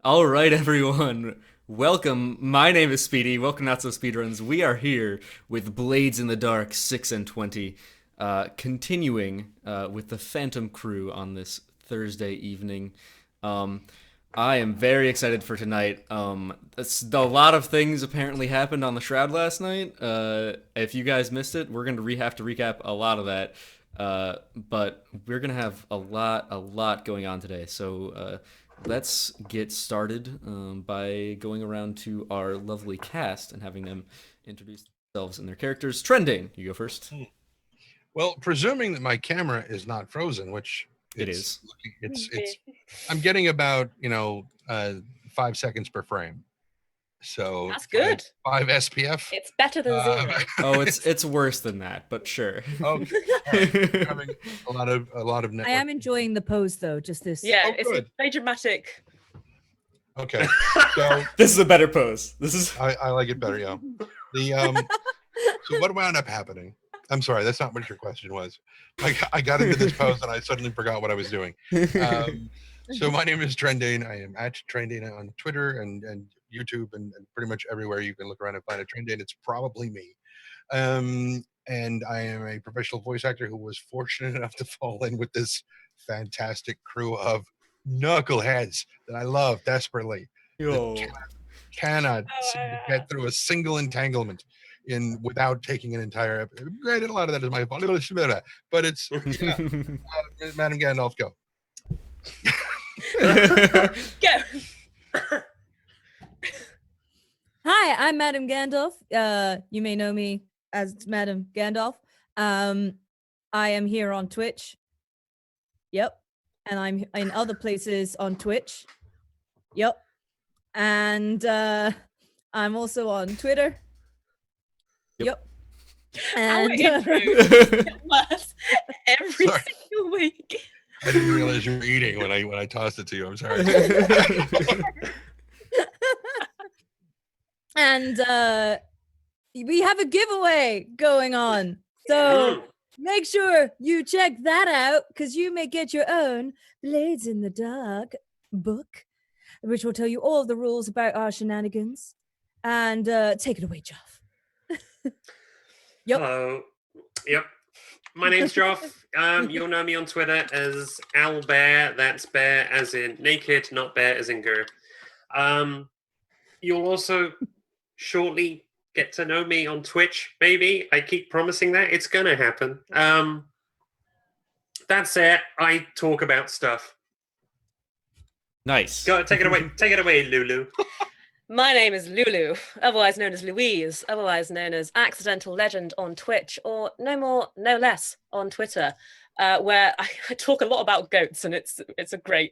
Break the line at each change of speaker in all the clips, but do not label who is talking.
All right, everyone. Welcome. My name is Speedy. Welcome to NotSoSpeedRuns. We are here with Blades in the Dark 6 and 20, continuing with the Phantom crew on this Thursday evening. I am very excited for tonight. A lot of things apparently happened on the Shroud last night. If you guys missed it, we're going to have to recap a lot of that. But we're going to have a lot going on today. So let's get started by going around to our lovely cast and having them introduce themselves and their characters. Trendane, you go first.
Well, presuming that my camera is not frozen, which
it is.
It's I'm getting about 5 seconds per frame. So
that's good.
5 SPF.
It's better than 0.
Oh, it's worse than that, but sure.
Okay. Right. Having a lot of network.
I am enjoying the pose though. Just this.
Yeah, it's very dramatic.
Okay. So
this is a better pose.
I like it better. Yeah. So what wound up happening? I'm sorry, that's not what your question was. I got into this pose and I suddenly forgot what I was doing. So my name is Trendane. I am at Trendane on Twitter and YouTube and pretty much everywhere you can look around and find a Trendane. It's probably me. And I am a professional voice actor who was fortunate enough to fall in with this fantastic crew of knuckleheads that I love desperately. Cannot get through a single entanglement without taking an entire episode. Granted, a lot of that is my fault, but it's Madam Gandalf, go.
Go.
Hi, I'm Madam Gandalf. You may know me as Madam Gandalf. I am here on Twitch. Yep. And I'm in other places on Twitch. Yep. And I'm also on Twitter. Yep. And
worse every single week.
I didn't realize you were eating when I tossed it to you. I'm sorry.
And we have a giveaway going on. So make sure you check that out because you may get your own Blades in the Dark book, which will tell you all of the rules about our shenanigans. And take it away, Joff.
Yep. Hello. Yep. My name's Joff. You'll know me on Twitter as Owlbare. That's bear as in naked, not bear as in gur. You'll also shortly get to know me on Twitch, maybe. I keep promising that. It's gonna happen. That's it. I talk about stuff.
Nice.
Go, take it away. Take it away, Lulu.
My name is Lulu, otherwise known as Louise, otherwise known as AccidentalLegend on Twitch, or no more, no less on Twitter, where I talk a lot about goats, and it's great.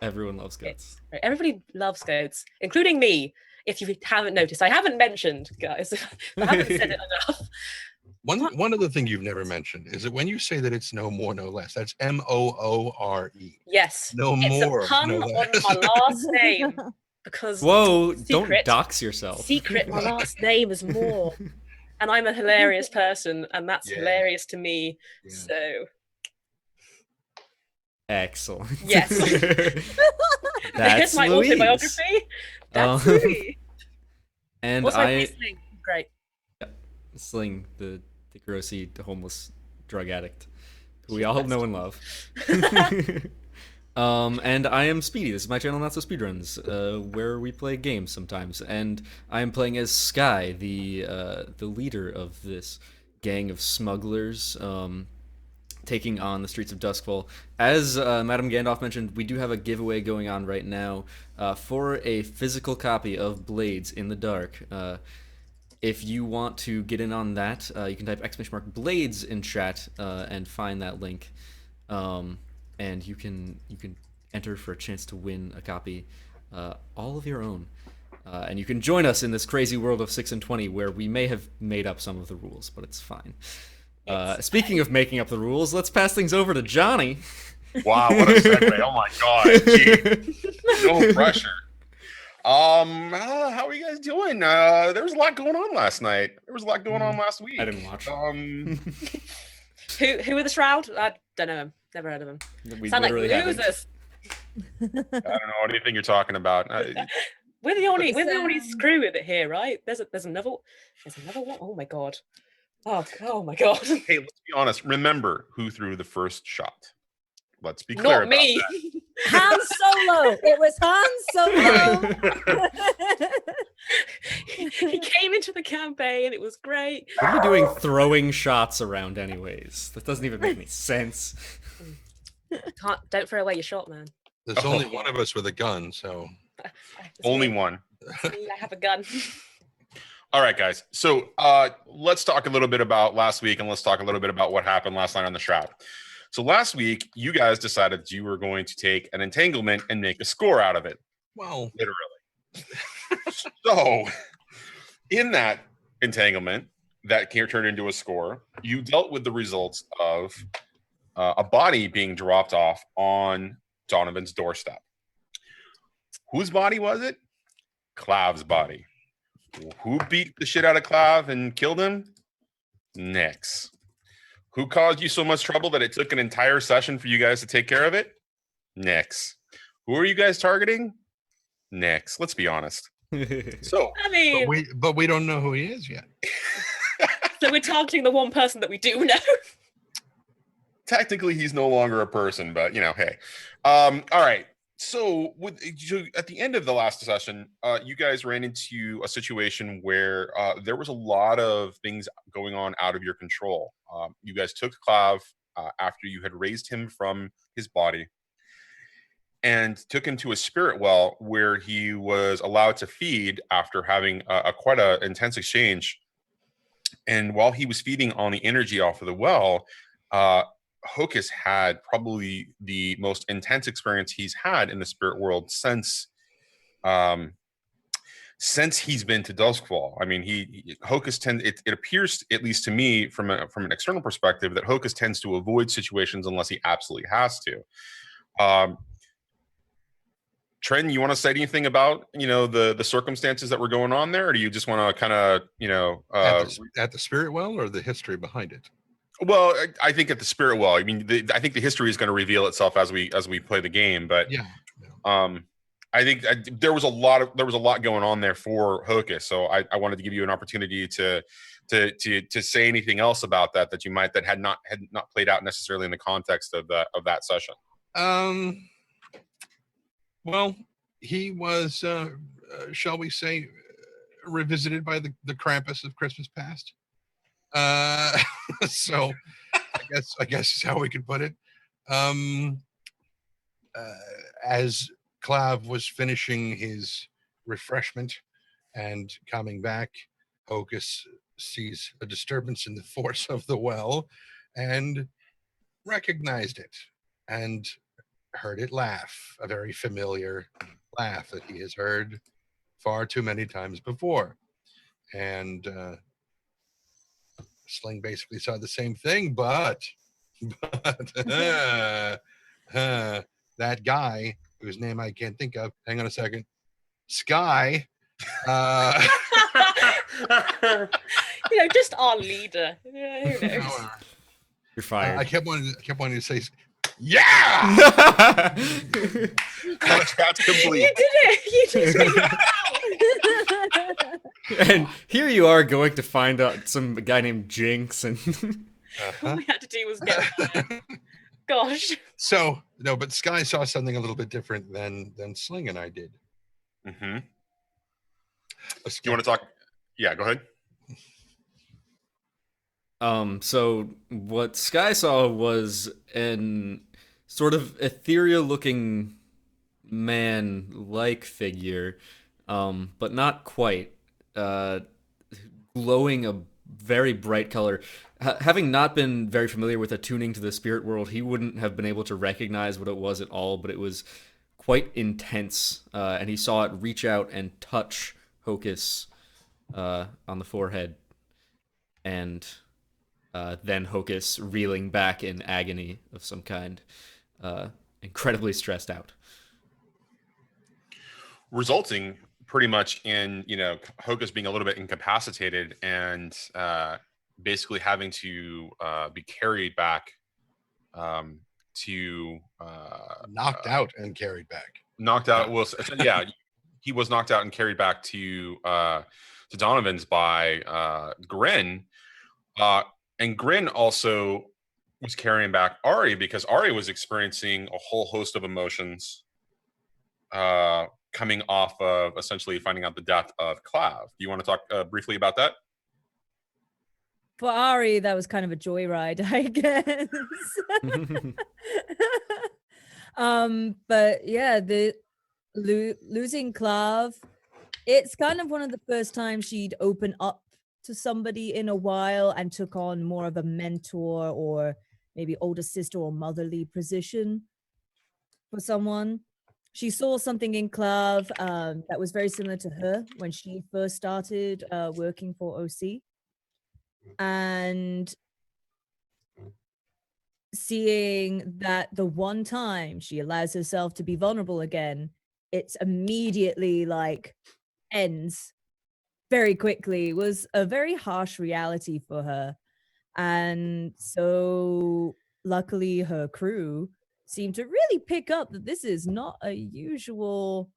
Everyone loves goats.
Everybody loves goats, including me. If you haven't noticed, I haven't mentioned, guys. I haven't said it enough.
One other thing you've never mentioned is that when you say that it's no more, no less, that's Moore.
Yes.
No
it's
more.
It's a pun
no
on
less.
my last name. Because
whoa, don't dox yourself.
Secret, my last name is Moore. And I'm a hilarious person, and that's hilarious to me. Yeah. So
excellent.
Yes.
That's
my
Louise.
Autobiography. That's Louise.
And
also, Sling. Great.
Yeah, Sling, the grossy homeless drug addict who we all know and love. And I am Speedy. This is my channel, NotSoSpeedRuns, where we play games sometimes. And I am playing as Sky, the leader of this gang of smugglers, taking on the streets of Duskfall. As Madam Gandalf mentioned, we do have a giveaway going on right now for a physical copy of Blades in the Dark. If you want to get in on that, you can type !blades in chat and find that link. And you can enter for a chance to win a copy, all of your own. And you can join us in this crazy world of 6 and 20 where we may have made up some of the rules, but it's fine. Speaking of making up the rules, let's pass things over to Johnny.
Wow, what a segue. Oh my god, gee. No pressure. How are you guys doing? There was a lot going on last night. There was a lot going on last week.
I didn't watch.
Who are the Shroud? I don't know him. Never heard of him.
We
Sound like
literally
losers.
I don't know anything you're talking about.
We're the only
Sam.
screw with it here, right? There's another one. Oh my god. Oh my god.
Hey, let's be honest. Remember who threw the first shot. Let's be clear
Not
about
me.
that.
Han Solo. It was Han Solo.
He came into the campaign. It was great.
What are you doing throwing shots around anyways? That doesn't even make any sense.
Don't throw away your shot, man.
There's only one of us with a gun, so
Only one.
I have a gun.
All right, guys. So let's talk a little bit about last week, and let's talk a little bit about what happened last night on the Shroud. So last week, you guys decided that you were going to take an entanglement and make a score out of it.
well,
Literally. So in that entanglement that turned into a score, you dealt with the results of a body being dropped off on Donovan's doorstep. Whose body was it? Clav's body. Who beat the shit out of Clav and killed him? Nix. Who caused you so much trouble that it took an entire session for you guys to take care of it? Nix. Who are you guys targeting? Nix. Let's be honest. So,
I mean,
but we don't know who he is yet.
so we're targeting the one person that we do know.
technically he's no longer a person, but you know, hey. All right. So at the end of the last session, you guys ran into a situation where there was a lot of things going on out of your control. You guys took Clav after you had raised him from his body and took him to a spirit well where he was allowed to feed after having quite an intense exchange. And while he was feeding on the energy off of the well, Hocus had probably the most intense experience he's had in the spirit world since he's been to Duskwall. I mean, Hocus it appears, at least to me, from an external perspective, that Hocus tends to avoid situations unless he absolutely has to. Trend, you want to say anything about the circumstances that were going on there, or do you just want to kind of
at the spirit well, or the history behind it?
Well, I think at the spirit well. I mean, I think the history is going to reveal itself as we play the game. But
yeah.
I think there was a lot going on there for Hocus. So I wanted to give you an opportunity to say anything else about that had not played out necessarily in the context of that session.
Well, he was, shall we say, revisited by the Krampus of Christmas past. So I guess is how we could put it. As Clav was finishing his refreshment and coming back, Hocus sees a disturbance in the force of the well and recognized it and heard it laugh, a very familiar laugh that he has heard far too many times before. And Sling basically saw the same thing, but that guy whose name I can't think of, hang on a second, Sky.
Just our leader. Who knows?
You're fired.
I kept wanting to say, yeah.
That's complete.
You did it. You did it.
And here you are going to find out some guy named Jinx, and
All we had to do was get there. Gosh.
So no, but Sky saw something a little bit different than Sling and I did.
Mm-hmm. Do you want to talk? Yeah, go ahead.
So what Sky saw was an sort of ethereal-looking man-like figure, but not quite. Glowing a very bright color. Having not been very familiar with attuning to the spirit world, he wouldn't have been able to recognize what it was at all, but it was quite intense, and he saw it reach out and touch Hocus on the forehead, and then Hocus reeling back in agony of some kind, incredibly stressed out.
Resulting pretty much in Hocus being a little bit incapacitated and basically having to be carried back to
knocked out and carried back.
Knocked out was yeah, he was knocked out and carried back to Donovan's by Grin. And Grin also was carrying back Ari because Ari was experiencing a whole host of emotions coming off of essentially finding out the death of Clav. Do you want to talk briefly about that?
For Ari, that was kind of a joyride, I guess. But yeah, the losing Clav, it's kind of one of the first times she'd open up to somebody in a while and took on more of a mentor or maybe older sister or motherly position for someone. She saw something in Clav that was very similar to her when she first started working for OC. And seeing that the one time she allows herself to be vulnerable again, it's immediately like ends very quickly, was a very harsh reality for her. And so luckily her crew seemed to really pick up that this is not a usual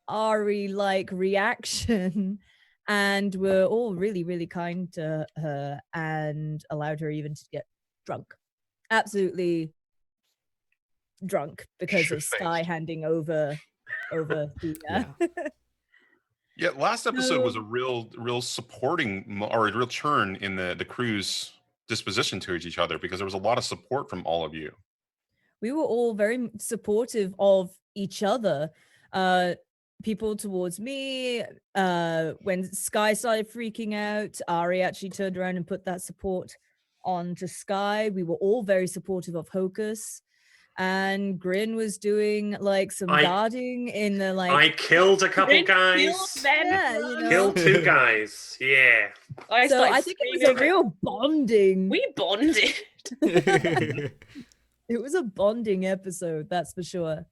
Ari-like reaction. And were all really, really kind to her and allowed her even to get drunk. Absolutely drunk because of Sky handing over the
Yeah, last episode was a real supporting or a real churn in the crew's disposition towards each other because there was a lot of support from all of you.
We were all very supportive of each other. People towards me. When Sky started freaking out, Ari actually turned around and put that support on to Sky. We were all very supportive of Hocus. And Grin was doing like some guarding in the like.
I killed a couple guys.
Yeah, you know?
Killed 2 guys. Yeah.
So I think it was a real bonding.
We bonded.
It was a bonding episode, that's for sure.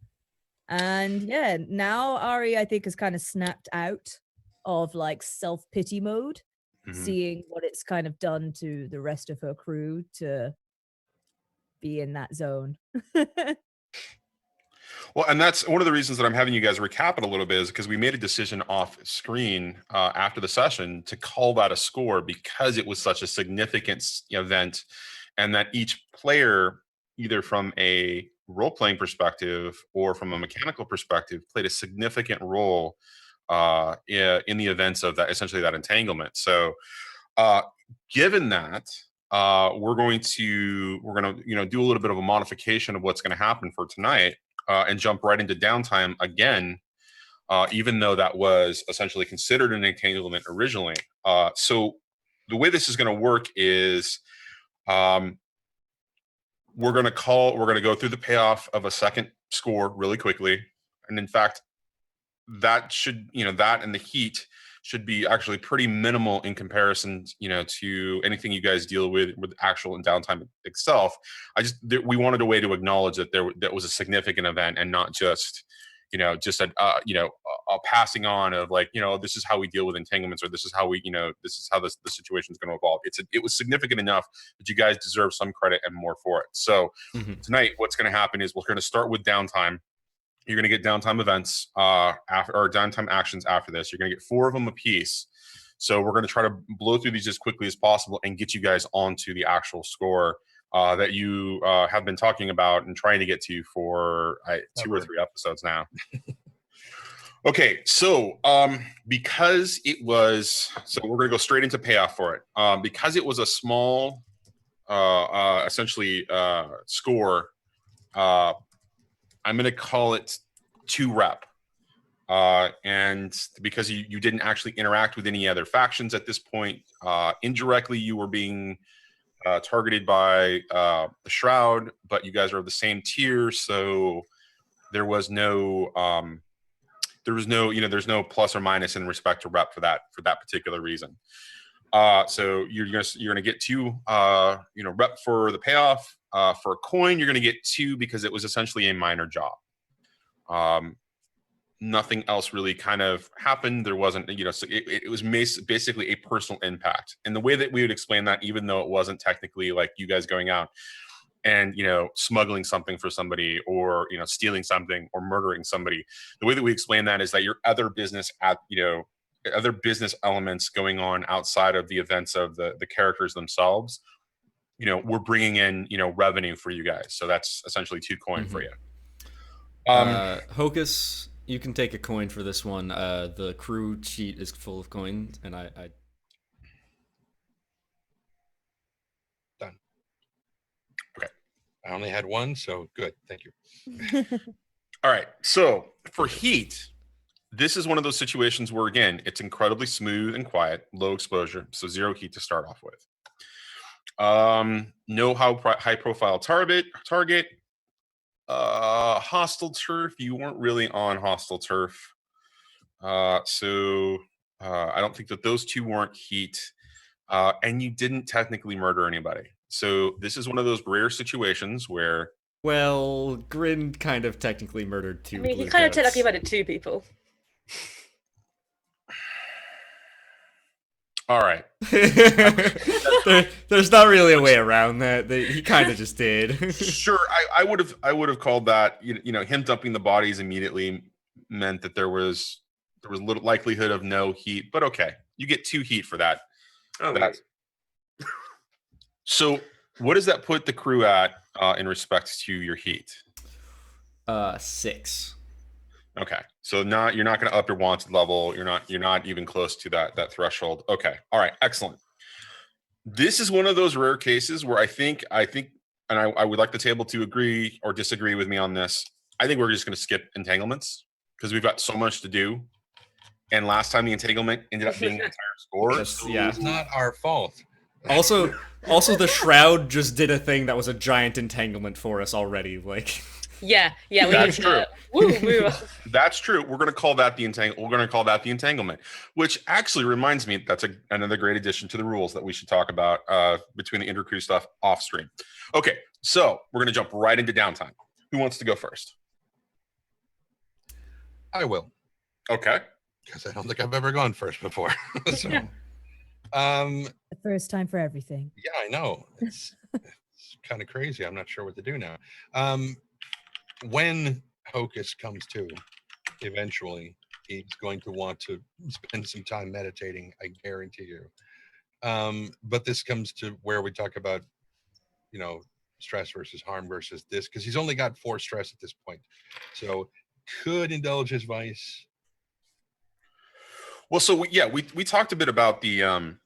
And yeah, now Ari, I think, has kind of snapped out of like self-pity mode, seeing what it's kind of done to the rest of her crew to be in that zone.
Well, and that's one of the reasons that I'm having you guys recap it a little bit is because we made a decision off screen after the session to call that a score because it was such a significant event, and that each player, either from a role-playing perspective or from a mechanical perspective, played a significant role in the events of that, essentially that entanglement. So given that, we're going to do a little bit of a modification of what's going to happen for tonight and jump right into downtime again, even though that was essentially considered an entanglement originally. So the way this is going to work is we're going to go through the payoff of a second score really quickly. And in fact, that should, that and the heat should be actually pretty minimal in comparison, to anything you guys deal with actual and downtime itself. We wanted a way to acknowledge that that was a significant event and not just, just a passing on of like, this is how we deal with entanglements, or this is how this is how the situation is going to evolve. It was significant enough that you guys deserve some credit and more for it. So tonight, what's going to happen is we're going to start with downtime. You're going to get downtime events or downtime actions after this. You're going to get 4 of them apiece. So we're going to try to blow through these as quickly as possible and get you guys onto the actual score that you have been talking about and trying to get to for 2 or 3 episodes now. Okay, so because it was, we're going to go straight into payoff for it. Because it was a small, essentially score, I'm going to call it 2 rep. And because you didn't actually interact with any other factions at this point, indirectly you were being targeted by the Shroud, but you guys are of the same tier, so there was no there's no plus or minus in respect to rep for that particular reason. So you're gonna get 2 rep for the payoff. For a coin, you're gonna get 2 because it was essentially a minor job. Nothing else really kind of happened. There wasn't, it was basically a personal impact. And the way that we would explain that, even though it wasn't technically like you guys going out and smuggling something for somebody, or stealing something, or murdering somebody. The way that we explain that is that your other business other business elements going on outside of the events of the characters themselves, we're bringing in revenue for you guys. So that's essentially 2 coin for you.
Hocus, you can take a coin for this one. The crew sheet is full of coins, and I
done. Okay, I only had one, so good. Thank you.
All right. So for heat, this is one of those situations where, again, it's incredibly smooth and quiet, low exposure, so 0 heat to start off with. No high profile target. Hostile turf. You weren't really on hostile turf, so I don't think that those 2 weren't heat, and you didn't technically murder anybody. So this is one of those rare situations where,
well, Grin kind of technically murdered 2.
I mean, he kind of technically murdered 2 people.
all right.
There's not really a way around that. He kind of just did.
Sure, I would have called that, him dumping the bodies immediately meant that there was little likelihood of no heat, but okay, you get 2 heat for that.
Oh,
So what does that put the crew at in respect to your heat?
6.
Okay, so you're not going to up your wanted level. You're not even close to that threshold. Okay, all right, excellent. This is one of those rare cases where I think, and I would like the table to agree or disagree with me on this. I think we're just going to skip entanglements because we've got so much to do. And last time the entanglement ended up being the entire score.
Yeah,
it's not our fault.
Also, the Shroud just did a thing that was a giant entanglement for us already. Like,
yeah,
that's true. That's true. We're going to call that the entanglement. Which actually reminds me, that's another great addition to the rules that we should talk about between the intercrew stuff off stream. Okay, so we're going to jump right into downtime. Who wants to go first?
I will.
Okay.
Because I don't think I've ever gone first before. So,
the first time for everything.
Yeah, I know. It's kind of crazy. I'm not sure what to do now. When Hocus comes to, eventually, he's going to want to spend some time meditating, I guarantee you. But this comes to where we talk about, stress versus harm versus this, because he's only got 4 stress at this point. So could indulge his vice.
Well, so we talked a bit about the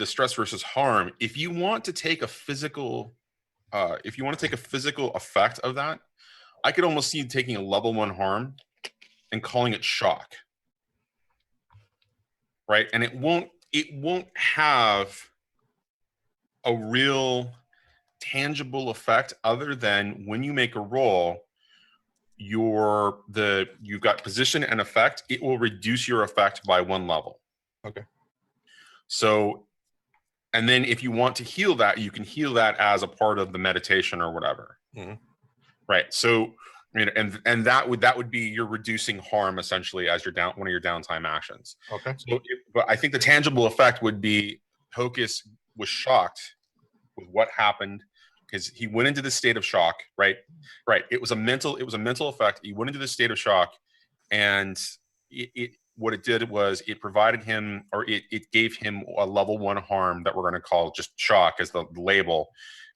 stress versus harm. If you want to take a physical effect of that, I could almost see taking a level 1 harm and calling it shock, right? And it won't have a real tangible effect other than when you make a roll, you've got position and effect. It will reduce your effect by 1 level.
Okay.
So, and then if you want to heal that, you can heal that as a part of the meditation or whatever.
Mm-hmm.
Right. So, and that would be you're reducing harm essentially as one of your downtime actions.
Okay.
So, but I think the tangible effect would be Hocus was shocked with what happened because he went into this state of shock. Right. It was a mental effect. He went into this state of shock, and what it did was it provided him, or it gave him a level 1 harm that we're going to call just shock as the label.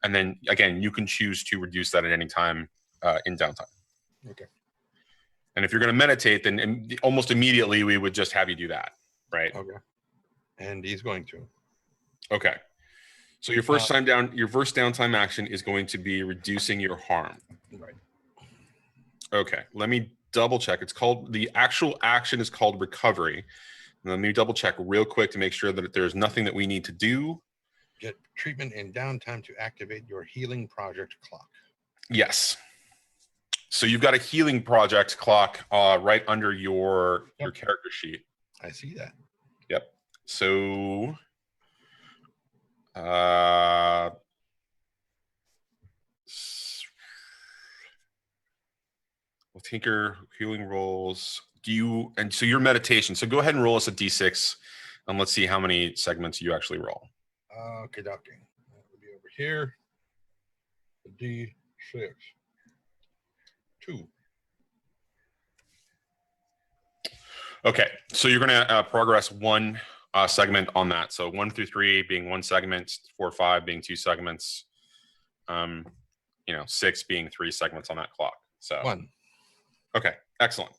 And then again, you can choose to reduce that at any time in downtime.
Okay.
And if you're going to meditate, then almost immediately we would just have you do that. Right.
Okay. And he's going to.
Okay. So your first downtime action is going to be reducing your harm.
Right.
Okay. Let me double check. The actual action is called recovery. Let me double check real quick to make sure that there's nothing that we need to do.
Get treatment in downtime to activate your healing project clock.
Yes. So you've got a healing project clock right under your character sheet.
I see that.
Yep. So we'll take your healing rolls. So your meditation. So go ahead and roll us a d6 and let's see how many segments you actually roll.
Okay, docking. That would be over here. D6. 2.
Okay, so you're going to progress one segment on that. So 1 through 3 being one segment, 4, 5 being 2 segments. 6 being 3 segments on that clock. So
1.
Okay, excellent.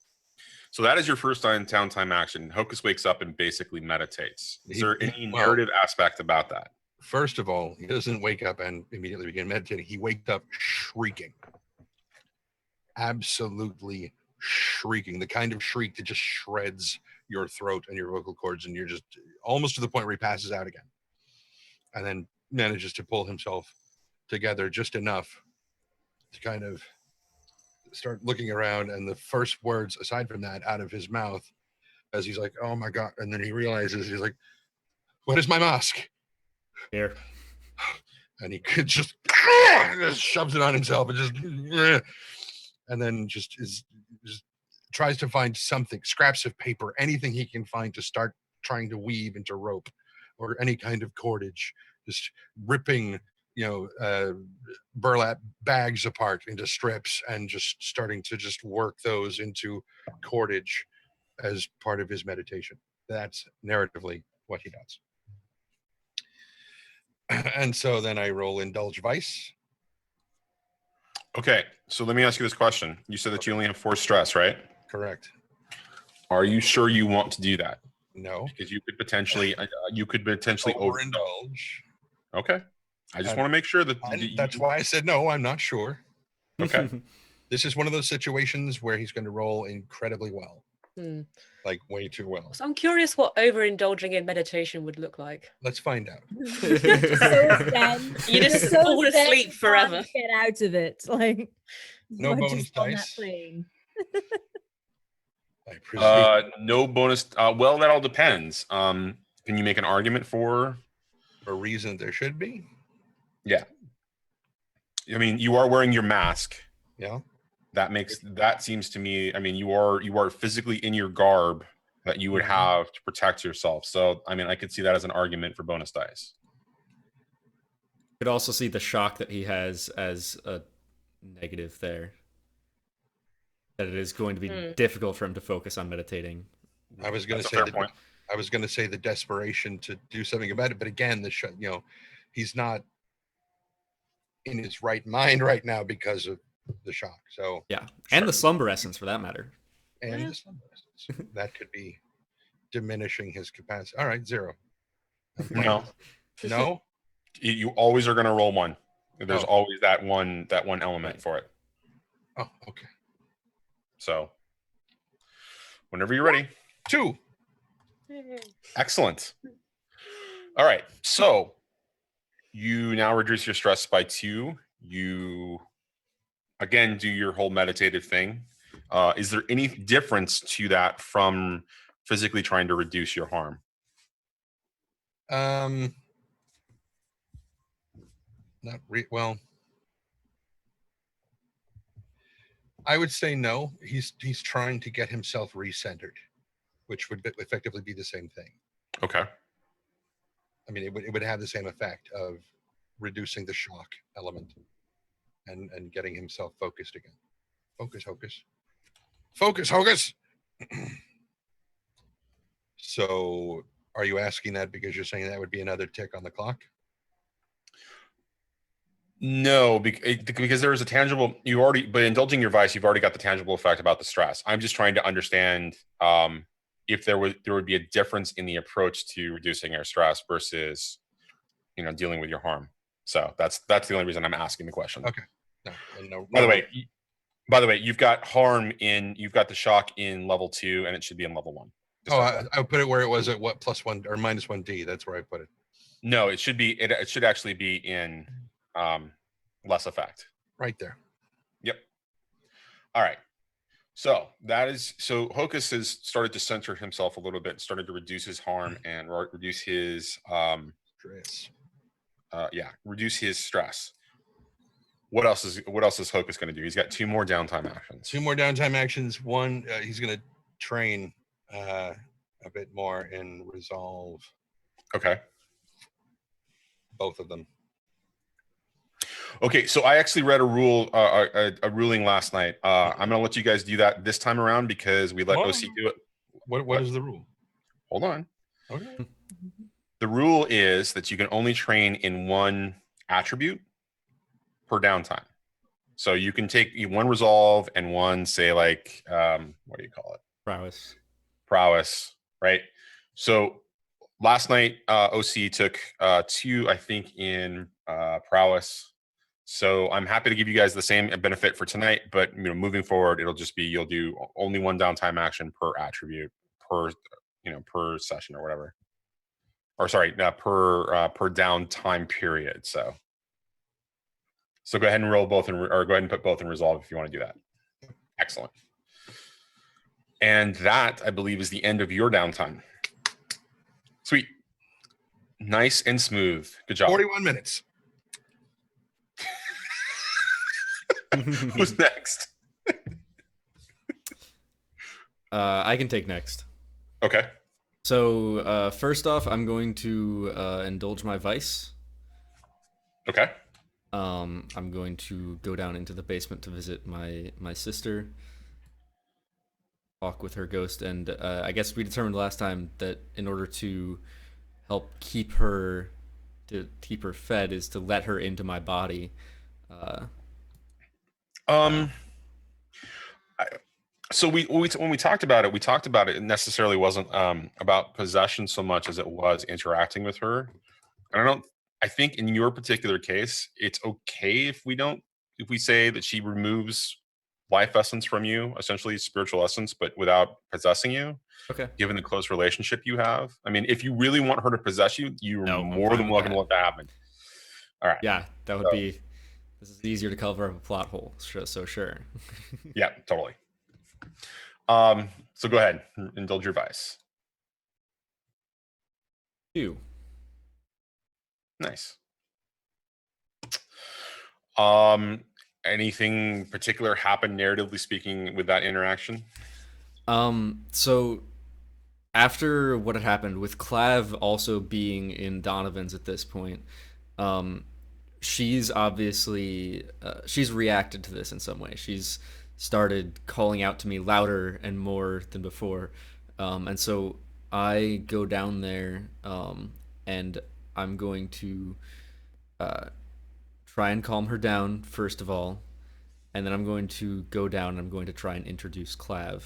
So that is your first downtime action. Hocus wakes up and basically meditates. Is there any narrative aspect about that?
First of all, he doesn't wake up and immediately begin meditating. He waked up shrieking. Absolutely shrieking. The kind of shriek that just shreds your throat and your vocal cords, and you're just almost to the point where he passes out again. And then manages to pull himself together just enough to kind of start looking around, and the first words aside from that out of his mouth as he's like, oh my god, and then he realizes, he's like, what is my mask
Here?
And he could just shoves it on himself and then just tries to find something, scraps of paper, anything he can find to start trying to weave into rope or any kind of cordage, just ripping burlap bags apart into strips and just starting to just work those into cordage as part of his meditation. That's narratively what he does. And so then I roll Indulge Vice.
Okay, so let me ask you this question. You said that you only have 4 stress, right?
Correct.
Are you sure you want to do that?
No.
Because you could potentially
overindulge.
Okay. I just want to make sure that
that's why I said no, I'm not sure.
Okay.
This is one of those situations where he's going to roll incredibly well. Like way too well.
So I'm curious what overindulging in meditation would look like.
Let's find out.
You just fall asleep forever.
Get out of it. Like
no bonus dice. I presume.
No bonus. Well, that all depends. Can you make an argument for
a reason there should be?
Yeah. I mean, you are wearing your mask.
Yeah.
That seems to me, I mean, you are physically in your garb that you would have to protect yourself. So, I mean, I could see that as an argument for bonus dice.
You could also see the shock that he has as a negative there. That it is going to be difficult for him to focus on meditating.
I was going to say the desperation to do something about it, but again, he's not in his right mind right now because of the shock. So
yeah, and the slumber essence for that matter.
And the slumber essence that could be diminishing his capacity. All right, 0.
No. You always are going to roll 1. There's always that one element for it.
Oh, okay.
So, whenever you're ready.
2.
Excellent. All right. So, you now reduce your stress by 2. You, again, do your whole meditative thing. Is there any difference to that from physically trying to reduce your harm?
Well, I would say no. He's trying to get himself recentered, which would effectively be the same thing.
Okay.
I mean, it would have the same effect of reducing the shock element and getting himself focused again. Focus, Hocus. Focus, Hocus! So, are you asking that because you're saying that would be another tick on the clock?
No, because there is a tangible, but indulging your vice, you've already got the tangible effect about the stress. I'm just trying to understand if there would be a difference in the approach to reducing your stress versus, dealing with your harm. So that's the only reason I'm asking the question.
Okay. No.
By the way, you've got the shock in level 2, and it should be in level 1.
I put it where it was at what +1 or -1D. That's where I put it.
No, it should be. It should actually be in less effect.
Right there.
Yep. All right. So Hocus has started to center himself a little bit, started to reduce his harm and reduce his
stress.
Reduce his stress. What else is Hocus going to do? He's got 2 more downtime actions.
2 more downtime actions. One, he's going to train a bit more in resolve.
Okay.
Both of them.
Okay, so I actually read a rule, a ruling last night. I'm gonna let you guys do that this time around because we let
Whoa.
OC do it.
What is the rule?
Hold on.
Okay.
The rule is that you can only train in one attribute per downtime. So you can take one resolve and one, say, like, what do you call it?
Prowess.
Right? So last night, OC took 2, I think, in prowess. So I'm happy to give you guys the same benefit for tonight, but moving forward, it'll just be you'll do only one downtime action per attribute per per session or whatever. Or sorry, per downtime period. So go ahead and roll both or go ahead and put both in resolve if you want to do that. Excellent. And that, I believe, is the end of your downtime. Sweet. Nice and smooth. Good job.
41 minutes.
Who's next?
I can take next.
Okay.
So first off, I'm going to indulge my vice.
Okay.
I'm going to go down into the basement to visit my sister, talk with her ghost, and I guess we determined last time that in order to help keep her fed is to let her into my body.
So when we talked about it, it necessarily wasn't about possession so much as it was interacting with her. And I think in your particular case, it's okay if we say that she removes life essence from you, essentially spiritual essence, but without possessing you.
Okay.
Given the close relationship you have. I mean, if you really want her to possess you, you're
No,
more than welcome to let that happen. All right.
Yeah, that would be. This is easier to cover up a plot hole. So sure.
Yeah, totally. So go ahead, indulge your vice.
2.
Nice. Anything particular happen narratively speaking with that interaction?
So after what had happened with Clav also being in Donovan's at this point, she's obviously she's reacted to this in some way. She's started calling out to me louder and more than before, and so I go down there, and I'm going to try and calm her down first of all, and then I'm going to go down and I'm going to try and introduce Clav.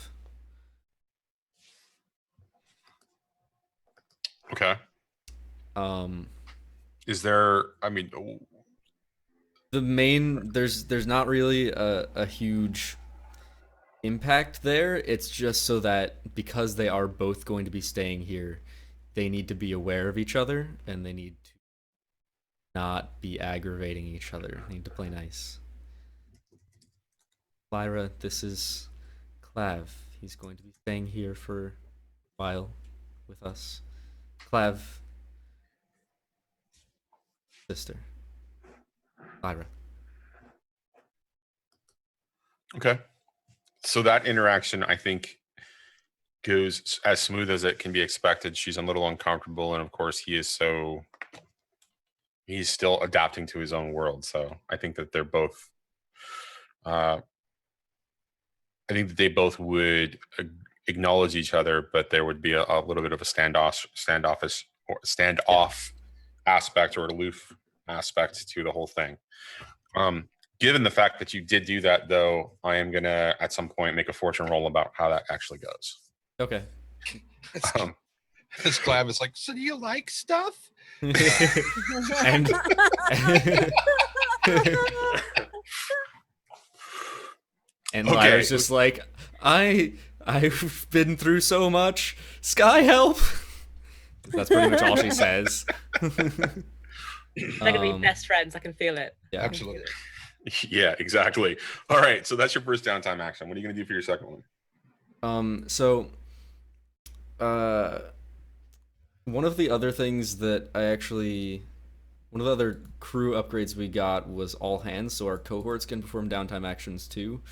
Okay. Is there? I mean,
the main there's not really a huge impact there. It's just so that because they are both going to be staying here, they need to be aware of each other and they need to not be aggravating each other. They need to play nice. Lyra, this is Clav. He's going to be staying here for a while with us. Clav, sister. Lyra.
okay. So that interaction, I think, goes as smooth as it can be expected. She's a little uncomfortable, and of course, he's still adapting to his own world. So I think that they're both. I think that they both would acknowledge each other, but there would be a little bit of a standoff aspect or aloof aspect to the whole thing. Given the fact that you did do that, though, I am gonna at some point make a fortune roll about how that actually goes.
Okay.
This Clav is like, so do you like stuff?
and and
Okay.
Lyra's just like, I've been through so much. Sky help. That's pretty much all she says.
They're gonna be best friends. I can feel it.
Yeah.
Absolutely.
Yeah, exactly. All right, so that's your first downtime action. What are you gonna do for your second one?
One of the other things that one of the other crew upgrades we got was all hands, so our cohorts can perform downtime actions too.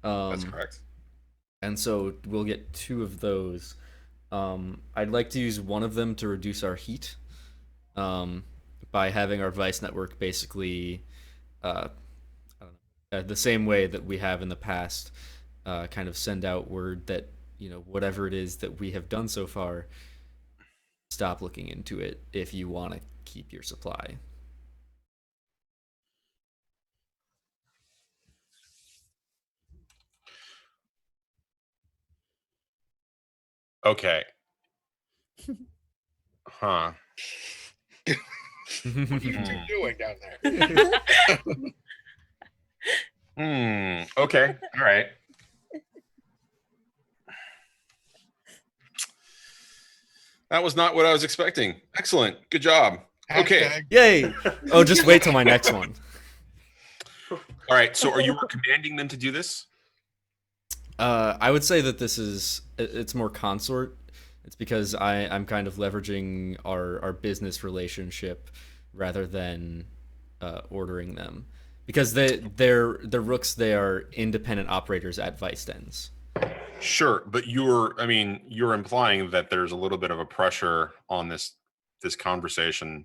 That's correct.
And so we'll get 2 of those. I'd like to use one of them to reduce our heat, by having our vice network basically I don't know, the same way that we have in the past, kind of send out word that, whatever it is that we have done so far, stop looking into it if you want to keep your supply.
Okay. Huh.
What are you two doing down there?
Okay. All right. That was not what I was expecting. Excellent. Good job. Okay.
Hashtag
Yay! Oh, just wait till my next one.
All right. So are you commanding them to do this?
I would say that it's more consort. It's because I'm kind of leveraging our business relationship rather than ordering them. Because they're rooks, they are independent operators at Vice Dens.
Sure, but you're implying that there's a little bit of a pressure on this conversation,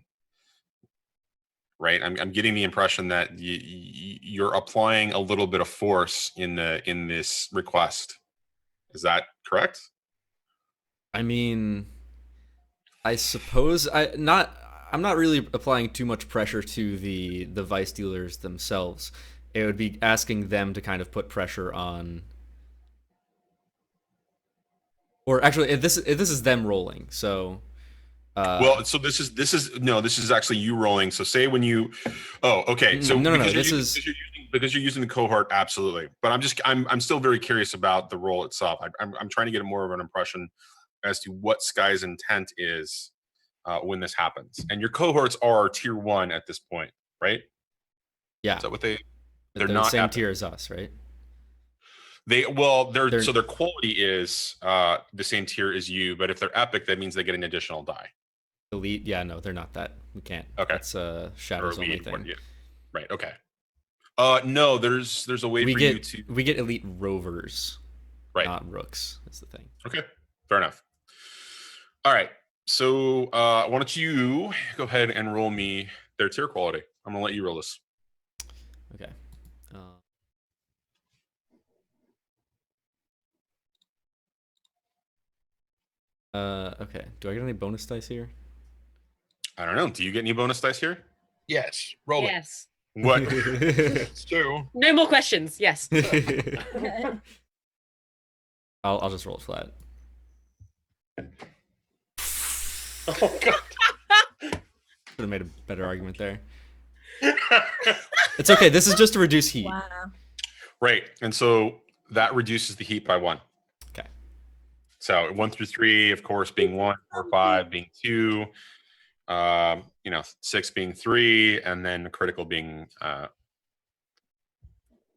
right? I'm getting the impression that you're applying a little bit of force in this request. Is that correct?
I mean, I suppose I'm not really applying too much pressure to the Vice dealers themselves. It would be asking them to kind of put pressure on. Or actually, this is them rolling. So,
well, so this is actually you rolling. So say when you, oh, okay. So
no,
because you're using the cohort, absolutely. But I'm still very curious about the roll itself. I'm trying to get more of an impression as to what Sky's intent is when this happens. And your cohorts are tier 1 at this point, right?
Yeah.
Is that what they're
not the same
epic.
tier as us, right?
Their quality is the same tier as you, but if they're epic, that means they get an additional die.
Elite, yeah, no, they're not that. We can't.
Okay,
that's Shadow's only thing.
Yeah. Right. Okay. No, there's a way for you to.
We get elite rovers,
right?
Not rooks. That's the thing.
Okay, fair enough. All right. So why don't you go ahead and roll me their tier quality? I'm gonna let you roll this.
Okay. Okay. Do I get any bonus dice here?
I don't know. Do you get any bonus dice here?
Yes. Roll it.
Yes.
What?
Stu.
No more questions. Yes.
I'll just roll it flat.
Oh god.
Could have made a better argument there. It's okay. This is just to reduce heat.
Wow.
Right. And so that reduces the heat by 1.
Okay.
So 1 through 3, of course, being 1, 4, 5 being 2, 6 being 3, and then critical being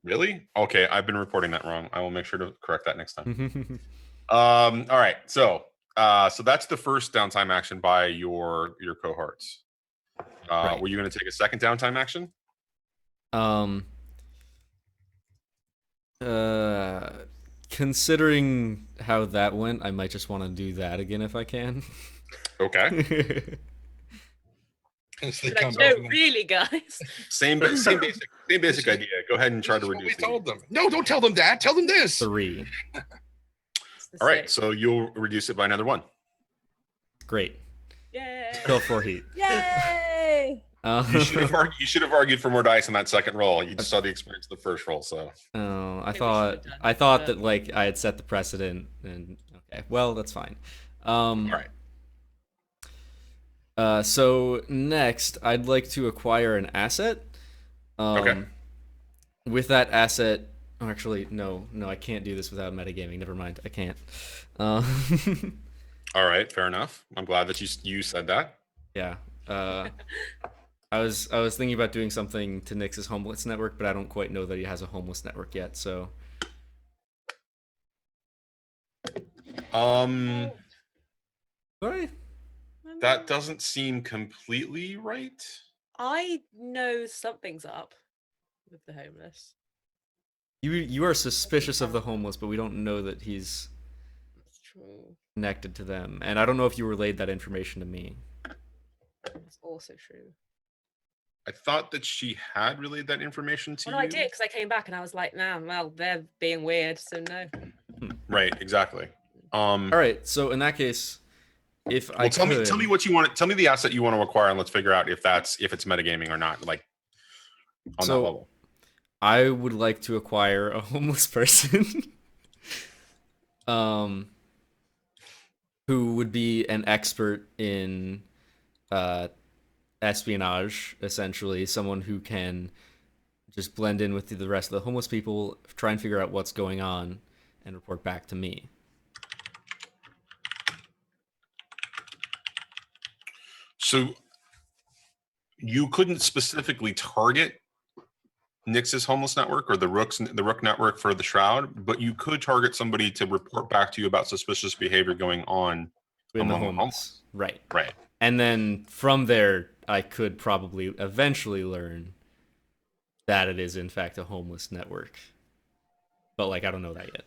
really? Okay, I've been reporting that wrong. I will make sure to correct that next time. All right. So that's the first downtime action by your cohorts.
Right.
Were you going to take a second downtime action?
Considering how that went, I might just want to do that again if I can.
Okay.
Like, no, really, guys.
Same basic idea. Go ahead and try to reduce.
We told them. No, don't tell them that. Tell them this.
3.
All right, so you'll reduce it by another 1.
Great.
Yay.
Still 4 heat.
Yay!
You should have argued for more dice on that second roll. You just saw the experience of the first roll, so.
Oh,
Maybe we should've done
I thought
that.
that like I had set the precedent, and okay, well that's fine. All
right.
So next, I'd like to acquire an asset.
Okay.
With that asset, actually, no, I can't do this without metagaming. Never mind, I can't.
All right, fair enough. I'm glad that you said that.
Yeah. I was thinking about doing something to Nyx's homeless network, but I don't quite know that he has a homeless network yet. So. Right.
That doesn't seem completely right.
I know something's up with the homeless.
You are suspicious of the homeless, but we don't know that he's
That's true.
connected to them, and I don't know if you relayed that information to me.
That's also true.
I thought that she had relayed that information to
Well, no,
you.
I did because I came back and I was like, "Nah, well, they're being weird, so no."
Right, exactly.
All right, so in that case, if I
tell
could,
me what you want. Tell me the asset you want to acquire, and let's figure out if it's metagaming or not. Like on that level.
I would like to acquire a homeless person, who would be an expert in espionage, essentially, someone who can just blend in with the rest of the homeless people, try and figure out what's going on, and report back to me.
So you couldn't specifically target Nyx's homeless network or the Rook network for the Shroud, but you could target somebody to report back to you about suspicious behavior going on
In the
among
homeless. Right.
Right.
And then from there, I could probably eventually learn that it is in fact a homeless network. But like, I don't know that yet.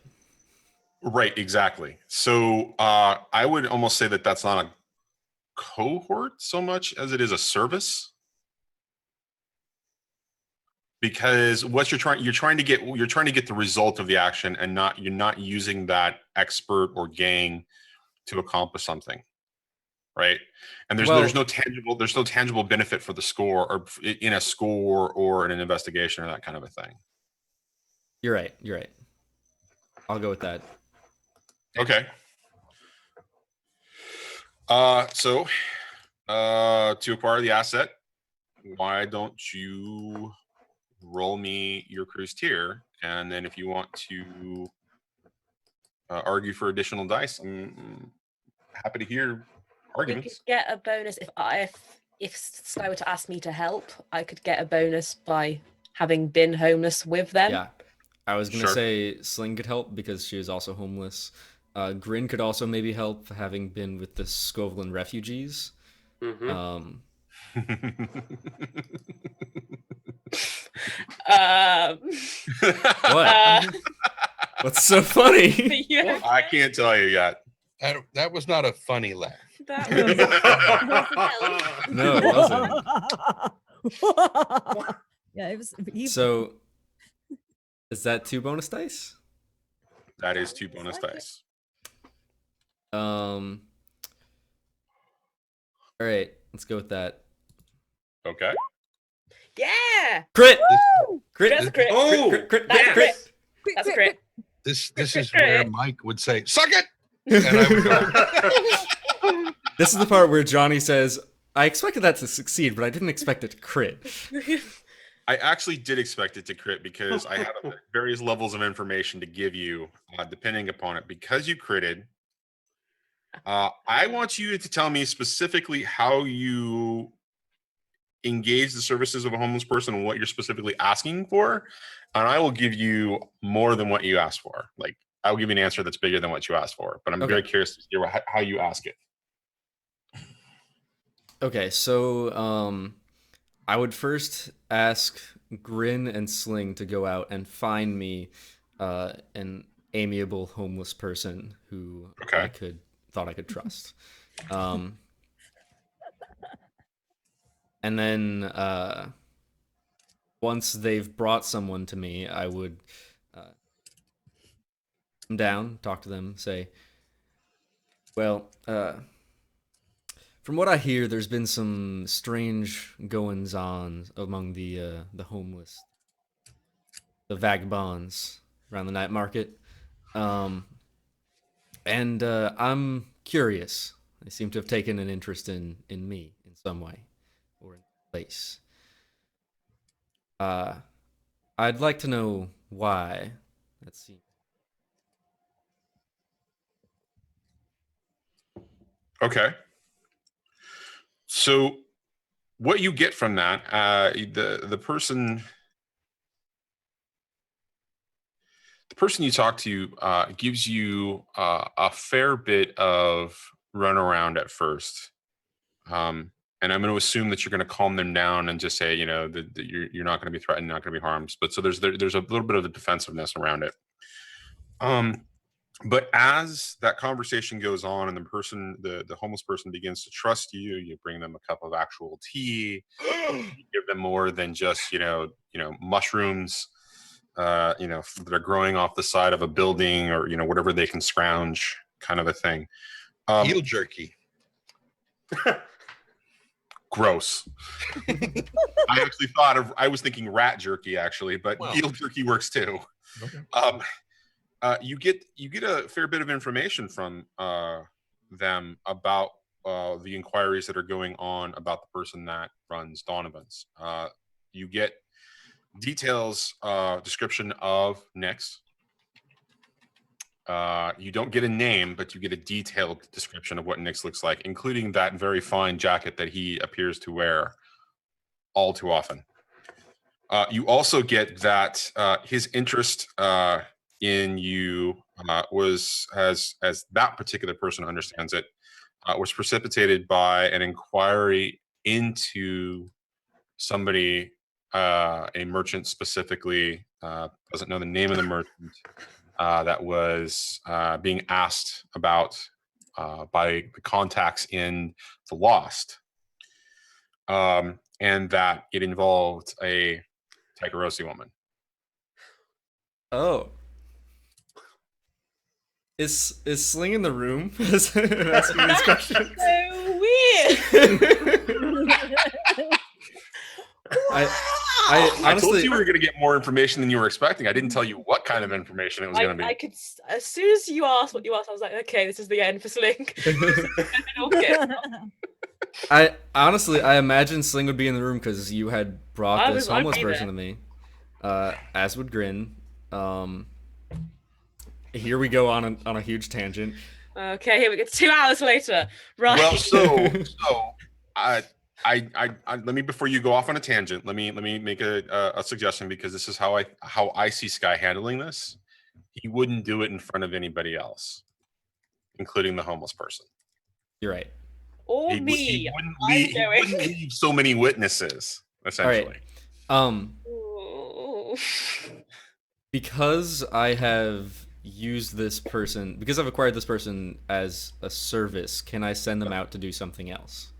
Right, exactly. So I would almost say that that's not a cohort so much as it is a service. Because what you're trying to get the result of the action, and you're not using that expert or gang to accomplish something. Right. And there's no tangible benefit for the score or in a score or in an investigation or that kind of a thing.
You're right. I'll go with that.
Okay. So to acquire the asset, why don't you roll me your cruise tier, and then if you want to argue for additional dice, I'm happy to hear arguments.
You could get a bonus if Sky were to ask me to help. I could get a bonus by having been homeless with them.
Yeah. I was going to say Sling could help because she is also homeless. Grin could also maybe help, having been with the Skovlin refugees.
Mm-hmm.
What? What's so funny?
Yeah.
I can't tell you yet.
That was not a funny laugh.
That was...
No, it wasn't.
Yeah, it was.
So, is that 2 bonus dice?
That is 2 bonus dice.
All right, let's go with that.
Okay.
Yeah.
Crit.
Woo!
Crit.
That's a crit.
Oh,
Crit.
That's a
Crit.
crit. That's a crit.
This is where Mike would say, "Suck it," and I would go,
This is the part where Johnny says, "I expected that to succeed, but I didn't expect it to crit."
I actually did expect it to crit because I have various levels of information to give you depending upon it. Because you critted, I want you to tell me specifically how you engage the services of a homeless person and what you're specifically asking for, and I will give you more than what you asked for. Like, I'll give you an answer that's bigger than what you asked for, but I'm very curious to hear how you ask it.
Okay, so I would first ask Grin and Sling to go out and find me an amiable homeless person who I thought I could trust. And then once they've brought someone to me, I would come down, talk to them, say, well, from what I hear, there's been some strange goings-on among the homeless, the vagabonds around the night market. And I'm curious. They seem to have taken an interest in me in some way. Or in place. I'd like to know why. Let's see.
Okay. So, what you get from that, the person you talk to gives you a fair bit of runaround at first. And I'm going to assume that you're going to calm them down and just say, that you're not going to be threatened, not going to be harmed. But so there's a little bit of the defensive around it. But as that conversation goes on and the homeless person begins to trust you, you bring them a cup of actual tea, you give them more than just, mushrooms, that are growing off the side of a building or, whatever they can scrounge kind of a thing.
Eel jerky.
Gross. I was thinking rat jerky actually, but eel jerky works too.
Okay.
You get a fair bit of information from them about the inquiries that are going on about the person that runs Donovan's. You get details, description of Nyx. You don't get a name, but you get a detailed description of what Nyx looks like, including that very fine jacket that he appears to wear all too often. You also get that his interest in you was, as that particular person understands it, was precipitated by an inquiry into somebody, a merchant specifically, doesn't know the name of the merchant, that was being asked about by the contacts in the Lost, and that it involved a Tycherosi woman.
Oh. Is Sling in the room? Asking these questions.
So weird.
I honestly,
I told you we were going to get more information than you were expecting. I didn't tell you what kind of information it was going to be.
I could, as soon as you asked what you asked, I was like, okay, this is the end for Sling.
I imagine Sling would be in the room because you had brought this homeless person to me, as would Grin. Here we go on a huge tangent.
Okay, here we go. 2 hours later, right?
Well, so I let me, before you go off on a tangent, let me make a suggestion, because this is how I see Sky handling this. He wouldn't do it in front of anybody else, including the homeless person.
Or me.
He wouldn't leave so many witnesses, essentially.
All right. Because I have used this person, because I've acquired this person as a service, can I send them out to do something else?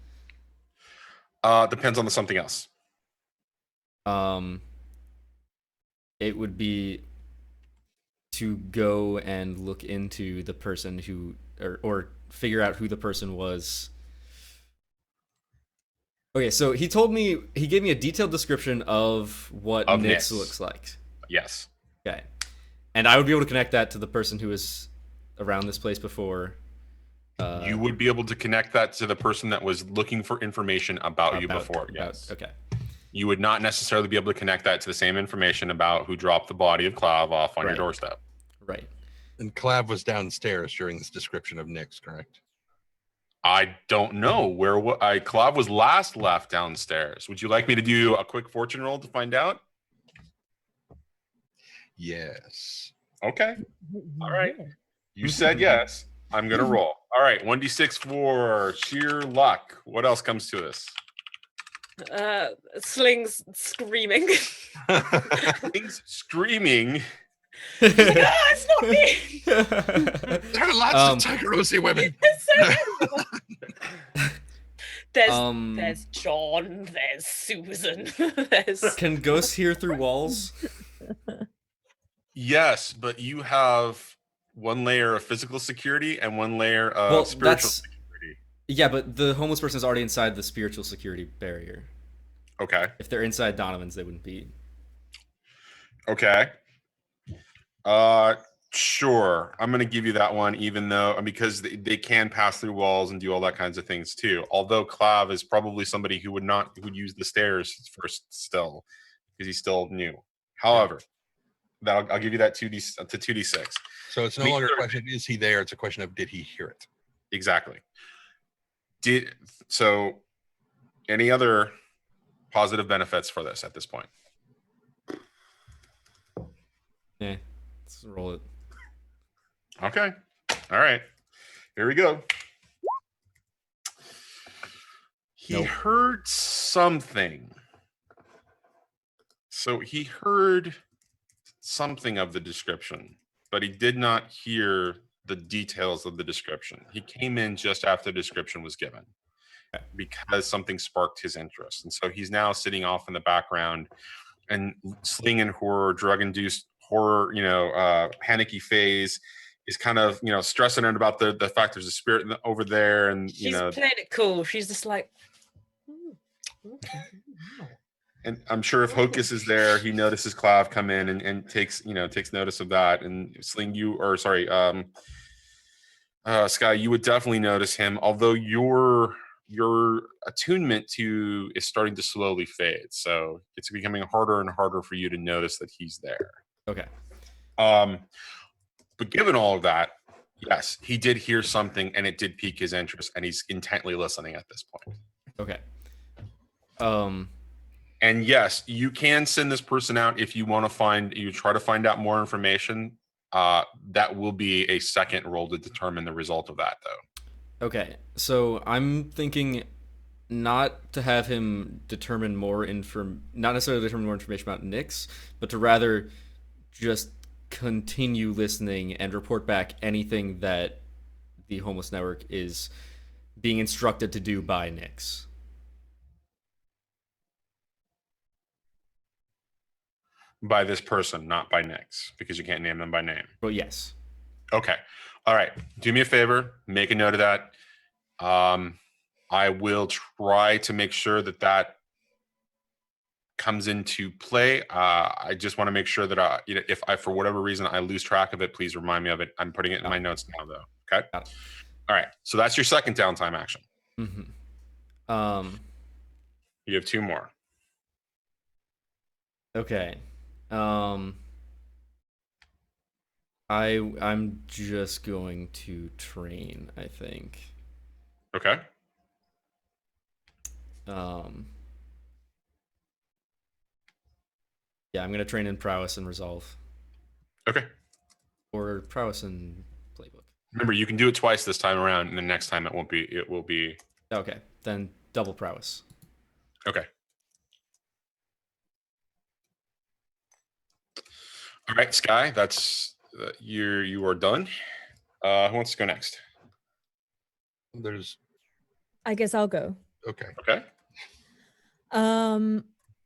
Depends on the something else.
It would be to go and look into the person who, or figure out who the person was. Okay, so he gave me a detailed description of what Nyx looks like.
Yes.
Okay. And I would be able to connect that to the person who was around this place before.
You would be able to connect that to the person that was looking for information about you before. Yes.
Okay.
You would not necessarily be able to connect that to the same information about who dropped the body of Clav off on your doorstep.
Right.
And Clav was downstairs during this description of Nyx, correct?
I don't know where Clav was last left downstairs. Would you like me to do a quick fortune roll to find out?
Yes.
Okay. All right. You said yes. I'm going to roll. All right. 1d6 for sheer luck. What else comes to us?
Sling's screaming.
Sling's screaming.
He's like, it's not me.
There are lots of Tycherosi women.
There's John. There's Susan.
Can ghosts hear through walls?
Yes, but you have one layer of physical security and one layer of spiritual security.
Yeah, but the homeless person is already inside the spiritual security barrier.
Okay.
If they're inside Donovan's, they wouldn't be.
Okay. Sure. I'm going to give you that one, even though, because they can pass through walls and do all that kinds of things too. Although Clav is probably somebody who would use the stairs first still, because he's still new. However, I'll give you that 2d6.
So it's no longer a question, is he there? It's a question of, did he hear it?
Exactly. So any other positive benefits for this at this point?
Yeah, let's roll it.
Okay. All right. Here we go. He heard something. So he heard something of the description, but he did not hear the details of the description. He came in just after the description was given because something sparked his interest. And so he's now sitting off in the background and Sling in horror, drug-induced horror, panicky phase is kind of, stressing out about the fact there's a spirit over there. And,
she's playing it cool. She's just like,
and I'm sure if Hocus is there, he notices Clav come in and takes notice of that. And Sling, Sky, you would definitely notice him, although your attunement to is starting to slowly fade. So it's becoming harder and harder for you to notice that he's there.
Okay.
But given all of that, yes, he did hear something and it did pique his interest and he's intently listening at this point.
Okay.
And yes, you can send this person out if you want to try to find out more information. That will be a second roll to determine the result of that, though.
Okay, so I'm thinking not to have him determine not necessarily determine more information about Nyx, but to rather just continue listening and report back anything that the Homeless Network is being instructed to do by Nyx.
By this person, not by Nyx, because you can't name them by name.
Well, yes.
Okay. All right. Do me a favor. Make a note of that. I will try to make sure that comes into play. I just want to make sure that if I, for whatever reason, I lose track of it, please remind me of it. I'm putting it in my notes now, though. Okay. All right. So that's your second downtime action.
Mm-hmm.
You have 2 more.
Okay. I'm just going to train, I think.
Okay.
Yeah, I'm gonna train in prowess and resolve.
Okay.
Or prowess and playbook.
Remember, you can do it twice this time around, and the next time it will be.
Okay, then double prowess.
Okay. All right, Sky, that's you are done. Who wants to go next?
I guess I'll go.
Okay.
Okay.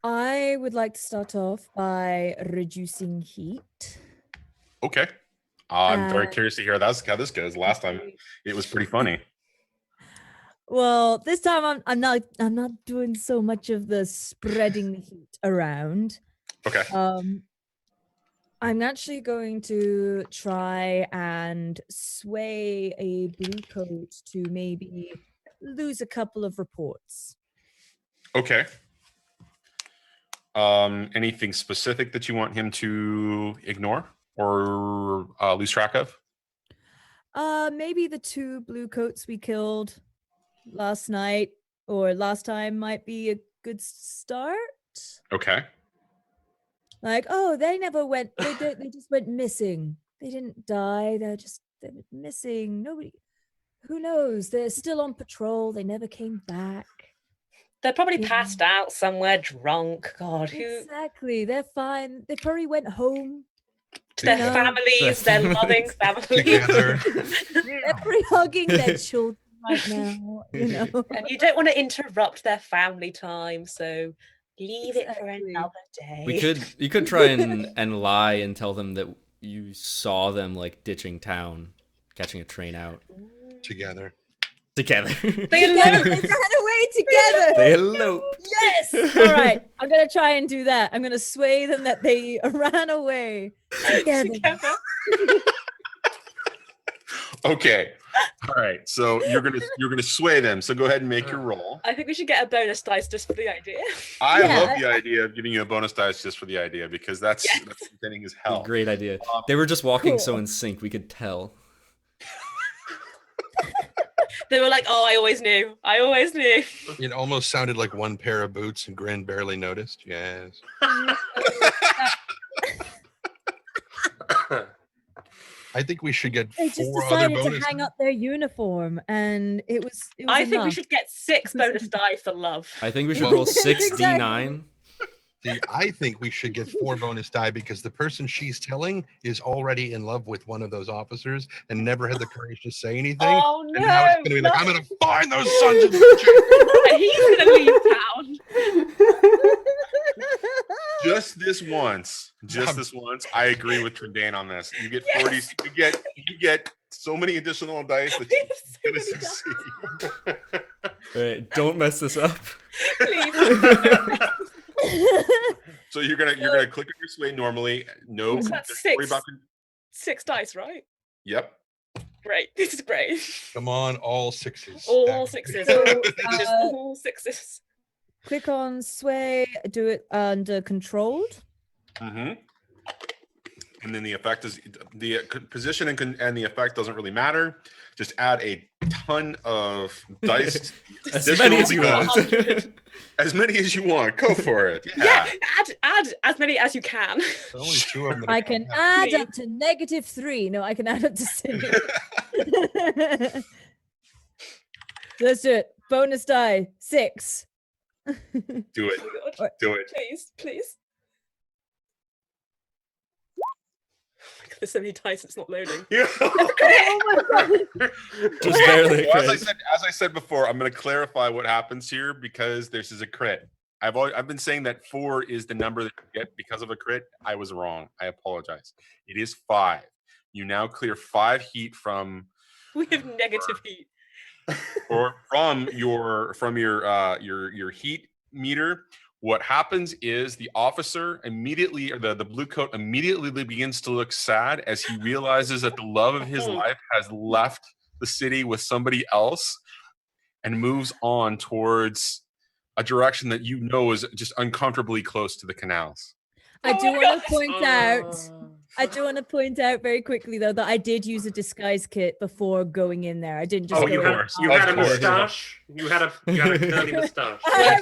I would like to start off by reducing heat.
Okay. I'm very curious to hear how this goes. Last time it was pretty funny.
Well, this time I'm not doing so much of the spreading the heat around.
Okay.
I'm actually going to try and sway a blue coat to maybe lose a couple of reports.
Okay. Anything specific that you want him to ignore or lose track of?
Maybe the 2 blue coats we killed last night or last time might be a good start.
Okay.
Like, oh, they never went. They just went missing. They didn't die. They went missing. Nobody. Who knows? They're still on patrol. They never came back.
They're probably passed out somewhere drunk. God, who?
Exactly. They're fine. They probably went home
To their families, their loving families.
Together.
They're probably hugging their children right now.
And you don't want to interrupt their family time, so leave it for another day.
You could try and lie and tell them that you saw them like ditching town, catching a train out.
Together.
They
They ran away together.
They elope.
Yes. All right. I'm gonna try and do that. I'm gonna sway them that they ran away together.
Okay. All right. So you're gonna sway them. So go ahead and make your roll.
I think we should get a bonus dice just for the idea.
I love the idea of giving you a bonus dice just for the idea because that's entertaining as hell.
Great idea. They were just walking so in sync, we could tell.
They were like, "Oh, I always knew. I always knew."
It almost sounded like one pair of boots, and Grin barely noticed. Yes. I think we should get
They just
4 other
decided to
bonuses.
hang up their uniform, and it was
I think we
enough.
should get 6 bonus die for love.
I think we should
Well-
roll 6d9.
See, I think we should get 4 bonus die because the person she's telling is already in love with one of those officers and never had the courage to say anything.
Oh no!
And now it's going to be like, I'm going to find those sons of
And he's gonna leave town.
Just this once. I agree with Trendane on this. You get 40. You get so many additional dice that you're going to succeed.
All right, don't mess this up.
Please.
So you're gonna click on your sway normally. No,
So that's six dice, right?
Yep.
Great. This is great.
Come on, all 6s.
All 6s. All 6s.
Click on sway, do it under controlled.
Mm-hmm. And then the effect is the position and the effect doesn't really matter. Just add a ton of dice.
As many as you want.
As many as you want. Go for it.
Yeah. Add as many as you can.
Only 2 of them.
I can add up to -3. No, I can add up to 6. Let's do it. Bonus die 6.
Do it. Do it.
Please. There's so many dice, it's not loading.
Oh my god.
Just barely.
Well, as I said before, I'm going to clarify what happens here because this is a crit. I've been saying that 4 is the number that you get because of a crit. I was wrong. I apologize. It is 5. You now clear 5 heat from.
We have negative heat.
Or from your heat meter. What happens is the officer immediately, or the blue coat immediately begins to look sad as he realizes that the love of his life has left the city with somebody else and moves on towards a direction that you know is just uncomfortably close to the canals.
I do want to point out very quickly though that I did use a disguise kit before going in there. I didn't just.
You had a mustache.
You had a curly mustache.
I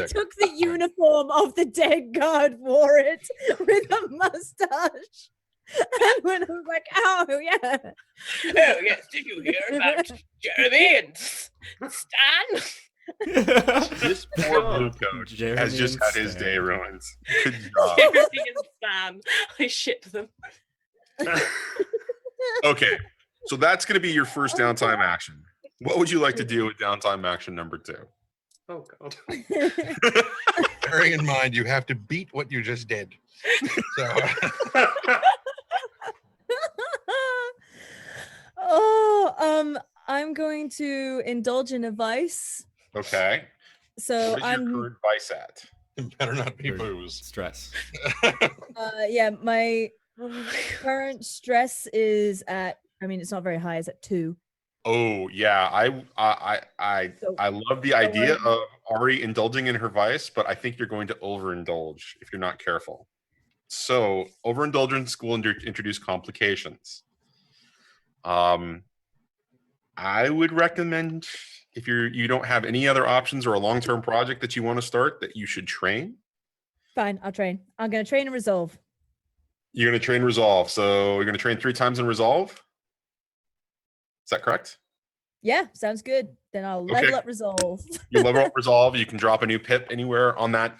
took the uniform of the dead guard, wore it with a mustache, and when I was like, "Oh yeah."
Oh yes, did you hear about Jeremy and Stan?
This poor blue coat has just had his day ruined. Good job.
Jeremy and Stan. I shipped them.
Okay, so that's going to be your first downtime action. What would you like to do with downtime action number 2?
Oh god.
Bearing in mind, you have to beat what you just did. So.
I'm going to indulge in a vice.
Okay.
So
what is your current vice at?
It better not be booze.
Stress.
Yeah, my current stress is at. I mean, it's not very high. It's at 2.
Oh yeah, I love the idea of Ari indulging in her vice, but I think you're going to overindulge if you're not careful. So overindulgence will introduce complications. I would recommend if you don't have any other options or a long-term project that you want to start, that you should train.
Fine, I'll train. I'm going to train and resolve.
You're going to train resolve. So you're going to train 3 times in resolve. Is that correct?
Yeah, sounds good. Then I'll level up resolve.
You level up resolve. You can drop a new pip anywhere on that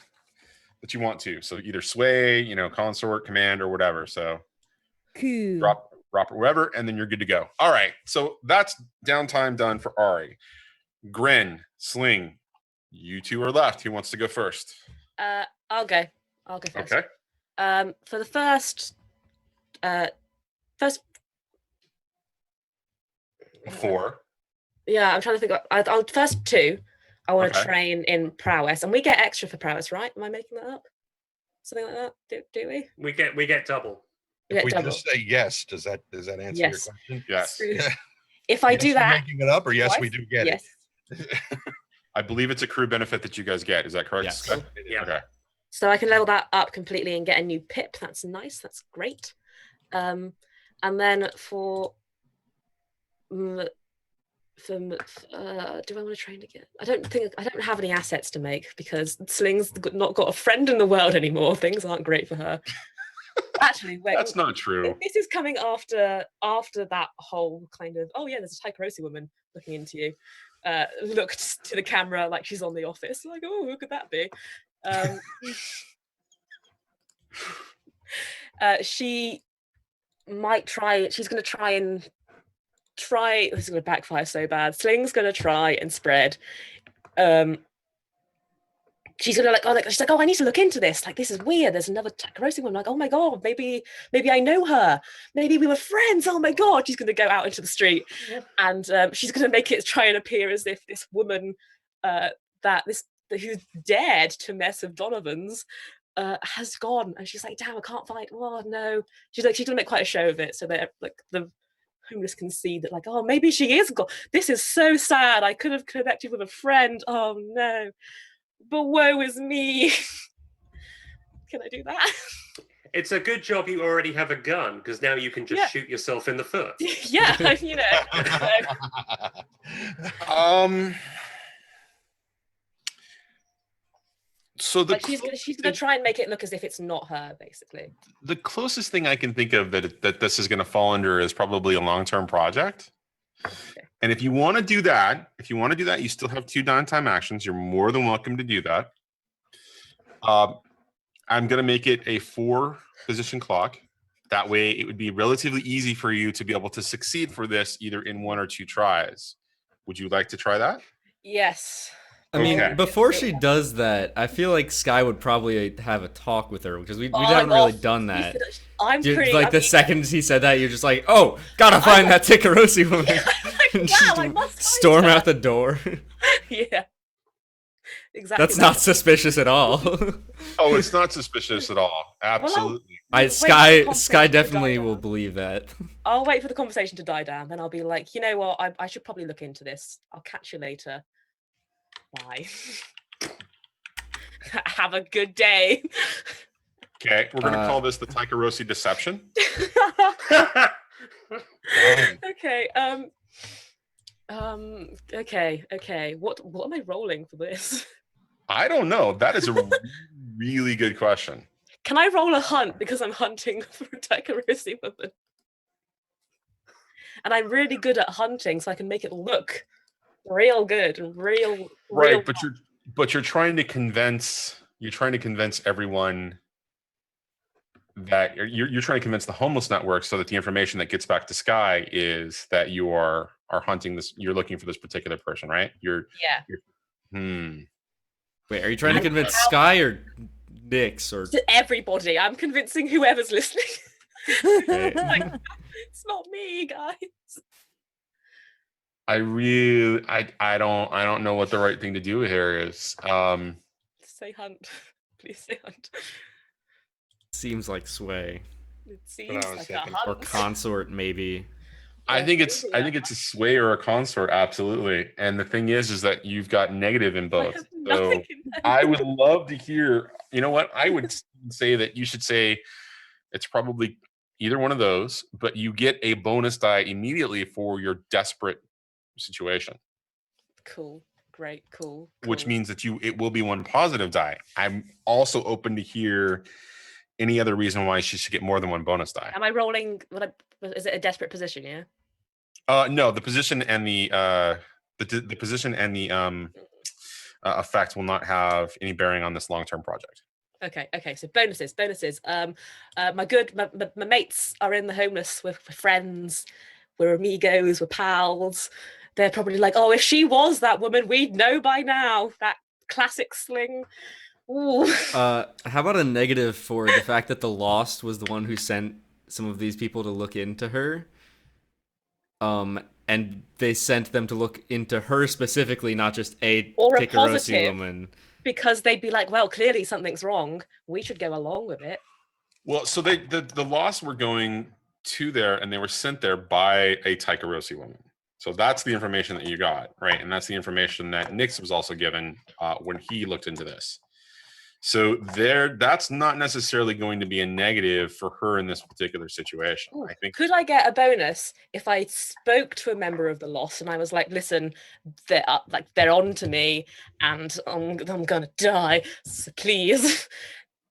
you want to. So either sway, consort, command, or whatever. So
cool.
Drop it wherever, and then you're good to go. All right. So that's downtime done for Ari. Grin, Sling, you 2 are left. Who wants to go first?
I'll go first.
Okay.
For the first
4.
Yeah, I'm trying to think. I'll first 2. I want to train in prowess, and we get extra for prowess, right? Am I making that up? Something like that? Do we?
We get double.
If we just say yes, does that answer your question?
Yes.
If I do that,
making it up, or yes, we do get it.
I believe it's a crew benefit that you guys get. Is that correct?
Yes.
Yeah.
Okay.
So I can level that up completely and get a new pip. That's nice. That's great. And then do I want to train again? I don't have any assets to make because Sling's not got a friend in the world anymore. Things aren't great for her. Actually, wait.
That's not true.
This is coming after that whole kind of, oh yeah, there's a Tykerosi woman looking into you. looked to the camera like she's on The Office. Like, oh, who could that be? She might try. She's going to try. This is going to backfire so bad. Sling's going to try and spread. She's gonna she's like, oh, I need to look into this. Like, this is weird. There's another Takarosi woman. Like, oh my god, maybe I know her. Maybe we were friends. Oh my god. She's gonna go out into the street, and she's gonna make it try and appear as if this woman, who dared to mess with Donovan's, has gone. And she's like, damn, I can't find. Oh no. She's gonna make quite a show of it, so that like the homeless can see that, like, oh, maybe she is gone. This is so sad. I could have connected with a friend. Oh no. But woe is me. Can I do that?
It's a good job you already have a gun, because now you can just shoot yourself in the foot.
Yeah, you know.
So
she's gonna try and make it look as if it's not her, basically.
The closest thing I can think of that this is going to fall under is probably a long-term project. Okay. And if you want to do that, you still have 2 downtime actions. You're more than welcome to do that. I'm going to make it a 4-position clock. That way, it would be relatively easy for you to be able to succeed for this either in 1 or 2 tries. Would you like to try that?
Yes.
I mean, before she does that, I feel like Sky would probably have a talk with her, because we haven't really done that. The second he said that, you're just like, oh, gotta find that Takarosi woman.
Wow,
storm out the door.
Yeah. Exactly.
That's not suspicious at all.
Oh, it's not suspicious at all. Absolutely.
Sky definitely will believe that.
I'll wait for the conversation to die down, then I'll be like, you know what, I should probably look into this. I'll catch you later. Bye. Have a good day.
Okay, we're gonna call this the Takarosi deception.
Okay. Okay. What am I rolling for this?
I don't know. That is a really good question.
Can I roll a hunt, because I'm hunting for a Takarosi woman? And I'm really good at hunting, so I can make it look real good, real.
Right, but you're trying to convince everyone that you're trying to convince the homeless network so that the information that gets back to Sky is that you are hunting this. You're looking for this particular person, right?
Wait, are you trying to convince Sky or Nix or
to everybody? I'm convincing whoever's listening. Like, it's not me, guys.
I don't know what the right thing to do here is.
Say hunt. Please say hunt.
Seems like sway.
It seems like a hunt.
Or consort, maybe.
I think it's a sway or a consort, absolutely. And the thing is that you've got negative in both. So I would love to hear. You know what? I would say that you should say it's probably either one of those, but you get a bonus die immediately for your desperate situation.
Cool. Great. Cool.
Which means that it will be one positive die. I'm also open to hear any other reason why she should get more than one bonus die.
Am I rolling? Is it a desperate position? Yeah.
No, the position and the position and the effect will not have any bearing on this long-term project.
Okay. So bonuses. My mates are in the homeless. We're friends. We're amigos. We're pals. They're probably like, oh, if she was that woman, we'd know by now. That classic Sling. Ooh.
How about a negative for the fact that the Lost was the one who sent some of these people to look into her? And they sent them to look into her specifically, not just a Takarosi woman.
Because they'd be like, well, clearly something's wrong. We should go along with it.
Well, so the Lost were going to there, and they were sent there by a Takarosi woman. So that's the information that you got, right? And that's the information that Nix was also given when he looked into this. So that's not necessarily going to be a negative for her in this particular situation.
Ooh,
I think.
Could I get a bonus if I spoke to a member of the Lost and I was like, "Listen, they're on to me, and I'm gonna die. So please,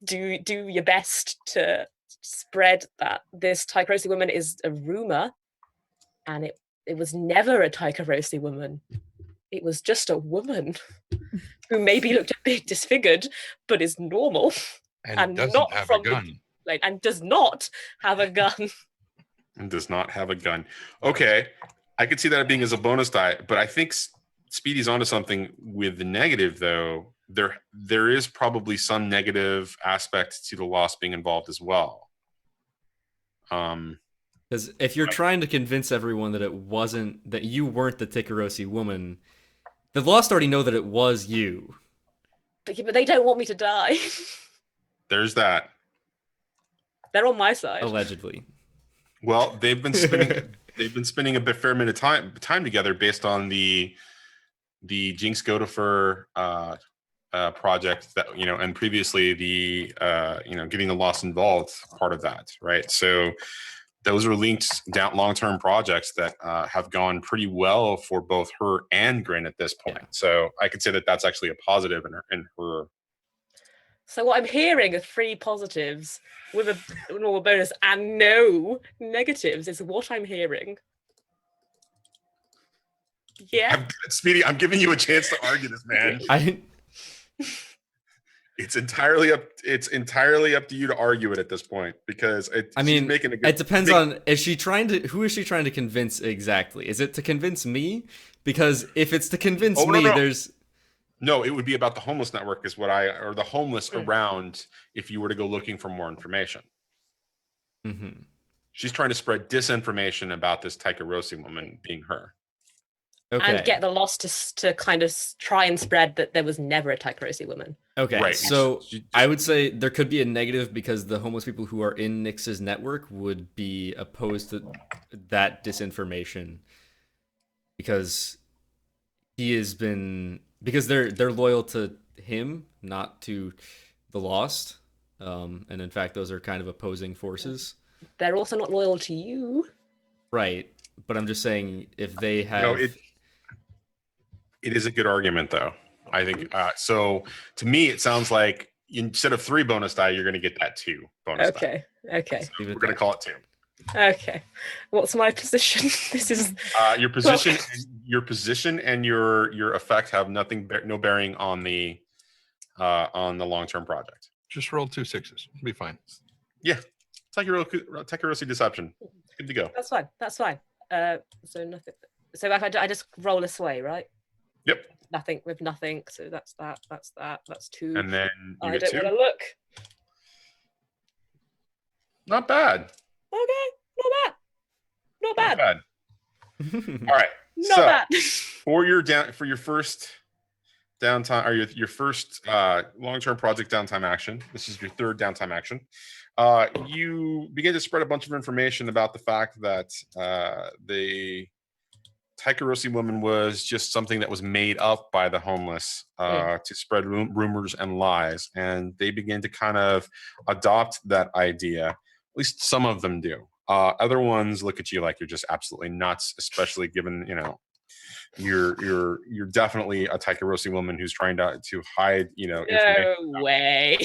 do your best to spread that this Takarosi woman is a rumor, and it was never a Takarosi woman. it was just a woman who maybe looked a bit disfigured, but is normal
And doesn't
not
have a
from the
gun.
and does not have a gun.
And does not have a gun. Okay, I could see that being as a bonus die, but I think Speedy's onto something with the negative, though. There is probably some negative aspect to the loss being involved as well.
Because if you're trying to convince everyone that that you weren't the Tikarosi woman, the Lost already know that it was you.
But they don't want me to die.
There's that.
They're on my side.
Allegedly.
Well, they've been spending a fair bit of time together based on the Jinx Godofur project that and previously the getting the Lost involved part of that, right? So those are linked down long-term projects that have gone pretty well for both her and Grin at this point. Yeah. So I could say that that's actually a positive in her.
So what I'm hearing are 3 positives with a normal bonus and no negatives is what I'm hearing. Yeah.
Speedy, I'm giving you a chance to argue this, man. It's entirely up to you to argue it at this point, because
it depends on who is she trying to convince exactly? Is it to convince me? Because if it's to convince me,
no.
there's
no, it would be about the homeless network or the homeless around if you were to go looking for more information.
Mm-hmm.
She's trying to spread disinformation about this Tikarosi woman being her.
Okay.
And get the Lost to kind of try and spread that there was never a Tikarosi woman.
Okay,
right.
So I would say there could be a negative because the homeless people who are in Nyx's network would be opposed to that disinformation because they're loyal to him, not to the Lost. And in fact, those are kind of opposing forces.
They're also not loyal to you.
Right, but I'm just saying if they have...
It is a good argument, though. I think so. To me, it sounds like instead of 3 bonus die, you're going to get that 2 bonus die.
Okay.
So we're going to call it 2.
Okay. What's my position? This is
your position. Your position and your effect have no bearing on the long-term project.
Just roll 2 6s. It'll be fine.
Yeah, Tikarosi deception. Good to go.
That's fine. So nothing. So if I just roll a sway, right?
Yep.
Nothing with nothing. So that's that. That's 2.
And then you
I
get
don't
2.
want to look.
Not bad.
Okay. Not bad.
All right.
Not bad.
For your first downtime, or your first long-term project downtime action, this is your 3rd downtime action. You begin to spread a bunch of information about the fact that the Tikarosi woman was just something that was made up by the homeless to spread rumors and lies, and they begin to kind of adopt that idea. At least some of them do. Other ones look at you like you're just absolutely nuts, especially given you're definitely a Tikarosi woman who's trying to hide
No way.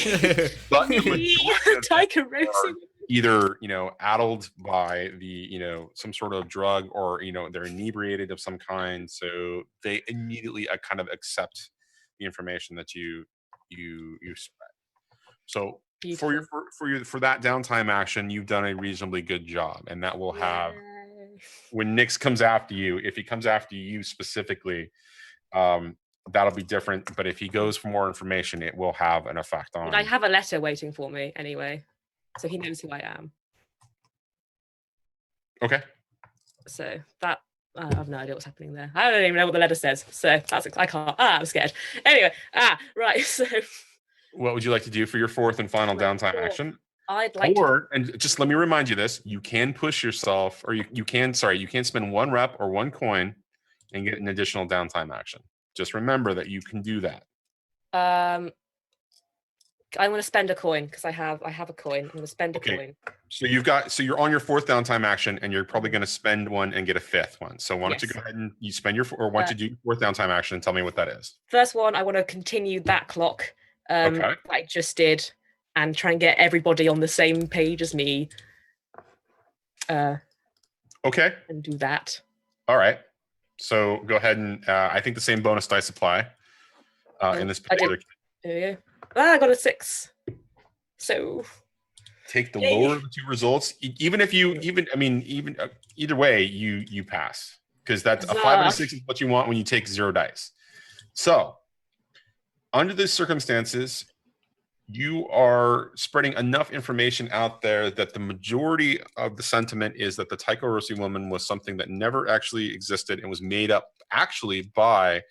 But
Tikarosi.
Either addled by some sort of drug, or they're inebriated of some kind, so they immediately kind of accept the information that you spread. So
Beautiful.
for that downtime action, you've done a reasonably good job, and that will have when Nyx comes after you, if he comes after you specifically, that'll be different. But if he goes for more information, it will have an effect on.
But I have a letter waiting for me anyway, so he knows who I am.
Okay.
So that I have no idea what's happening there. I don't even know what the letter says. So that's I can't. I'm scared. Anyway, right. So
what would you like to do for your 4th and final downtime action?
I'd like
and just let me remind you this, you can push yourself, or you can spend 1 rep or 1 coin and get an additional downtime action. Just remember that you can do that.
I'm going to spend a coin because I have a coin. I'm going to spend a coin.
So you're on your 4th downtime action, and you're probably going to spend 1 and get a 5th one. So why don't you go ahead and you spend why don't you do your 4th downtime action and tell me what that is?
First one, I want to continue that clock that I just did, and try and get everybody on the same page as me.
Okay.
And do that.
All right. So go ahead and I think the same bonus dice apply in this
I did.
particular.
There we go. I got a 6. So
Take the
Yay.
lower of the two results. Even if you either way, you pass because that's a 5 and a 6 is what you want when you take 0 dice. So under these circumstances, you are spreading enough information out there that the majority of the sentiment is that the Taikorosi woman was something that never actually existed and was made up actually by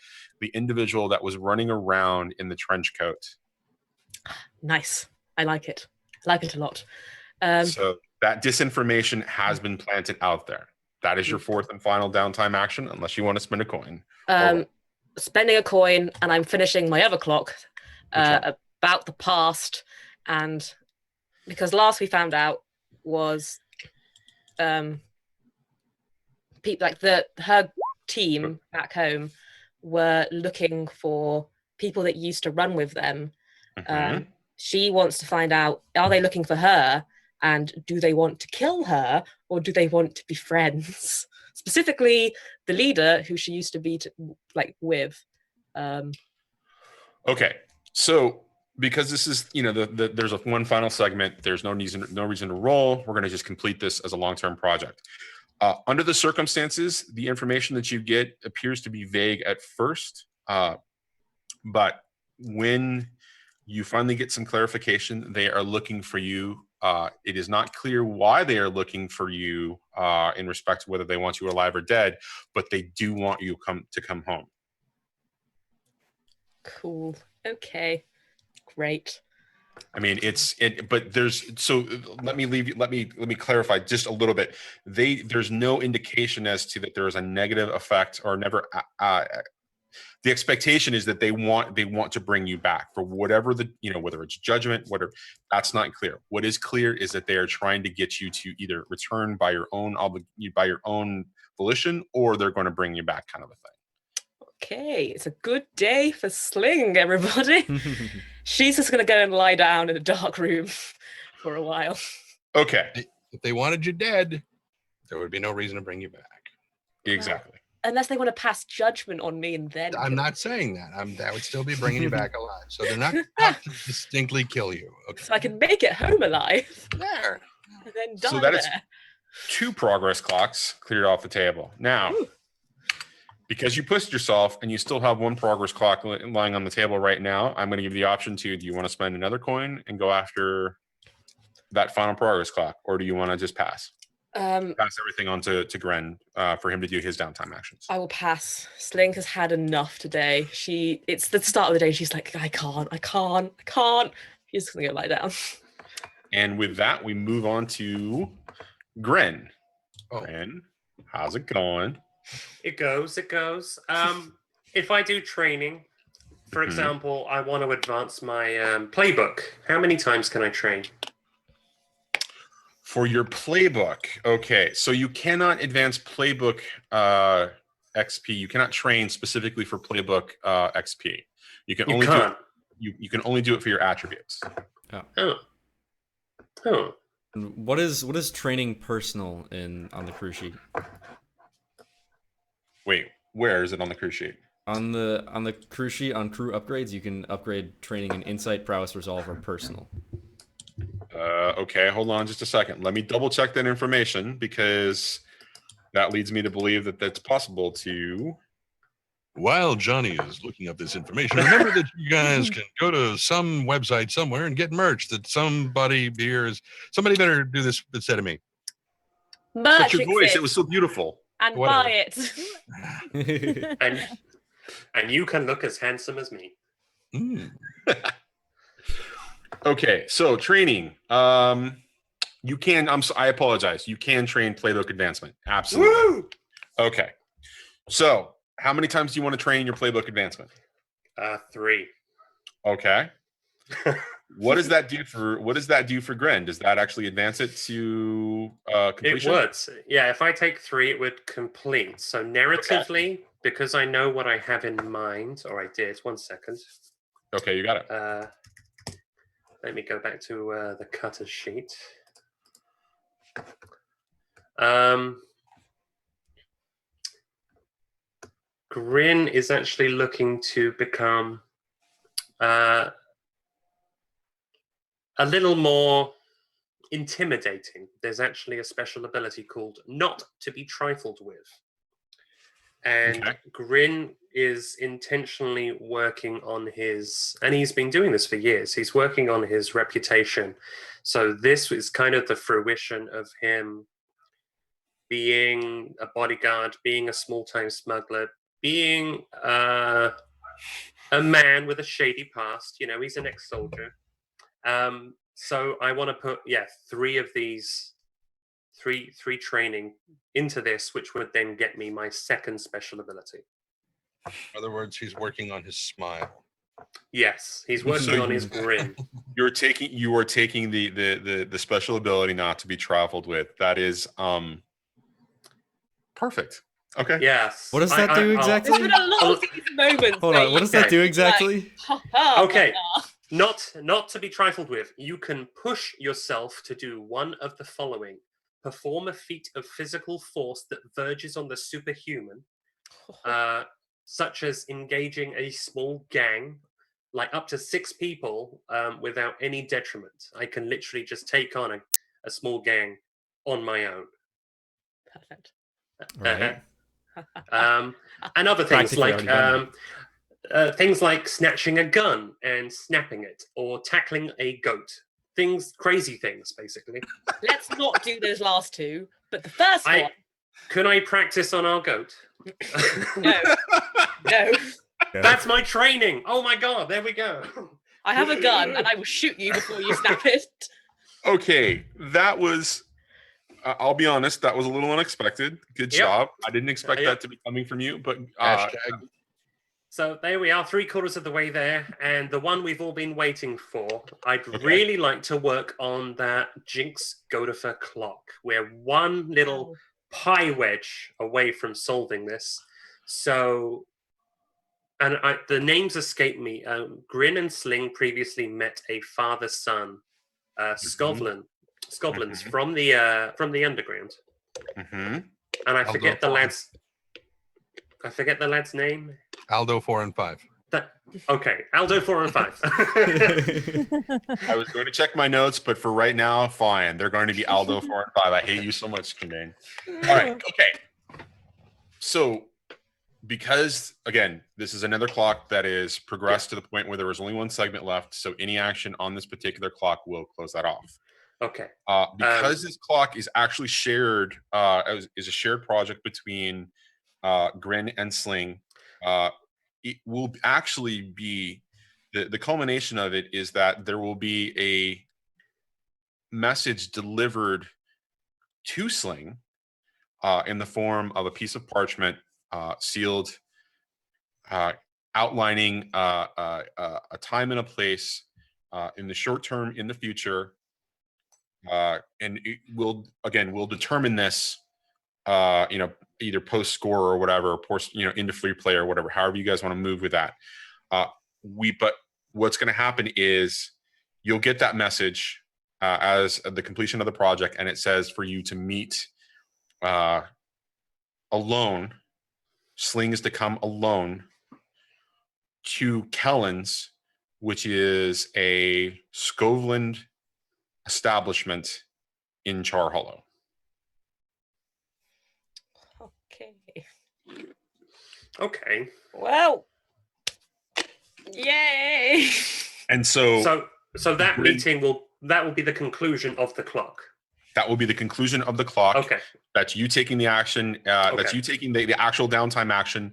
the individual that was running around in the trench coat.
nice. I like it. I like it a lot.
So that disinformation has been planted out there. That is your fourth and final downtime action, unless you want to spend a coin.
Spending a coin, and I'm finishing my other clock about the past, and because last we found out was people like her team back home were looking for people that used to run with them. She wants to find out, are they looking for her, and do they want to kill her, or do they want to be friends? Specifically the leader who she used to be with.
Okay, so because this is, there's one final segment, there's no reason to roll. We're going to just complete this as a long-term project. Under the circumstances, the information that you get appears to be vague at first, but when you finally get some clarification, they are looking for you. It is not clear why they are looking for you in respect to whether they want you alive or dead, but they do want you to come home.
Cool. Okay. Great.
I mean, but let me clarify just a little bit. There's no indication as to that there is a negative effect or never. The expectation is that they want to bring you back for whatever whether it's judgment, whatever. That's not clear. What is clear is that they are trying to get you to either return by your own volition, or they're going to bring you back, kind of a thing.
Okay, it's a good day for Sling, everybody. She's just going to go and lie down in a dark room for a while.
Okay.
If they wanted you dead, there would be no reason to bring you back.
Exactly.
Unless they want to pass judgment on me and then...
I'm not saying that. That would still be bringing you back alive. So they're not have to distinctly kill you. Okay.
So I can make it home alive.
There.
And then die
So that
there.
is 2 progress clocks cleared off the table. Now... Ooh. Because you pushed yourself and you still have 1 progress clock lying on the table right now, I'm going to give you the option do you want to spend another coin and go after that final progress clock, or do you want to just pass? Pass everything on to Grin for him to do his downtime actions.
I will pass. Sling has had enough today. It's the start of the day. She's like, I can't. She's just going to go lie down.
And with that, we move on to Grin.
Oh.
Grin, how's it going?
It goes. If I do training, for example, I want to advance my playbook. How many times can I train?
For your playbook, okay. So you cannot advance playbook XP. You cannot train specifically for playbook XP. You can only do it for your attributes.
Oh.
What is training personal on the crew sheet?
Wait, where is it on the crew sheet?
On the crew sheet, on crew upgrades, you can upgrade training in Insight, Prowess, Resolve, or Personal.
Okay, hold on just a second. Let me double check that information, because that leads me to believe that that's possible to...
While Johnny is looking up this information, remember that you guys can go to some website somewhere and get merch that somebody better do this instead of me.
But your voice, it was so beautiful.
And
Whatever.
buy it.
and you can look as handsome as me.
Okay, so training. You can. I apologize. You can train playbook advancement. Absolutely.
Woo!
Okay. So, how many times do you want to train your playbook advancement?
3.
Okay. What does that do for Grin? Does that actually advance it to completion?
It would. Yeah, if I take 3, it would complete. So narratively, because I know what I have in mind, or I did. 1 second.
Okay, you got it.
Let me go back to the cutter sheet. Grin is actually looking to become a little more intimidating. There's actually a special ability called Not to be Trifled with. And
Okay.
Grin is intentionally working on his, and he's been doing this for years, he's working on his reputation. So this is kind of the fruition of him being a bodyguard, being a small-time smuggler, being a man with a shady past. You know, he's an ex-soldier. So I want to put, three of these, three training into this, which would then get me my second special ability.
In other words, he's working on his smile.
Yes, he's working on his grin.
You are taking the special ability not to be traveled with. That is perfect. Okay.
Yes.
What does that do exactly?
There's been a lot of these moments.
Hold on, what does that do exactly?
Okay. Not to be trifled with. You can push yourself to do one of the following. Perform a feat of physical force that verges on the superhuman, such as engaging a small gang, like up to 6 people, without any detriment. I can literally just take on a small gang on my own.
Perfect.
Right.
And other things
Practically
like things like snatching a gun and snapping it, or tackling a goat. Crazy things, basically.
Let's not do those last two, but the first one.
Can I practice on our goat?
No. No.
That's my training. Oh my god, there we go.
I have a gun and I will shoot you before you snap it.
Okay, that was. I'll be honest, that was a little unexpected. Good job. I didn't expect that to be coming from you, but
so there we are, 3/4 of the way there, and the one we've all been waiting for. I'd really like to work on that Jinx Godifer clock. We're one little pie wedge away from solving this. So, and the names escape me. Grin and Sling previously met a father-son, Skovlin. Skovlins from the underground. And I forget the lad's. I forget the lad's name.
Aldo 4 and 5.
Okay, Aldo 4 and 5.
I was going to check my notes, but for right now, fine. They're going to be Aldo 4 and 5. I hate you so much, Trendane. All right, okay. So, because again, this is another clock that is progressed to the point where there was only one segment left, so any action on this particular clock will close that off.
Okay.
Because this clock is actually shared, is a shared project between Grin and Sling. It will actually be the culmination of it is that there will be a message delivered to Sling in the form of a piece of parchment sealed, outlining a time and a place in the short term, in the future, and it will we'll determine this. Either post score or whatever, or post, into free play or whatever, however you guys want to move with that. But what's going to happen is you'll get that message as the completion of the project, and it says for you to meet alone. Sling is to come alone to Kellen's, which is a Skovland establishment in Char Hollow.
Okay.
Well. Yay.
And so that meeting will be the conclusion of the clock.
That will be the conclusion of the clock.
Okay.
That's you taking the action. That's you taking the actual downtime action.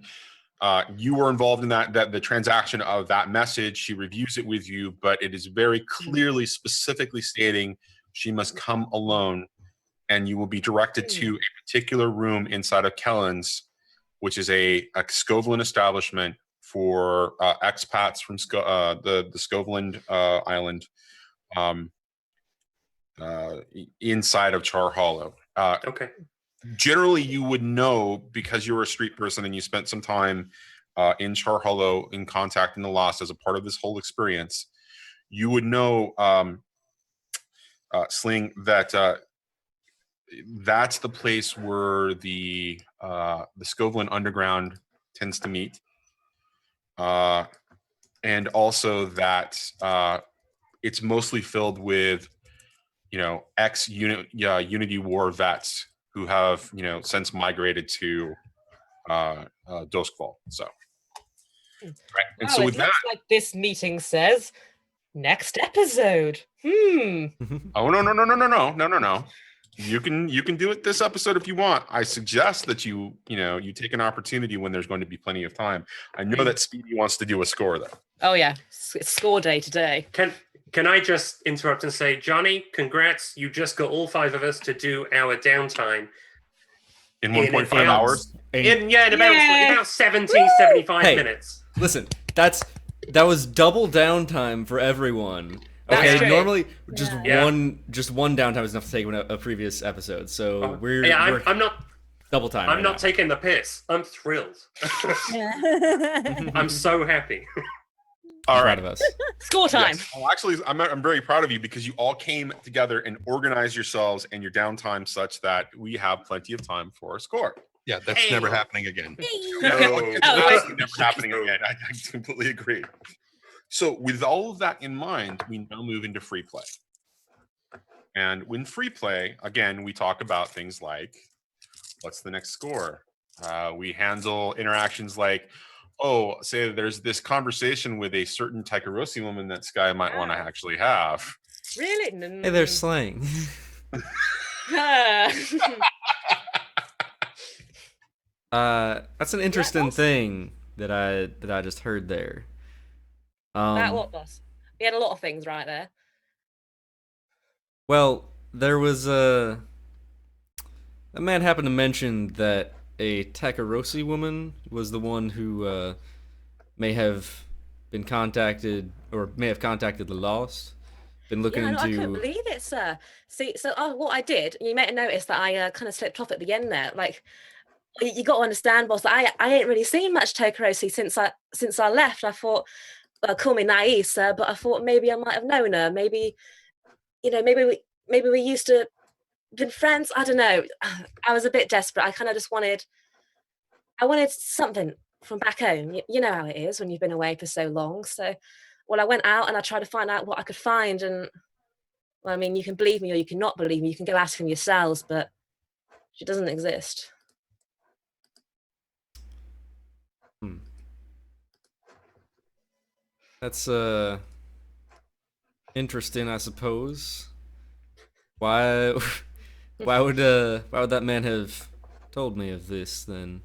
You were involved in that the transaction of that message. She reviews it with you, but it is very clearly, specifically stating she must come alone, and you will be directed to a particular room inside of Kellen's, which is a Skovland establishment for expats from the Skovland island, inside of Char Hollow.
Okay.
Generally, you would know, because you're a street person and you spent some time in Char Hollow in contact in the Lost as a part of this whole experience, you would know, Sling, that that's the place where the Skovland Underground tends to meet, and also that it's mostly filled with, Unity War vets who have, since migrated to Doskval. So, right. And so
it
with that,
looks like this meeting says next episode.
oh no. You can do it this episode if you want. I suggest that you take an opportunity when there's going to be plenty of time. I know that Speedy wants to do a score though.
Oh yeah, it's score day today.
Can I just interrupt and say, Johnny, congrats! You just got all 5 of us to do our downtime
in 1.5 hours.
In about 75 minutes.
Listen, that was double downtime for everyone.
That's
Okay,
true.
normally just
Yeah.
one downtime is enough to take a previous episode. So we're
I'm not
double time.
I'm
right
not
now.
taking the piss. I'm thrilled.
Yeah.
I'm so happy.
All
Proud
right.
of us.
Score time.
Yes. Well, actually, I'm very proud of you because you all came together and organized yourselves and your downtime such that we have plenty of time for a score.
Yeah, that's never happening again.
No, it's absolutely never happening again. I completely agree. So with all of that in mind, we now move into free play. And when free play, again, we talk about things like, what's the next score? We handle interactions like, say there's this conversation with a certain Taikarosi woman that Sky might want to actually have.
Really?
Hey, there's Sling. That's an interesting thing that I just heard there.
That what was? We had a lot of things right there.
Well, there was a man happened to mention that a Takarosi woman was the one who may have been contacted or may have contacted the Lost. Been looking
I
into.
couldn't believe it, sir. See, so what I did, you might have noticed that I kind of slipped off at the end there. Like, you got to understand, boss. I ain't really seen much Takarosi since I left. I thought, well, call me naive, sir, but I thought maybe I might have known her. Maybe, maybe we used to been friends. I don't know. I was a bit desperate. I kind of just wanted something from back home. You know how it is when you've been away for so long. So, well, I went out and I tried to find out what I could find. And, well, I mean, you can believe me or you can not believe me. You can go ask him yourselves, but she doesn't exist.
That's interesting, I suppose. Why would that man have told me of this then?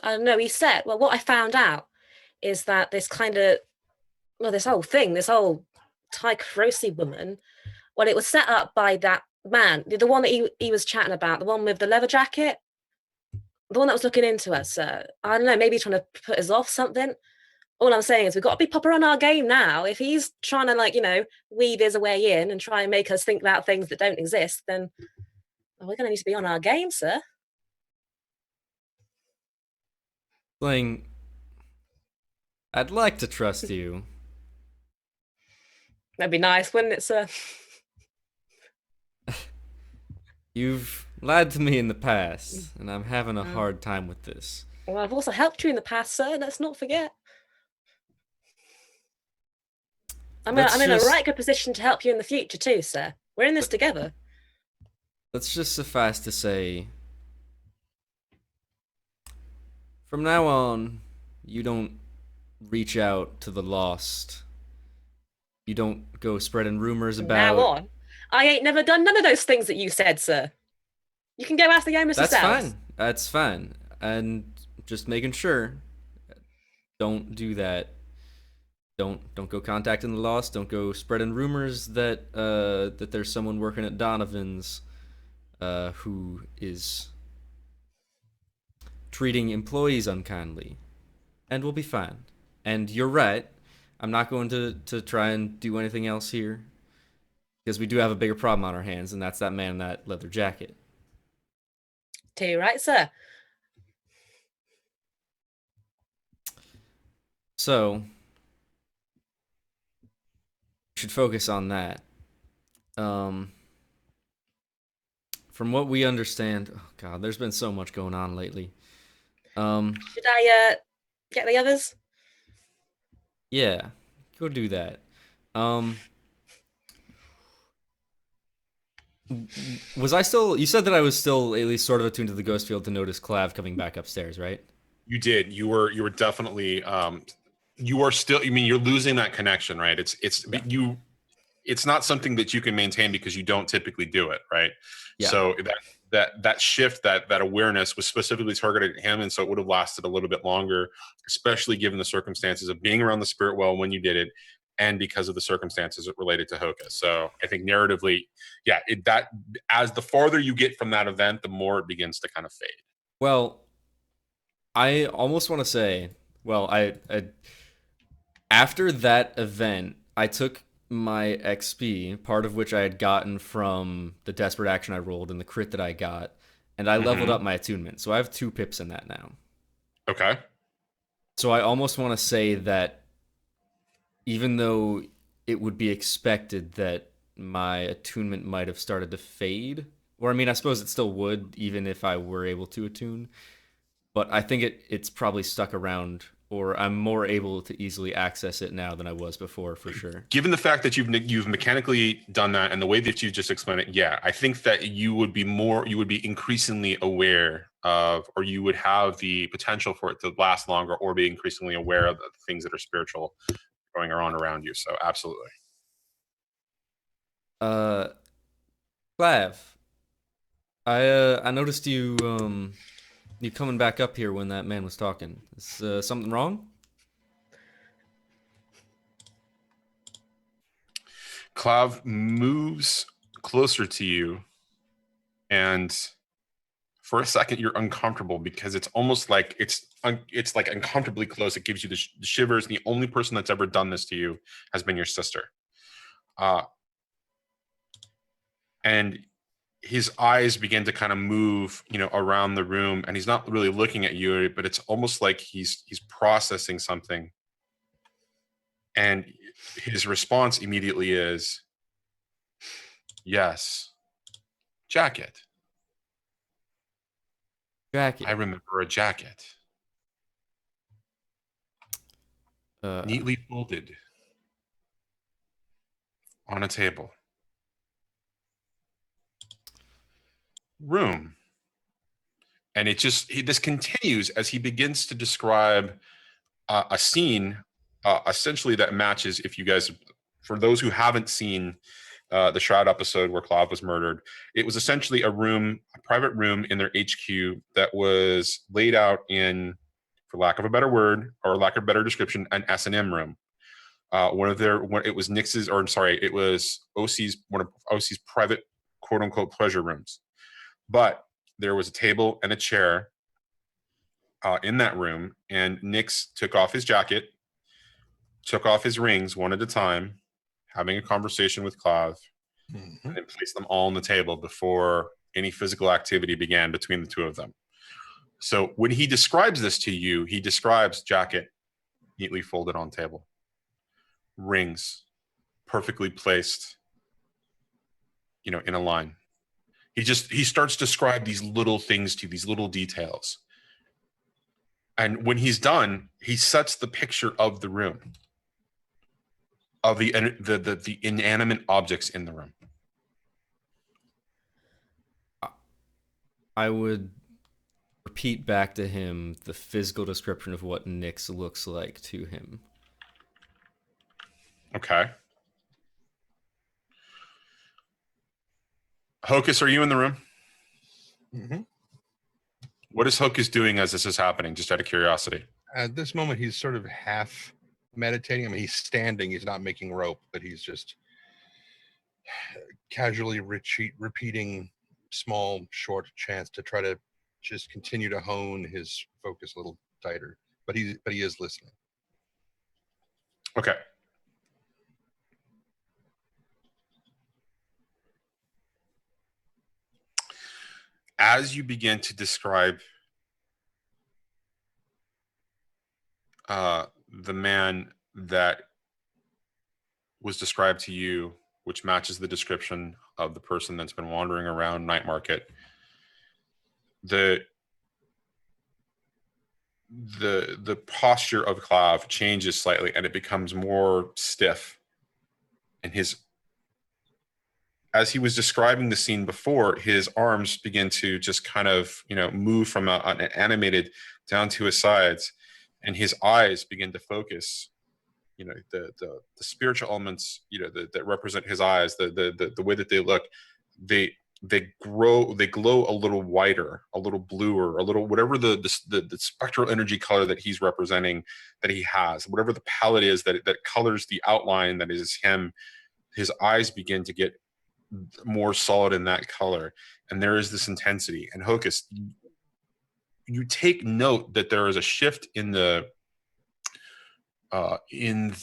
I don't know. He said, well, what I found out is that this whole Taikarosi woman, well, it was set up by that man, the one that he was chatting about, the one with the leather jacket, the one that was looking into us. I don't know, maybe trying to put us off something. All I'm saying is we've got to be proper on our game now. If he's trying to, weave his way in and try and make us think about things that don't exist, then we're going to need to be on our game, sir.
Sling, I'd like to trust you.
That'd be nice, wouldn't it, sir?
You've lied to me in the past, and I'm having a hard time with this.
Well, I've also helped you in the past, sir. Let's not forget. I'm in a right good position to help you in the future too, sir. We're in this together.
Let's just suffice to say, from now on, you don't reach out to the Lost. You don't go spreading rumors about.
Now on, I ain't never done none of those things that you said, sir. You can go ask the owners
That's
yourselves.
fine. That's fine. And just making sure, don't do that. Don't go contacting the Lost. Don't go spreading rumors that that there's someone working at Donovan's who is treating employees unkindly, and we'll be fine. And you're right. I'm not going to try and do anything else here because we do have a bigger problem on our hands, and that's that man in that leather jacket.
Too right, sir.
So should focus on that. From what we understand, oh god, there's been so much going on lately.
Should I get the others?
Yeah, go do that. Was I still? You said that I was still at least sort of attuned to the ghost field to notice Clav coming back upstairs, right?
You did. You were definitely. You are still. I mean, you're losing that connection, right?
Yeah.
You. It's not something that you can maintain because you don't typically do it, right?
Yeah.
So that shift, that awareness was specifically targeted at him, and so it would have lasted a little bit longer, especially given the circumstances of being around the spirit well when you did it, and because of the circumstances related to Hocus. So I think narratively, yeah, that as the farther you get from that event, the more it begins to kind of fade.
Well, I almost want to say, well, I after that event, I took my XP, part of which I had gotten from the desperate action I rolled and the crit that I got, and I leveled up my attunement. So I have 2 pips in that now.
Okay.
So I almost want to say that even though it would be expected that my attunement might have started to fade, or I mean, I suppose it still would, even if I were able to attune, but I think it's probably stuck around, or I'm more able to easily access it now than I was before, for sure.
Given the fact that you've mechanically done that and the way that you just explained it, yeah, I think that you would be increasingly aware of, or you would have the potential for it to last longer, or be increasingly aware of the things that are spiritual going on around you. So absolutely.
Clav, I noticed you you coming back up here when that man was talking. Is something wrong?
Clav moves closer to you, and for a second you're uncomfortable because it's almost like it's like uncomfortably close. It gives you the shivers. The only person that's ever done this to you has been your sister. And his eyes begin to kind of move, around the room, and he's not really looking at you, but it's almost like he's processing something. And his response immediately is, "Yes, jacket.
Jacket.
I remember a jacket, neatly folded on a table. Room." And this continues as he begins to describe a scene, essentially that matches, if you guys, for those who haven't seen the Shroud episode where Clav was murdered, it was essentially a private room in their HQ that was laid out in, for lack of a better word or lack of a better description, an S&M room. It was Nix's, or I'm sorry, it was one of OC's private quote unquote pleasure rooms. But there was a table and a chair in that room, and Nix took off his jacket, took off his rings one at a time, having a conversation with Clav, and then placed them all on the table before any physical activity began between the two of them. So when he describes this to you, he describes jacket neatly folded on table, rings perfectly placed, in a line. He starts to describe these little things to you, these little details. And when he's done, he sets the picture of the room, of the inanimate objects in the room.
I would repeat back to him the physical description of what Nix looks like to him.
Okay. Hocus, are you in the room?
Mm-hmm.
What is Hocus doing as this is happening, just out of curiosity?
At this moment, he's sort of half meditating. I mean, he's standing. He's not making rope, but he's just casually repeating small, short chants to try to just continue to hone his focus a little tighter. But he is listening.
Okay. As you begin to describe the man that was described to you, which matches the description of the person that's been wandering around Night Market, the the posture of Clav changes slightly, and it becomes more stiff. And as he was describing the scene before, his arms begin to just kind of, move from an animated down to his sides, and his eyes begin to focus. The spiritual elements, that represent his eyes, the way that they look, they glow a little whiter, a little bluer, a little whatever the spectral energy color that he's representing, that he has, whatever the palette is that colors the outline that is him. His eyes begin to get more solid in that color, and there is this intensity. And Hocus, you take note that there is a shift in the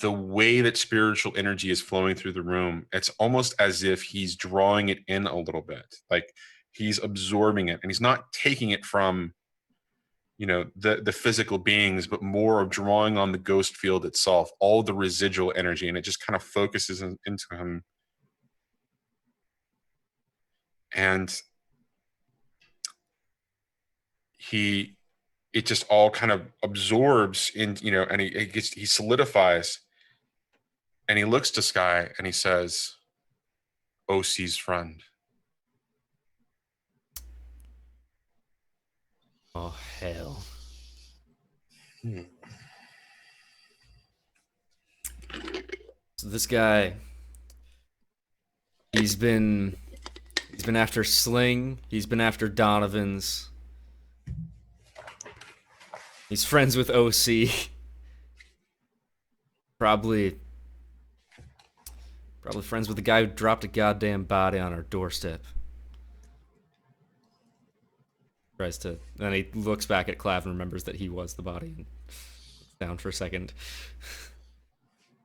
way that spiritual energy is flowing through the room. It's almost as if he's drawing it in a little bit, like he's absorbing it, and he's not taking it from the physical beings, but more of drawing on the ghost field itself, all the residual energy, and it just kind of focuses into him. And it just all kind of absorbs in, and he solidifies, and he looks to Sky and he says, "OC's friend."
Oh, hell. So this guy, he's been after Sling, he's been after Donovan's. He's friends with OC. Probably friends with the guy who dropped a goddamn body on our doorstep. Then he looks back at Clav and remembers that he was the body and down for a second.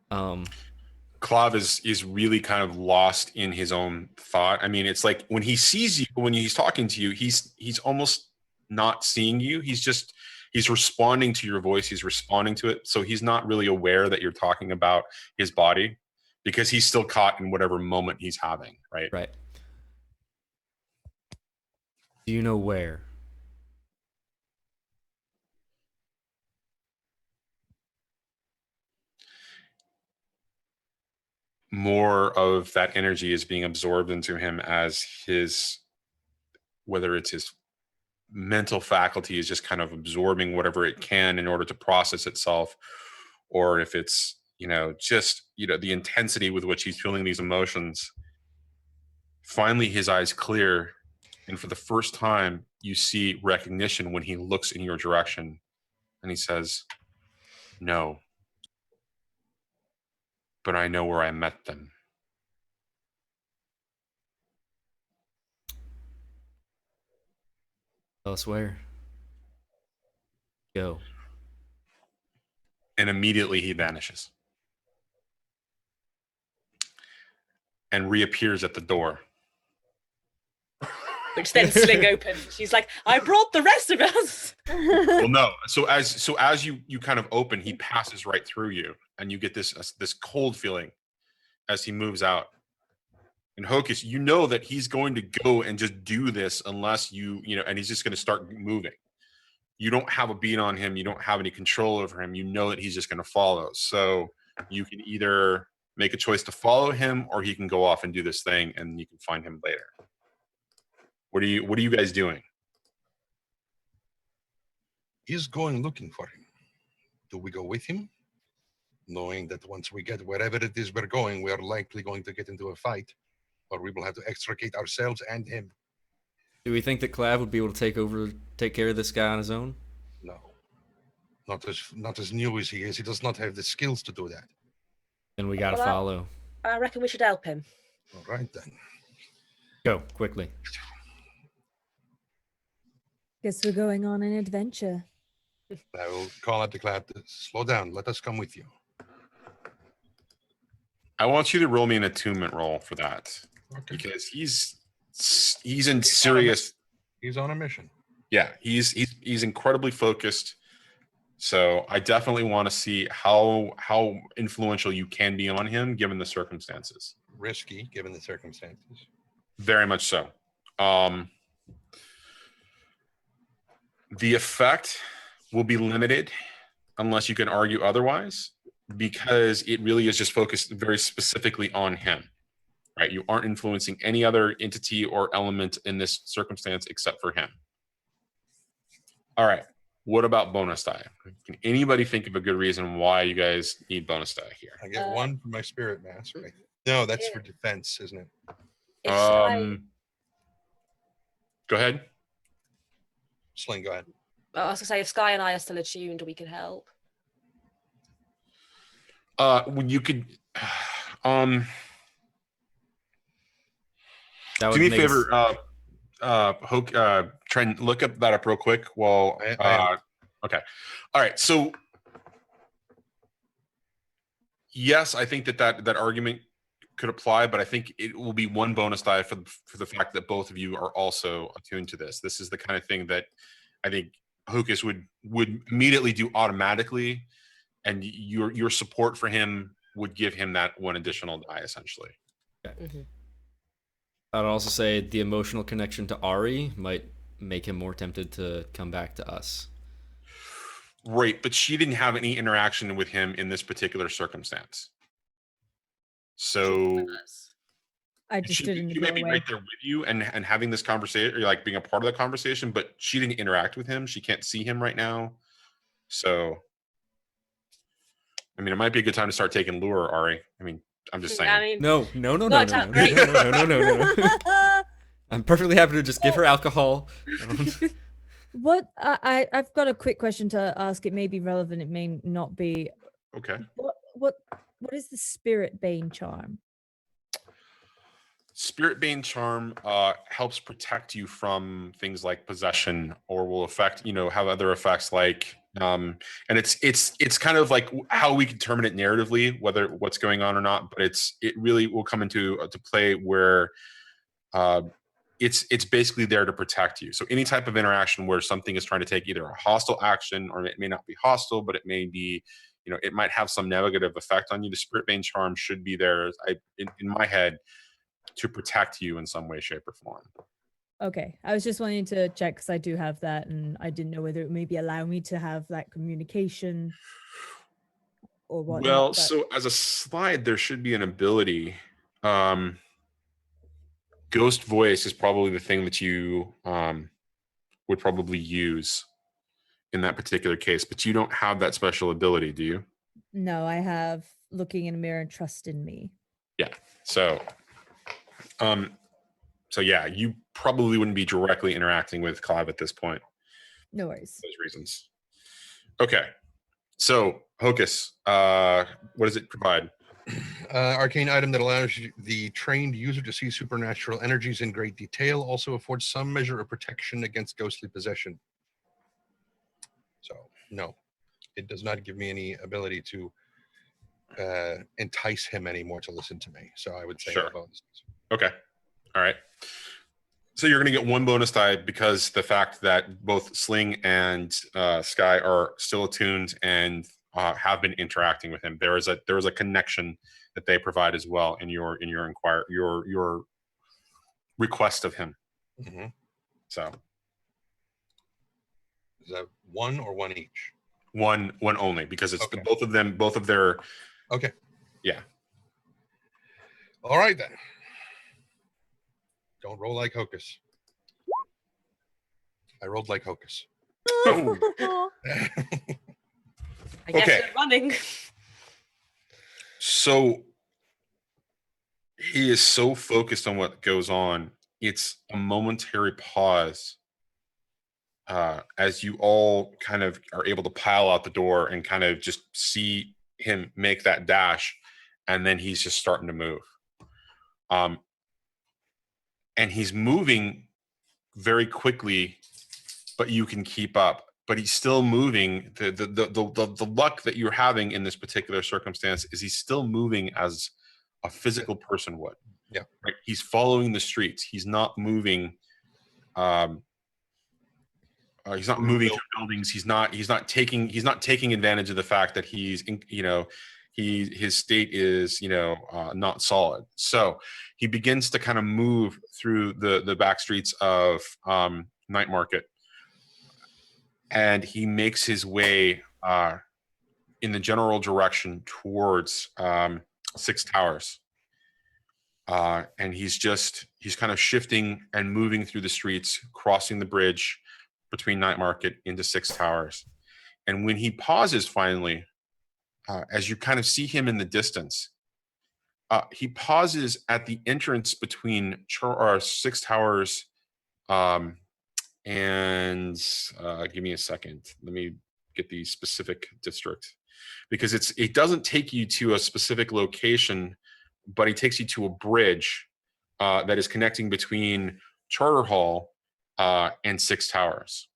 Clav is really kind of lost in his own thought. I mean, it's like when he sees you, when he's talking to you, he's almost not seeing you. He's responding to your voice. He's responding to it. So he's not really aware that you're talking about his body, because he's still caught in whatever moment he's having, right?
Right. Do you know where?
More of that energy is being absorbed into him as whether it's his mental faculty is just kind of absorbing whatever it can in order to process itself, or if it's the intensity with which he's feeling these emotions. Finally his eyes clear, and for the first time you see recognition when he looks in your direction, and he says, "No, but I know where I met them."
Tell us where. Go.
And immediately he vanishes and reappears at the door.
Which then Sling opens. She's like, "I brought the rest of us."
Well, no. So as you kind of open, he passes right through you, and you get this cold feeling as he moves out. And Hocus, you know that he's going to go and just do this unless and he's just going to start moving. You don't have a beat on him. You don't have any control over him. You know that he's just going to follow. So you can either make a choice to follow him, or he can go off and do this thing, and you can find him later. What are you guys doing?
He's going looking for him. Do we go with him, knowing that once we get wherever it is we're going, we are likely going to get into a fight, or we will have to extricate ourselves and him?
Do we think that Clav would be able to take care of this guy on his own?
No. Not as new as he is. He does not have the skills to do that.
Then we gotta follow.
I reckon we should help him.
All right, then.
Go, quickly.
Guess we're going on an adventure.
I will call out to Clav to slow down. Let us come with you.
I want you to roll me an attunement roll for that.
Okay.
Because he's in serious.
He's on a mission.
Yeah, he's incredibly focused. So I definitely want to see how influential you can be on him given the circumstances.
Risky, given the circumstances.
Very much so. The effect will be limited unless you can argue otherwise, because it really is just focused very specifically on him, right? You aren't influencing any other entity or element in this circumstance except for him. All right. What about bonus die? Can anybody think of a good reason why you guys need bonus die here?
I get one for my spirit mask. No, that's for defense, isn't it?
If Sky,
Go ahead.
Sling, go ahead.
I was gonna say, if Sky and I are still attuned, we can help.
When you could,
That
do
would
me a
make us-
favor, Trent, look that up real quick while. Okay. All right. So, yes, I think that argument could apply, but I think it will be one bonus die for the fact that both of you are also attuned to this. This is the kind of thing that I think Hocus would immediately do automatically, and your support for him would give him that one additional die essentially.
Mm-hmm.
I'd also say the emotional connection to Ari might make him more tempted to come back to us.
Right, but she didn't have any interaction with him in this particular circumstance. So
I just stood in the
she may be
doorway.
right there with you and having this conversation, or like being a part of the conversation, but she didn't interact with him. She can't see him right now. So, I mean, it might be a good time to start taking lure, Ari. I mean, I'm just saying.
I mean,
No.
Worked out great.
No. I'm perfectly happy to just give her alcohol.
What I've got a quick question to ask. It may be relevant. It may not be.
Okay.
What is the Spirit Bane charm?
Spirit Bane charm helps protect you from things like possession, or will affect, have other effects like, and it's kind of like how we can determine it narratively, whether what's going on or not. But it really will come into to play where it's basically there to protect you. So any type of interaction where something is trying to take either a hostile action, or it may not be hostile, but it may be, it might have some negative effect on you. The Spirit Bane charm should be there, in my head, to protect you in some way, shape, or form.
Okay, I was just wanting to check because I do have that, and I didn't know whether it maybe allow me to have that communication or what.
Well, so as a slide, there should be an ability. Ghost voice is probably the thing that you would probably use in that particular case, but you don't have that special ability, do you?
No, I have looking in a mirror and trust in me.
Yeah. So yeah, you probably wouldn't be directly interacting with Clive at this point.
No worries.
For those reasons. Okay. So Hocus, what does it provide?
Arcane item that allows the trained user to see supernatural energies in great detail. Also affords some measure of protection against ghostly possession. So no, it does not give me any ability to entice him anymore to listen to me. So I would say
Sure.
bonuses.
Okay. All right. So you're going to get one bonus die because the fact that both Sling and Sky are still attuned and have been interacting with him. There is a connection that they provide as well in your request of him.
Mm-hmm.
So
is that one or one each?
One only, because it's
Okay.
both of their.
Okay.
Yeah.
All right then. Don't roll like Hocus. I rolled like Hocus.
Oh.
I guess
Okay.
they're running.
So he is so focused on what goes on. It's a momentary pause as you all kind of are able to pile out the door and kind of just see him make that dash, and then he's just starting to move. And he's moving very quickly, but you can keep up. But he's still moving. The luck that you're having in this particular circumstance is he's still moving as a physical person would.
Yeah.
Right? He's following the streets. He's not moving. He's not moving through buildings. He's not taking advantage of the fact that his state is not solid. So he begins to kind of move through the back streets of Night Market. and he makes his way in the general direction towards Six Towers. And he's kind of shifting and moving through the streets, crossing the bridge between Night Market into Six Towers. And when he pauses finally, as you kind of see him in the distance, he pauses at the entrance between Six Towers and give me a second. Let me get the specific district, because it doesn't take you to a specific location, but it takes you to a bridge that is connecting between Charter Hall and Six Towers.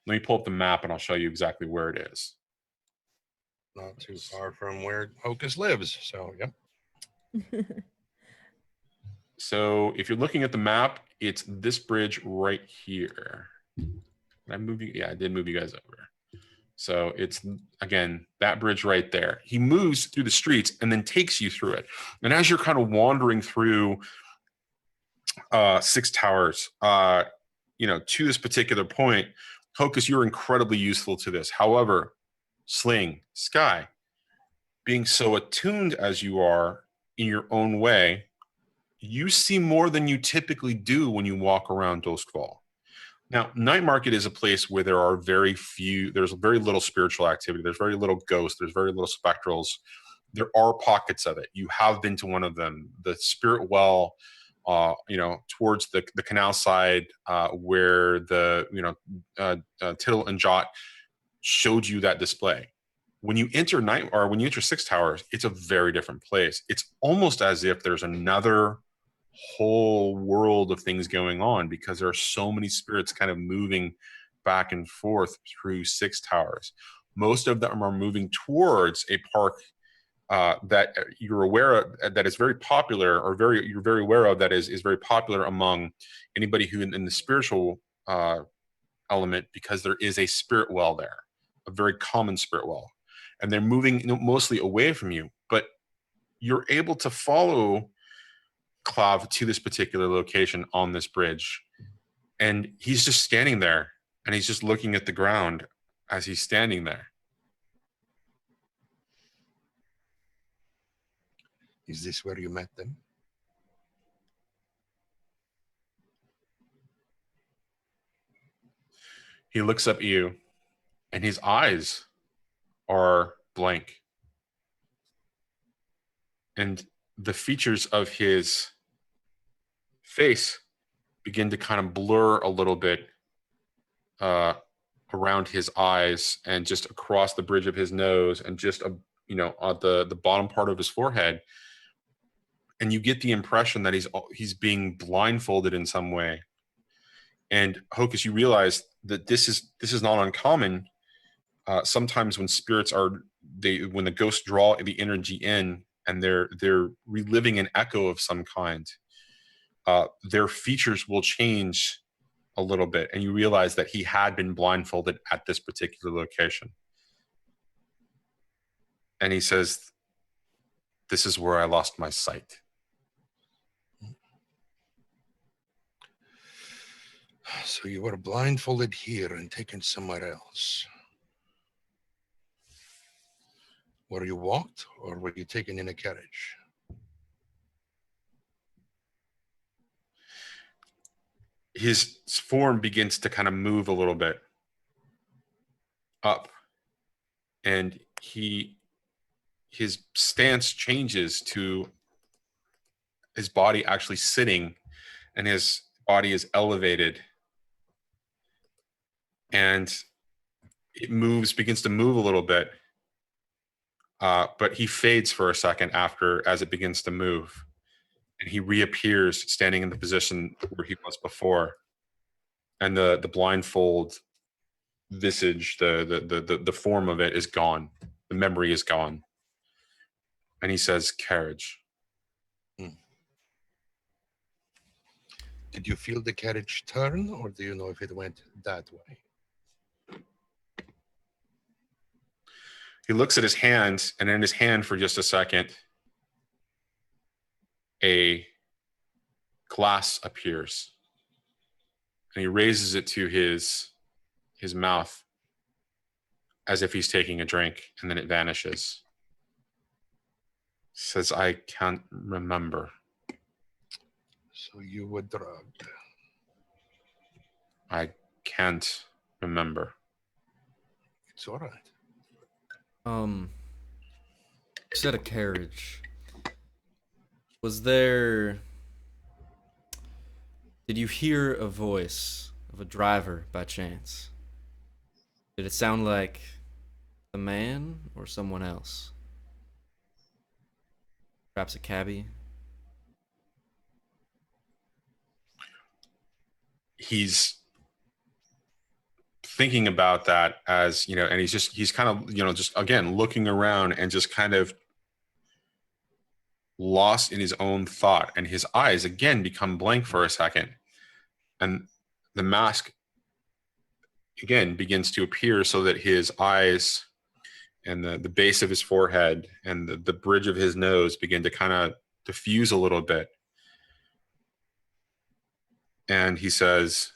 Let me pull up the map and I'll show you exactly where it is.
Not too far from where Hocus lives. So, yep.
So if you're looking at the map, it's this bridge right here. Did I move you? Yeah, I did move you guys over. So it's, again, that bridge right there. He moves through the streets and then takes you through it. And as you're kind of wandering through Six Towers, to this particular point, Hocus, you're incredibly useful to this. However, Sling, Sky, being so attuned as you are in your own way, you see more than you typically do when you walk around Duskfall. Now, Night Market is a place where there's very little spiritual activity. There's very little ghosts. There's very little spectrals. There are pockets of it. You have been to one of them, the Spirit Well, towards the canal side, where the Tittle and Jot showed you that display. When you enter when you enter Six Towers, it's a very different place. It's almost as if there's another whole world of things going on, because there are so many spirits kind of moving back and forth through Six Towers. Most of them are moving towards a park that you're aware of, that is very popular, or you're very aware of, that is very popular among anybody who in the spiritual element, because there is a spirit well there, a very common spirit well, and they're moving mostly away from you. But you're able to follow Clav to this particular location on this bridge, and he's just standing there, and he's just looking at the ground as he's standing there.
Is this where you met them?
He looks up at you, and his eyes are blank, and the features of his face begin to kind of blur a little bit around his eyes, and just across the bridge of his nose, and just on the bottom part of his forehead. And you get the impression that he's being blindfolded in some way. And Hocus, you realize that this is not uncommon. Sometimes when spirits when the ghosts draw the energy in, and they're reliving an echo of some kind, their features will change a little bit, and you realize that he had been blindfolded at this particular location. And he says, "This is where I lost my sight."
So you were blindfolded here and taken somewhere else. Were you walked, or were you taken in a carriage?
His form begins to kind of move a little bit up, and his stance changes to his body actually sitting, and his body is elevated, and it begins to move a little bit, but he fades for a second as it begins to move, and he reappears standing in the position where he was before, and the blindfold visage, the form of it is gone, the memory is gone, and he says, "Carriage."
Did you feel the carriage turn, or do you know if it went that way?
He looks at his hand, and in his hand for just a second, a glass appears, and he raises it to his mouth, as if he's taking a drink, and then it vanishes. Says, I can't remember.
So you were drugged.
I can't remember.
It's all right.
You said a carriage. Was there... Did you hear a voice of a driver by chance? Did it sound like a man or someone else? Perhaps a cabbie?
He's thinking about that as, you know, and he's kind of, you know, just again looking around and just kind of lost in his own thought, and his eyes again become blank for a second, and the mask again begins to appear so that his eyes and the base of his forehead and the bridge of his nose begin to kind of diffuse a little bit. And he says,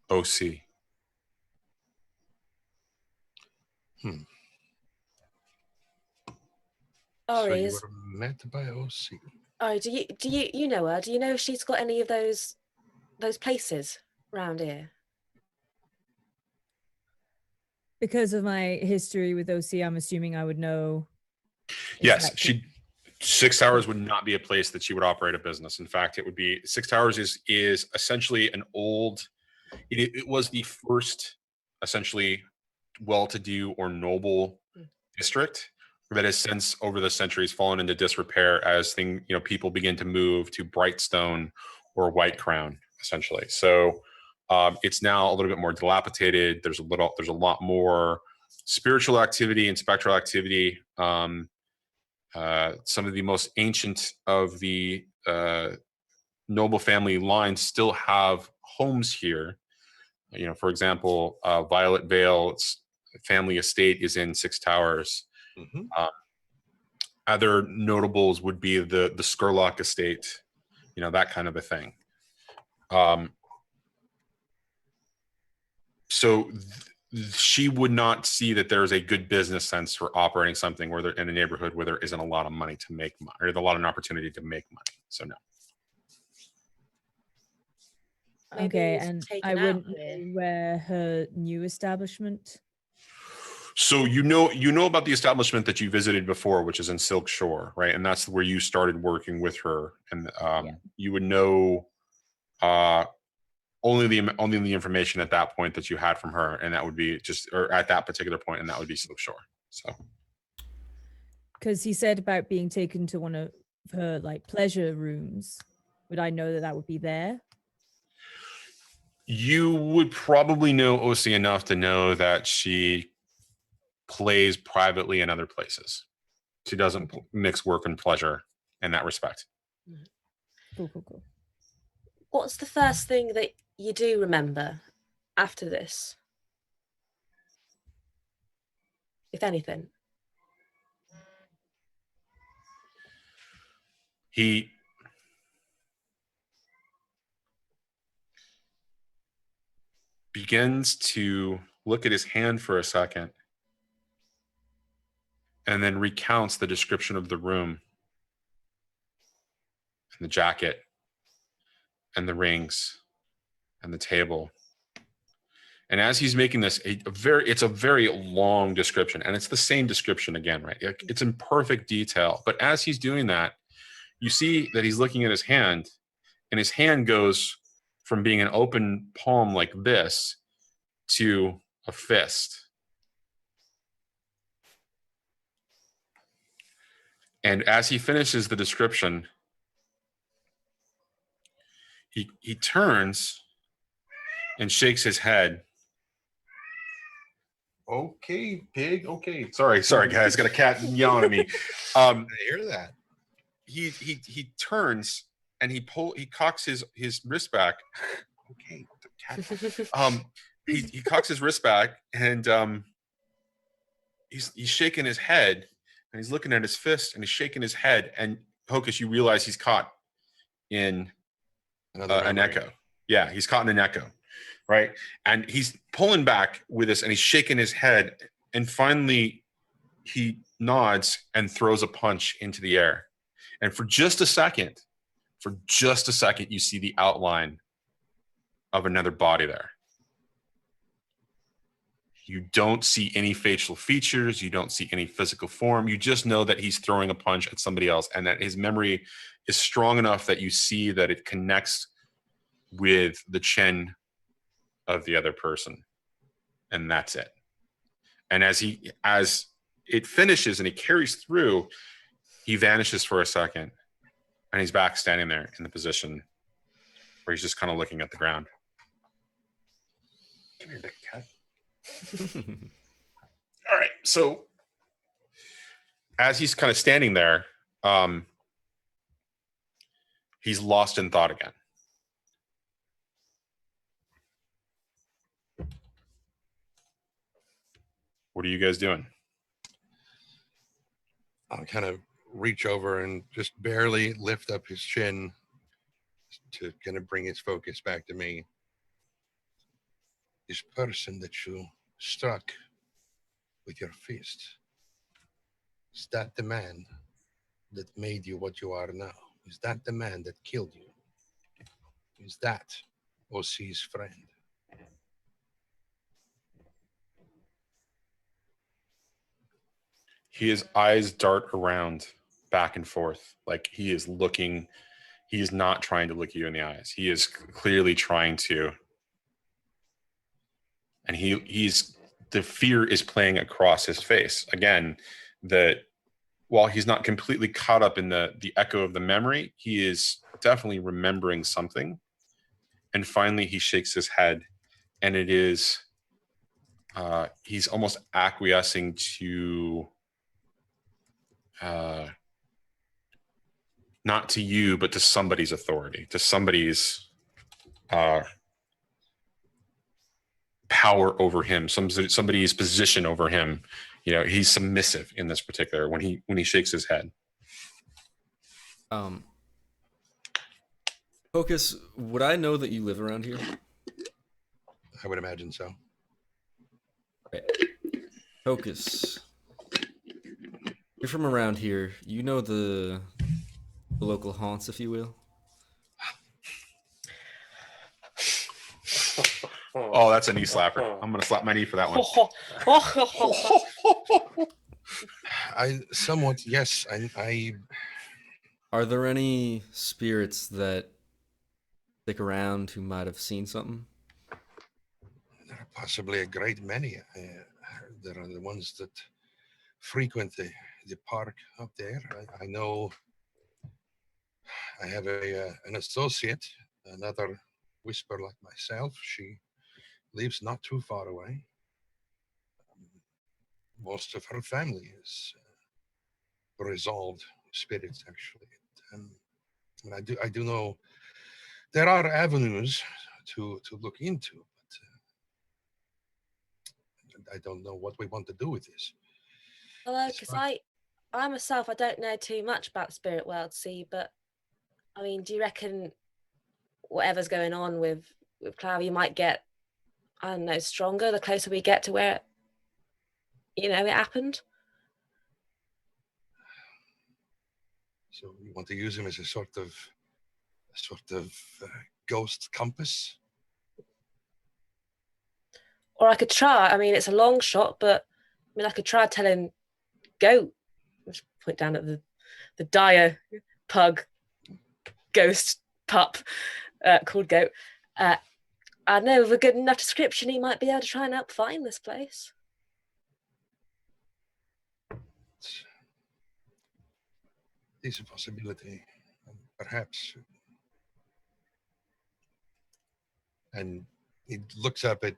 OC.
So
Ori,
you were met by OC.
Oh, do you know her? Do you know if she's got any of those places around here?
Because of my history with OC, I'm assuming I would know.
Yes,
exactly.
Six Towers would not be a place that she would operate a business. In fact, it would be Six Towers is essentially an old. It was the first essentially well-to-do or noble district that has since over the centuries fallen into disrepair as people begin to move to Brightstone or White Crown essentially. So it's now a little bit more dilapidated. There's a lot more spiritual activity and spectral activity. Some of the most ancient of the noble family lines still have homes here. For example, Violet Vale's family estate is in Six Towers.
Mm-hmm.
Other notables would be the Skurlock estate, that kind of a thing. So she would not see that there's a good business sense for operating something where they're in a neighborhood where there isn't a lot of money to make money, or a lot of opportunity to make money. So no.
Okay, and I wouldn't know where her new establishment.
So you know about the establishment that you visited before, which is in Silk Shore, right? And that's where you started working with her, and you would know only the information at that point that you had from her, and that would be or at that particular point, and that would be Silk Shore. So,
because he said about being taken to one of her pleasure rooms, would I know that would be there?
You would probably know OC enough to know that she plays privately in other places. She doesn't mix work and pleasure in that respect.
Cool.
What's the first thing that you do remember after this? If anything.
He begins to look at his hand for a second and then recounts the description of the room and the jacket and the rings and the table. And as he's making this, it's a very long description, and it's the same description again, right? It's in perfect detail. But as he's doing that, you see that he's looking at his hand, and his hand goes from being an open palm like this to a fist. And as he finishes the description, he turns and shakes his head. Okay, pig. Okay. Sorry, guys. Got a cat yelling at me.
I hear that.
He turns and he cocks his wrist back. Okay, cat. He cocks his wrist back, and he's shaking his head, and he's looking at his fist, and he's shaking his head. And Hocus, you realize he's caught in an echo. Yeah, he's caught in an echo. right? And he's pulling back with this, and he's shaking his head, and finally he nods and throws a punch into the air. And for just a second, you see the outline of another body there. You don't see any facial features. You don't see any physical form. You just know that he's throwing a punch at somebody else, and that his memory is strong enough that you see that it connects with the chin of the other person. And that's it. And as it finishes and he carries through, he vanishes for a second, and he's back standing there in the position where he's just kind of looking at the ground. Come here, big cat. All right, so as he's kind of standing there, he's lost in thought again. What are you guys doing?
I'll kind of reach over and just barely lift up his chin to kind of bring his focus back to me. This person that you struck with your fist, is that the man that made you what you are now? Is that the man that killed you? Is that OC's friend?
His eyes dart around back and forth, like he is looking. He is not trying to look you in the eyes. He is clearly trying to. And he's the fear is playing across his face. Again, that while he's not completely caught up in the echo of the memory, he is definitely remembering something. And finally, he shakes his head, and it is he's almost acquiescing to not to you, but to somebody's authority, to somebody's power over him, somebody's position over him. You know, he's submissive in this particular when he shakes his head.
Hocus, would I know that you live around here?
I would imagine so.
Okay. Hocus, you're from around here. You know the local haunts, if you will.
Oh, that's a knee slapper. I'm gonna slap my knee for that one.
I somewhat, yes. I
Are there any spirits that stick around who might have seen something?
there are possibly a great many. There are the ones that frequent the park up there. I know I have an associate, another whisper like myself. She lives not too far away. Most of her family is resolved spirits, actually. And I do know there are avenues to look into, but I don't know what we want to do with this.
Well, because I myself, I don't know too much about the spirit world, see, but I mean, do you reckon whatever's going on with Cloud, you might get, I don't know, stronger the closer we get to where, it happened?
So you want to use him as a sort of ghost compass?
Or I could try. I mean, it's a long shot, but I mean, I could try telling Goat. Just point down at the dire pug ghost pup called Goat. I know with a good enough description, he might be able to try and help find this place.
It's a possibility, perhaps. And he looks up at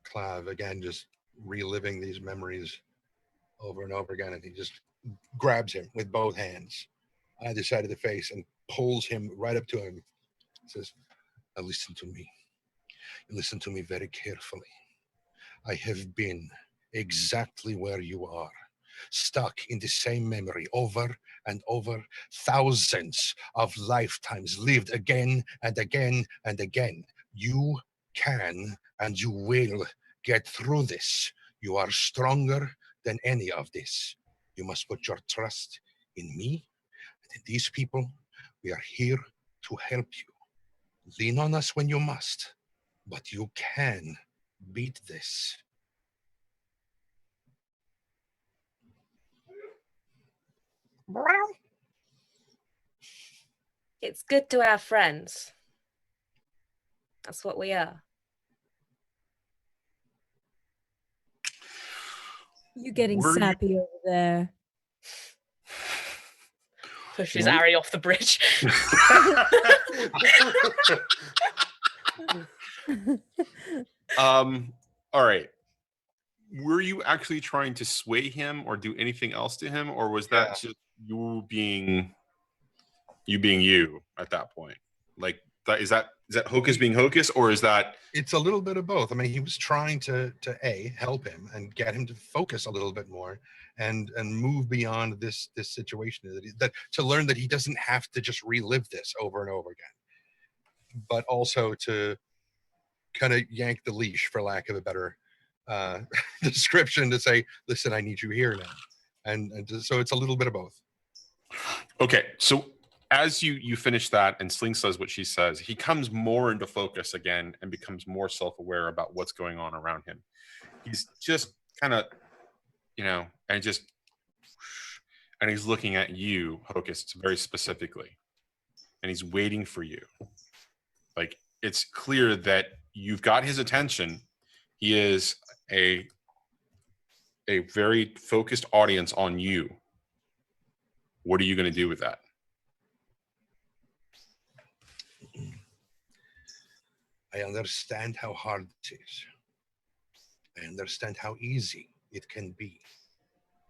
Clav again, just reliving these memories over and over again, and he just grabs him with both hands on either side of the face and pulls him right up to him. Says, "Now listen to me. Listen to me very carefully. I have been exactly where you are, stuck in the same memory over and over, thousands of lifetimes lived again and again and again. You can and you will get through this. You are stronger than any of this. You must put your trust in me and in these people. We are here to help you. Lean on us when you must, but you can beat this.
It's good to have friends. That's what we are.
You getting
Were you-
sappy over there.
Pushes Ari off the bridge.
All right. Were you actually trying to sway him or do anything else to him, or was that just you being you at that point? Like, is that Hocus being Hocus, or is that?
It's a little bit of both. I mean, he was trying to help him and get him to focus a little bit more and move beyond this situation, that to learn that he doesn't have to just relive this over and over again, but also to kind of yank the leash, for lack of a better description, to say, listen, I need you here now. And so it's a little bit of both.
Okay, so as you finish that and Sling says what she says, he comes more into focus again and becomes more self-aware about what's going on around him. He's just kind of, and he's looking at you, Hocus, very specifically. And he's waiting for you. Like, it's clear that you've got his attention. He is a very focused audience on you. What are you going to do with that?
I understand how hard it is. I understand how easy it can be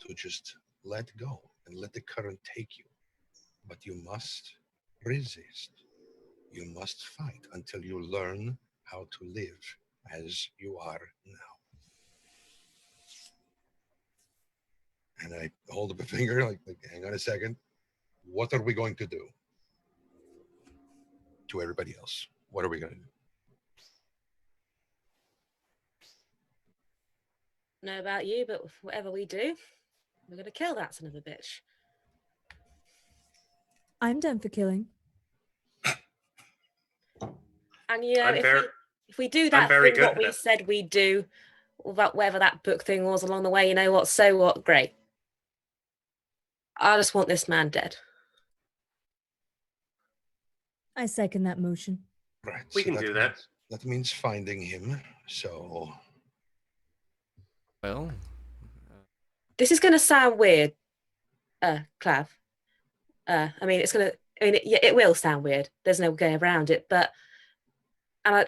to just let go and let the current take you. But you must resist. You must fight until you learn how to live as you are now. And I hold up a finger, like hang on a second. What are we going to do? To everybody else, what are we going to do?
Know about you, but whatever we do, we're going to kill that son of a bitch.
I'm done for killing.
And if we do that thing what we said we'd do, about whatever that book thing was along the way, you know what? So what? Great. I just want this man dead.
I second that motion.
Right.
We can do that.
That means finding him. So.
Well,
this is going to sound weird, Clav. I mean, it will sound weird. There's no going around it. But I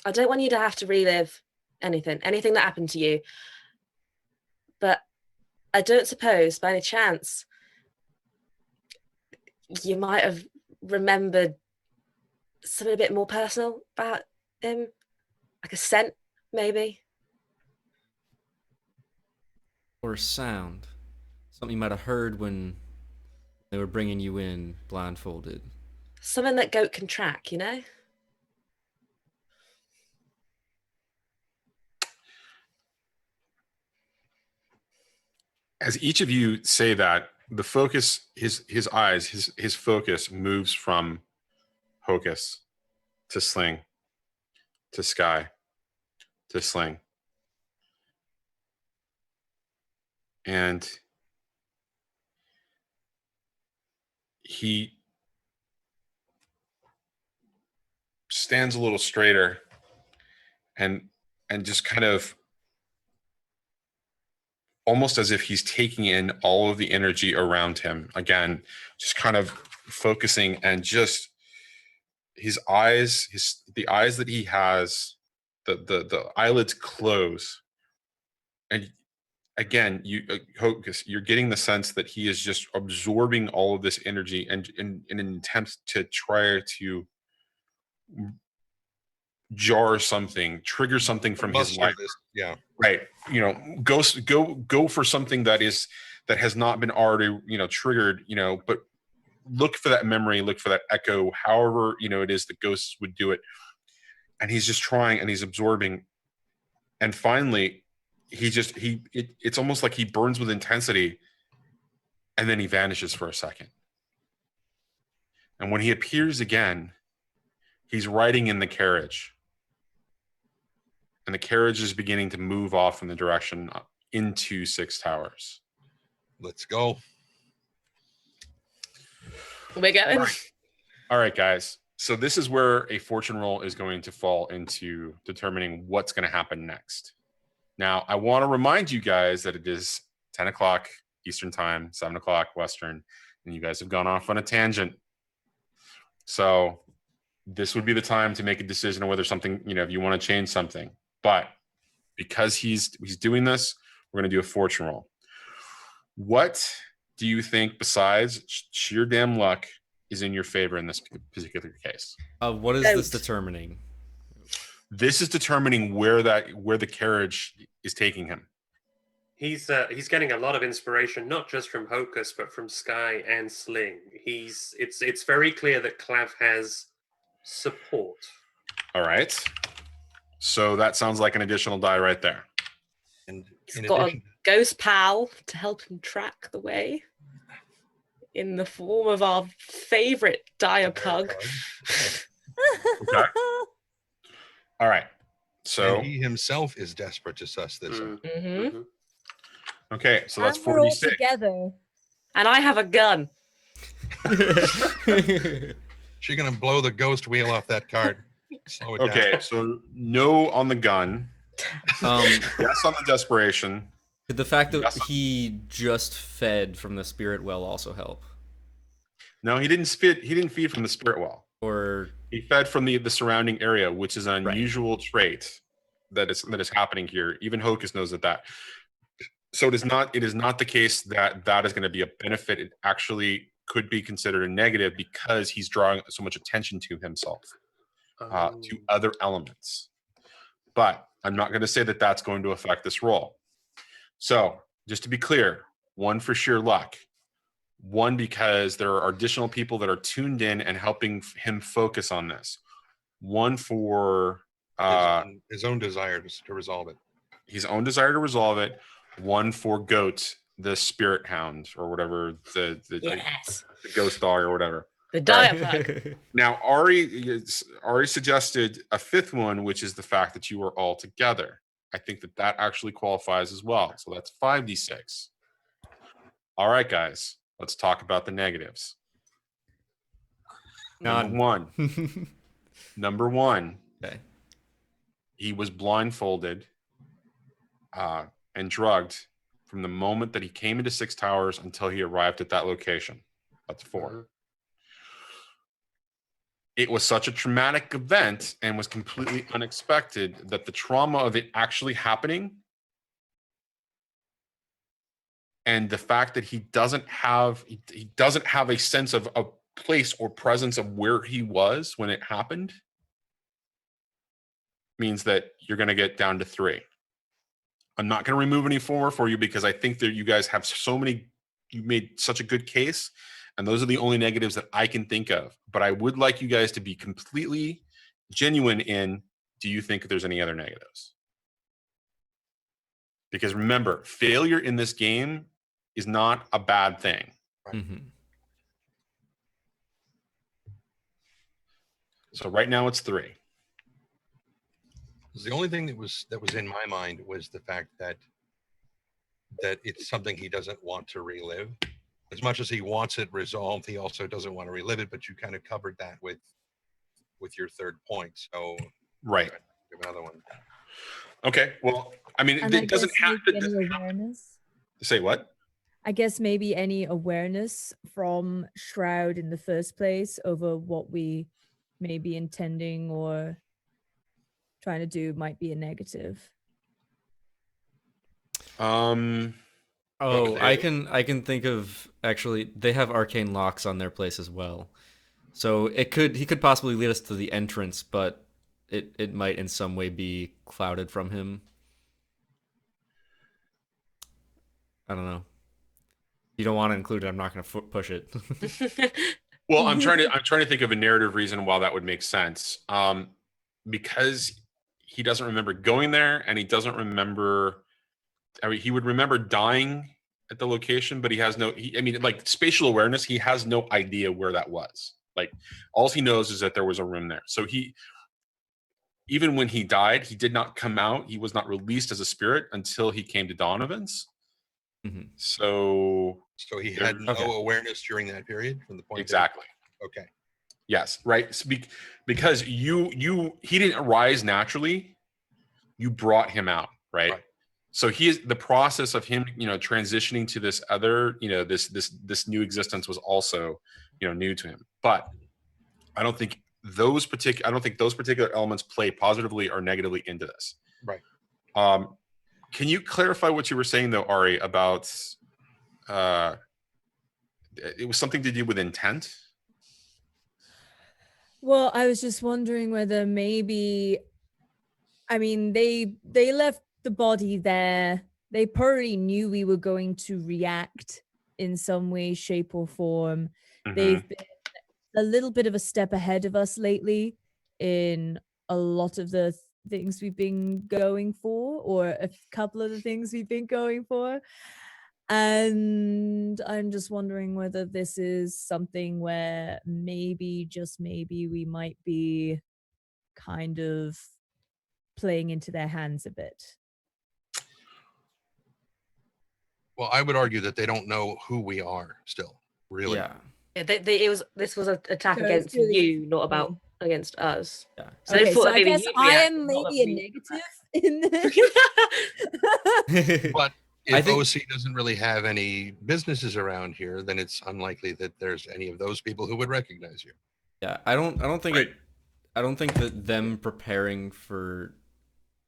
don't want you to have to relive anything that happened to you. But I don't suppose, by any chance, you might have remembered something a bit more personal about him, like a scent, maybe.
or a sound. Something you might have heard when they were bringing you in blindfolded.
Something that goat can track, you know?
As each of you say that, the focus, his eyes, his focus moves from Hocus to Sling to Sky to Sling. And he stands a little straighter and just kind of almost as if he's taking in all of the energy around him. Again, just kind of focusing, and just his eyes, the eyes that he has, the eyelids close. And again, you Hocus, you're getting the sense that he is just absorbing all of this energy, and in an attempt to try to jar something, trigger something from his life.
Yeah.
Right. Go for something that has not been already, triggered, but look for that memory, look for that echo, however, it is the ghosts would do it. and he's just trying, and he's absorbing, and finally, it's almost like he burns with intensity, and then he vanishes for a second. And when he appears again, he's riding in the carriage, and the carriage is beginning to move off in the direction into Six Towers.
Let's go.
We're going.
All right, guys. So this is where a fortune roll is going to fall into determining what's going to happen next. Now, I want to remind you guys that it is 10 o'clock Eastern time, 7 o'clock Western, and you guys have gone off on a tangent. So this would be the time to make a decision on whether something, if you want to change something. But because he's doing this, we're going to do a fortune roll. What do you think, besides sheer damn luck, is in your favor in this particular case?
What is this determining?
This is determining where the carriage is taking him.
He's getting a lot of inspiration, not just from Hocus, but from Sky and Sling. It's very clear that Clav has support.
All right. So that sounds like an additional die right there.
And
He's
in
got
addition,
a ghost pal to help him track the way in the form of our favorite dire pug.
Okay. All right. So
and he himself is desperate to suss this out.
Mm-hmm.
okay, so that's
And we're all
46.
together.
And I have a gun.
She's gonna blow the ghost wheel off that cart. Slow it down.
Okay, so no on the gun. Yes on the desperation.
Could the fact that
Yes.
he just fed from the spirit well also help?
No, he didn't feed from the spirit well.
Or
He fed from the surrounding area, which is an
Right.
unusual trait that is happening here. Even Hocus knows that. So it is not the case that is going to be a benefit. It actually could be considered a negative because he's drawing so much attention to himself, to other elements. But I'm not going to say that that's going to affect this roll. So just to be clear, 1 for sheer luck. 1 because there are additional people that are tuned in and helping him focus on this. 1 for
his own desire to resolve it.
his own desire to resolve it. 1 for Goat, the spirit hound, or whatever, the
Yes.
ghost dog or whatever.
The dire pug.
Now, Ari suggested a 5th one, which is the fact that you are all together. I think that actually qualifies as well. So that's 5d6. All right, guys, let's talk about the negatives.
None.
Number one,
Okay.
he was blindfolded and drugged from the moment that he came into Six Towers until he arrived at that location. That's 4. It was such a traumatic event and was completely unexpected that the trauma of it actually happening and the fact that he doesn't have a sense of a place or presence of where he was when it happened means that you're going to get down to 3. I'm not going to remove any 4 for you because I think that you guys have you made such a good case. And those are the only negatives that I can think of. But I would like you guys to be completely genuine in, do you think there's any other negatives? Because remember, failure in this game is not a bad thing.
Mm-hmm.
So right now it's 3.
The only thing that was in my mind was the fact that it's something he doesn't want to relive. As much as he wants it resolved, he also doesn't want to relive it. But you kind of covered that with your 3rd point. So
Right.
give another one.
Okay. Well, I mean,
And I
it doesn't
guess
have
maybe
to
any awareness.
say what?
I guess maybe any awareness from Shroud in the first place over what we may be intending or trying to do might be a negative.
Oh, I can think of, actually, they have arcane locks on their place as well. So he could possibly lead us to the entrance, but it might in some way be clouded from him. I don't know. You don't want to include it, I'm not going to push it.
Well, I'm trying to think of a narrative reason why that would make sense. because he doesn't remember going there, and he doesn't remember. I mean, he would remember dying at the location, but he has no. Like spatial awareness, he has no idea where that was. Like, all he knows is that there was a room there. So even when he died, he did not come out. He was not released as a spirit until he came to Donovan's.
Mhm.
So
he had no awareness during that period from the point.
Exactly.
Okay.
Yes, right. Because he didn't rise naturally. You brought him out, right? So he is the process of him, transitioning to this other, this new existence was also, new to him. But I don't think those particular elements play positively or negatively into this.
Right.
Can you clarify what you were saying though, Ari, about it was something to do with intent?
Well, I was just wondering whether maybe, I mean, they left the body there. They probably knew we were going to react in some way, shape, or form.
Mhm.
They've been a little bit of a step ahead of us lately in a lot of the things we've been going for, or a couple of the things we've been going for. And I'm just wondering whether this is something where maybe, just maybe, we might be kind of playing into their hands a bit.
Well, I would argue that they don't know who we are still, really.
Yeah.
This was an attack
So
against
it's really
you, not about against us.
Yeah.
So they
Okay,
thought
so
that
I
maybe
guess
you'd
I
react,
am
not that
maybe a
we-
negative in this.
But
I
if
think-
OC doesn't really have any businesses around here, then it's unlikely that there's any of those people who would recognize you.
Yeah, I don't think
Right.
I don't think that them preparing for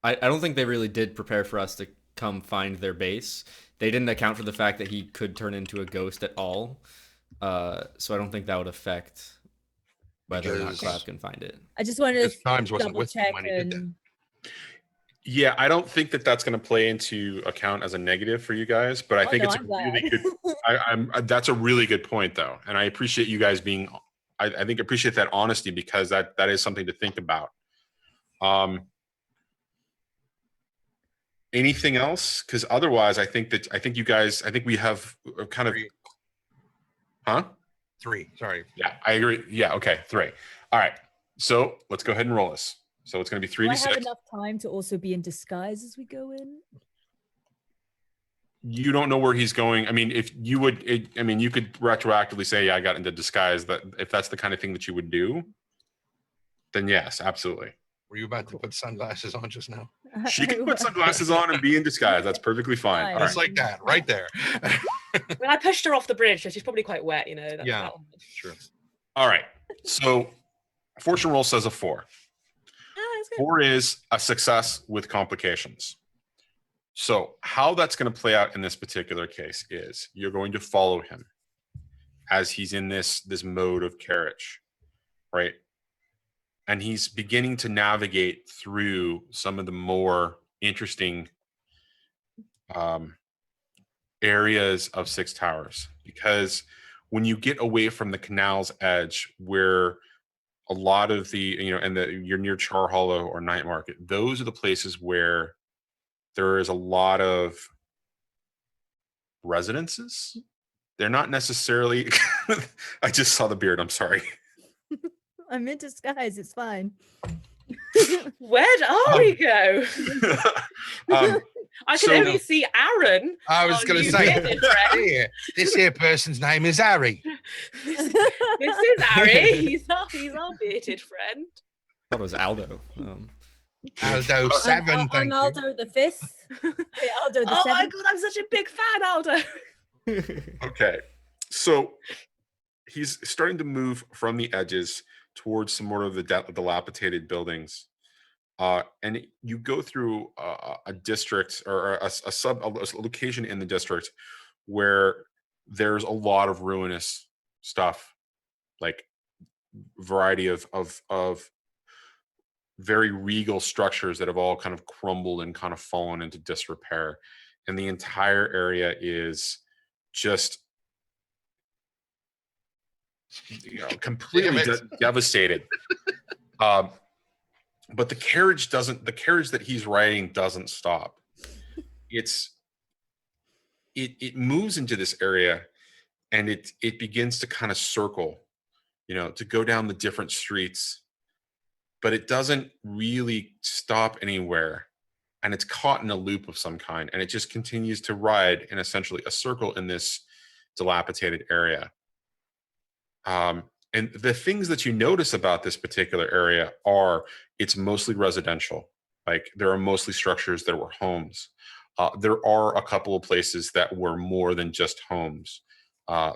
I don't think they really did prepare for us to come find their base. They didn't account for the fact that he could turn into a ghost at all. So I don't think that would affect whether or not
Because-
Cloud can find it.
I just wanted
Because
to
Times wasn't
double
with him
check
when he did that.
and
Yeah, I don't think that that's going to play into account as a negative for you guys, but I think
no,
it's
I'm
a really
glad.
good. That's a really good point, though, and I appreciate you guys being. I think appreciate that honesty, because that is something to think about. Anything else? Because otherwise, I think we have kind of.
Three.
Huh?
3. Sorry.
Yeah, I agree. Yeah. Okay. 3. All right. So let's go ahead and roll this. So it's going to be
do I have
3d6.
enough time to also be in disguise as we go in?
You don't know where he's going. I mean, if you would, you could retroactively say, "Yeah, I got into disguise." That if that's the kind of thing that you would do, then yes, absolutely.
Were you about to put sunglasses on just now?
She can put sunglasses on and be in disguise. That's perfectly fine. All
Just
right.
like that, right there.
When I pushed her off the bridge, so she's probably quite wet,
Yeah.
that one.
Sure.
All right. So, fortune roll says a 4.
Ah, that's good.
4 is a success with complications. So, how that's going to play out in this particular case is you're going to follow him as he's in this mode of carriage, right? And he's beginning to navigate through some of the more interesting areas of Six Towers, because when you get away from the canal's edge, where a lot of the you're near Char Hollow or Night Market, those are the places where there is a lot of residences. They're not necessarily. I just saw the beard. I'm sorry.
I'm in disguise. It's fine.
Where'd Ari go? I can
so-
only see Aaron.
I was
Oh,
going to
you
say,
bearded friend.
here, this here person's name is Harry.
This is Ari. He's our bearded friend.
I thought it was Aldo.
Aldo 7,
I'm
thank you.
Aldo the 5th. Hey, Aldo the
Oh my
7th.
god, I'm such a big fan, Aldo.
Okay, so he's starting to move from the edges towards some more of the dilapidated buildings, and you go through a district or a location in the district where there's a lot of ruinous stuff, like variety of very regal structures that have all kind of crumbled and kind of fallen into disrepair, and the entire area is just completely devastated. but the carriage that he's riding doesn't stop. It moves into this area, and it begins to kind of circle, to go down the different streets, but it doesn't really stop anywhere, and it's caught in a loop of some kind, and it just continues to ride in essentially a circle in this dilapidated area. And the things that you notice about this particular area are it's mostly residential. Like, there are mostly structures that were homes. There are a couple of places that were more than just homes.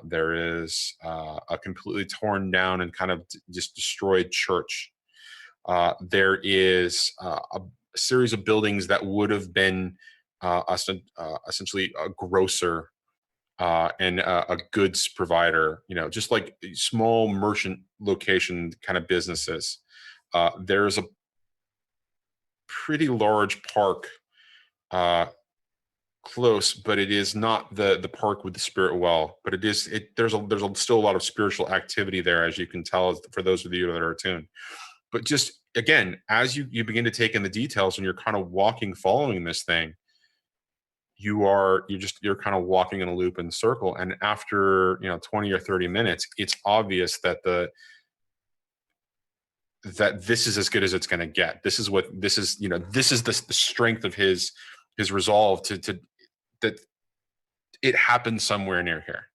There is a completely torn down and kind of just destroyed church. There is a series of buildings that would have been essentially a grocer and a goods provider, just like small merchant location kind of businesses. There's a pretty large park close, but it is not the park with the spirit well, but there's still a lot of spiritual activity there, as you can tell, for those of you that are attuned. But just again, as you begin to take in the details and you're kind of following this thing, you're kind of walking in a loop in the circle. And after 20 or 30 minutes, it's obvious that that this is as good as it's going to get. This is the strength of his resolve to that it happened somewhere near here,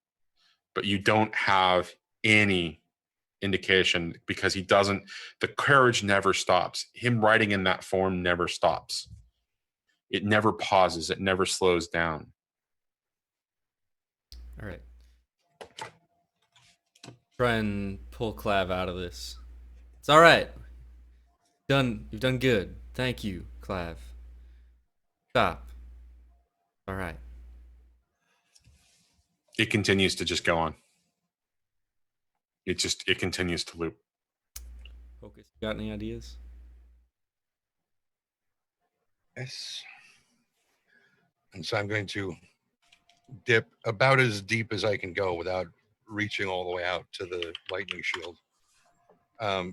but you don't have any indication, because the courage never stops. Him writing in that form never stops. It never pauses. It never slows down.
All right. Try and pull Clav out of this. It's all right. You've done good. Thank you, Clav. Stop. All right.
It continues to just go on. It continues to loop.
Hocus, you got any ideas?
Yes. And so I'm going to dip about as deep as I can go without reaching all the way out to the lightning shield,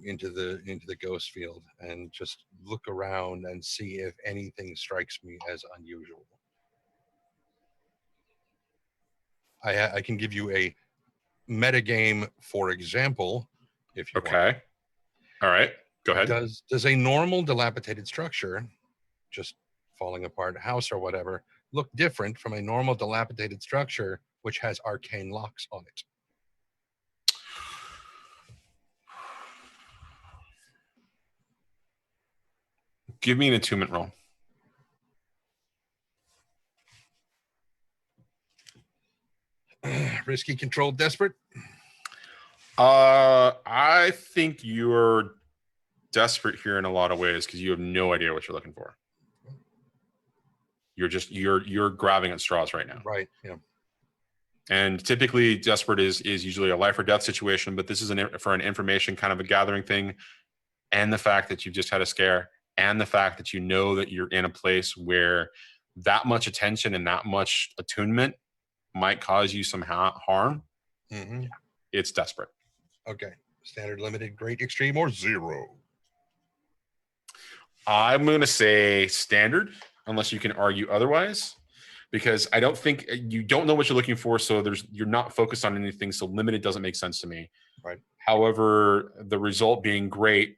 into the ghost field, and just look around and see if anything strikes me as unusual. I can give you a metagame, for example, if you want.
Okay. All right. Go ahead.
Does a normal dilapidated structure, just falling apart house or whatever, look different from a normal dilapidated structure which has arcane locks on it?
Give me an attunement roll.
Risky, controlled, desperate.
I think you're desperate here in a lot of ways, because you have no idea what you're looking for. You're grabbing at straws right now.
Right. Yeah.
And typically desperate is usually a life or death situation, but this is for an information kind of a gathering thing. And the fact that you've just had a scare, and the fact that that you're in a place where that much attention and that much attunement might cause you some harm.
Mm-hmm.
It's desperate.
Okay. Standard, limited, great, extreme, or zero?
I'm going to say standard, unless you can argue otherwise, because I don't think you don't know what you're looking for. So you're not focused on anything. So limited doesn't make sense to me.
Right.
However, the result being great,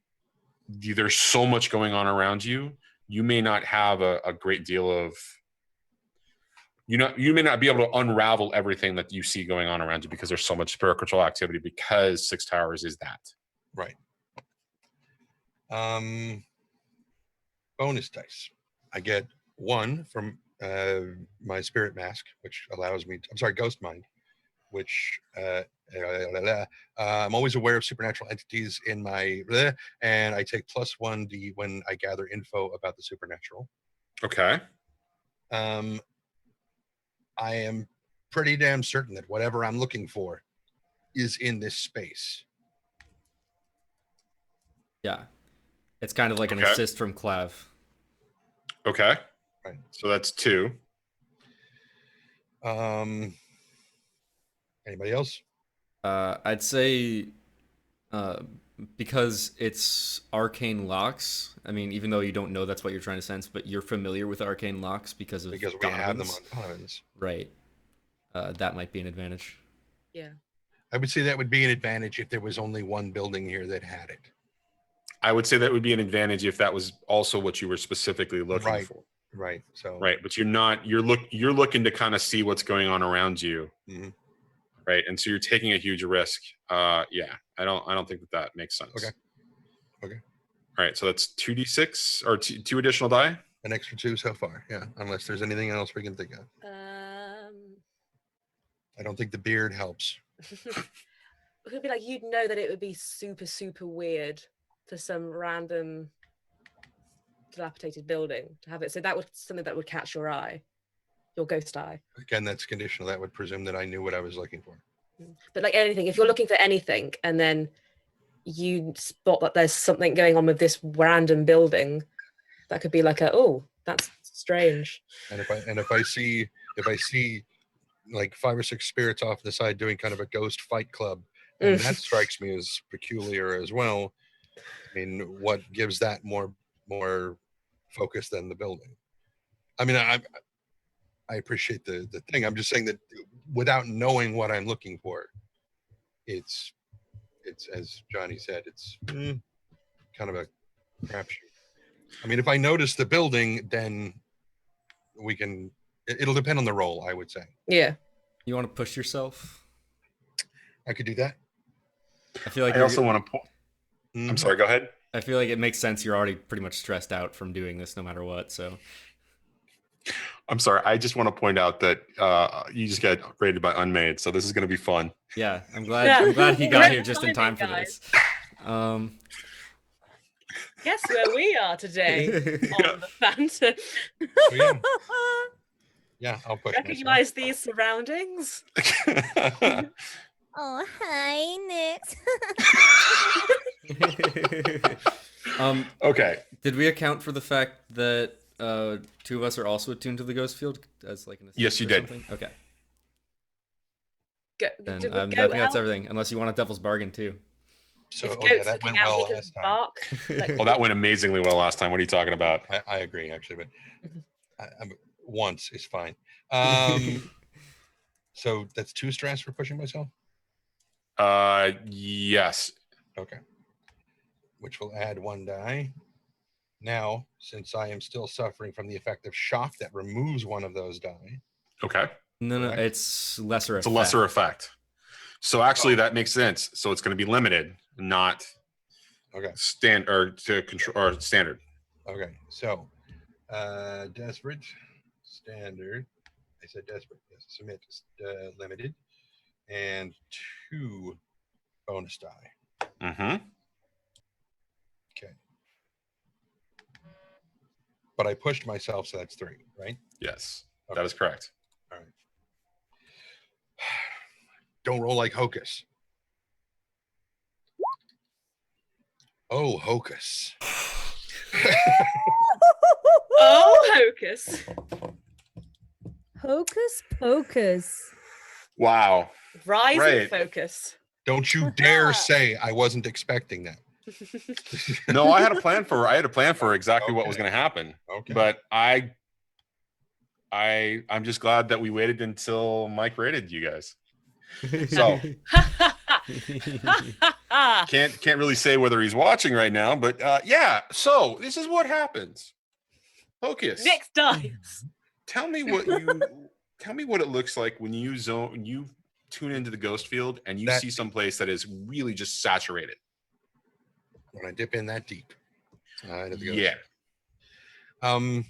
there's so much going on around you. You may not have a great deal of, you may not be able to unravel everything that you see going on around you, because there's so much spiritual activity, because Six Towers is that.
Right. Bonus dice. I get 1 from my spirit mask, which allows me ghost mind, which I'm always aware of supernatural entities in my and I take +1d when I gather info about the supernatural.
Okay.
I am pretty damn certain that whatever I'm looking for is in this space.
Yeah. It's kind of like an assist from Clav.
Okay.
Right.
So that's 2.
Anybody else?
I'd say because it's arcane locks. I mean, even though you don't know that's what you're trying to sense, but you're familiar with arcane locks because of
we have them
Donovan's.
on Donovan's.
Right. That might be an advantage.
Yeah.
I would say that would be an advantage if there was only one building here that had it.
I would say that would be an advantage if that was also what you were specifically looking
Right.
for.
Right. So.
Right, but you're not. You're looking to kind of see what's going on around you.
Mhm.
Right, and so you're taking a huge risk. Yeah, I don't think that makes sense.
Okay. Okay.
All right, so that's 2d6 or two additional die.
An extra 2 so far. Yeah. Unless there's anything else we can think of. I don't think the beard helps.
It would be like, you'd know that it would be super, super weird for some random dilapidated building to have it. So that would something that would catch your eye, your ghost eye.
Again, that's conditional. That would presume that I knew what I was looking for.
But like anything, if you're looking for anything and then you spot that there's something going on with this random building, that could be like oh, that's strange.
And if I see like 5 or 6 spirits off the side doing kind of a ghost fight club, and that strikes me as peculiar as well. I mean, what gives that more focus than the building? I mean, I appreciate the thing. I'm just saying that without knowing what I'm looking for, it's as Johnny said, it's kind of a crapshoot. I mean, if I notice the building, then we can. It'll depend on the role, I would say.
Yeah.
You want to push yourself?
I could do that.
I feel like
I also want to. I'm sorry. Go ahead.
I feel like it makes sense. You're already pretty much stressed out from doing this, no matter what. So.
I'm sorry. I just want to point out that you just got rated by Unmade, so this is going to be fun.
Yeah, I'm glad he got here just in time for this.
Guess where we are today on the Phantom.
Yeah, I'll push.
Recognize these surroundings.
Oh, hi, Nix.
Okay.
Did we account for the fact that 2 of us are also attuned to the ghost field as like an
Yes, you did.
something? Okay.
Then
I think that's everything. Unless you want a devil's bargain too.
So
that went well last time.
Well, that went amazingly well last time. What are you talking about?
I agree, actually, but once is fine. So that's 2 stress for pushing myself?
Yes.
Okay. Which will add 1 die. Now, since I am still suffering from the effect of shock, that removes 1 of those die.
Okay.
No, it's lesser
It's
effect.
a lesser effect. So actually, that makes sense. So it's going to be limited, not standard.
Okay. So, desperate, standard. I said desperate. Yes. Submit limited, and 2 bonus die.
Mm-hmm.
Okay. But I pushed myself, so that's 3, right?
Yes,
Okay.
that is correct.
All right. Don't roll like Hocus. Oh, Hocus.
Oh, Hocus.
Hocus pocus.
Wow.
Rise
Right.
and focus.
Don't you dare say I wasn't expecting that.
No, I had a plan for exactly what was going to happen.
Okay.
But I'm just glad that we waited until Mike rated you guys. So can't really say whether he's watching right now, but yeah. So this is what happens. Hocus.
Next dice.
Tell me what it looks like when you tune into the ghost field and you see someplace that is really just saturated.
When I dip in that deep. Into the ghost
Yeah.
field.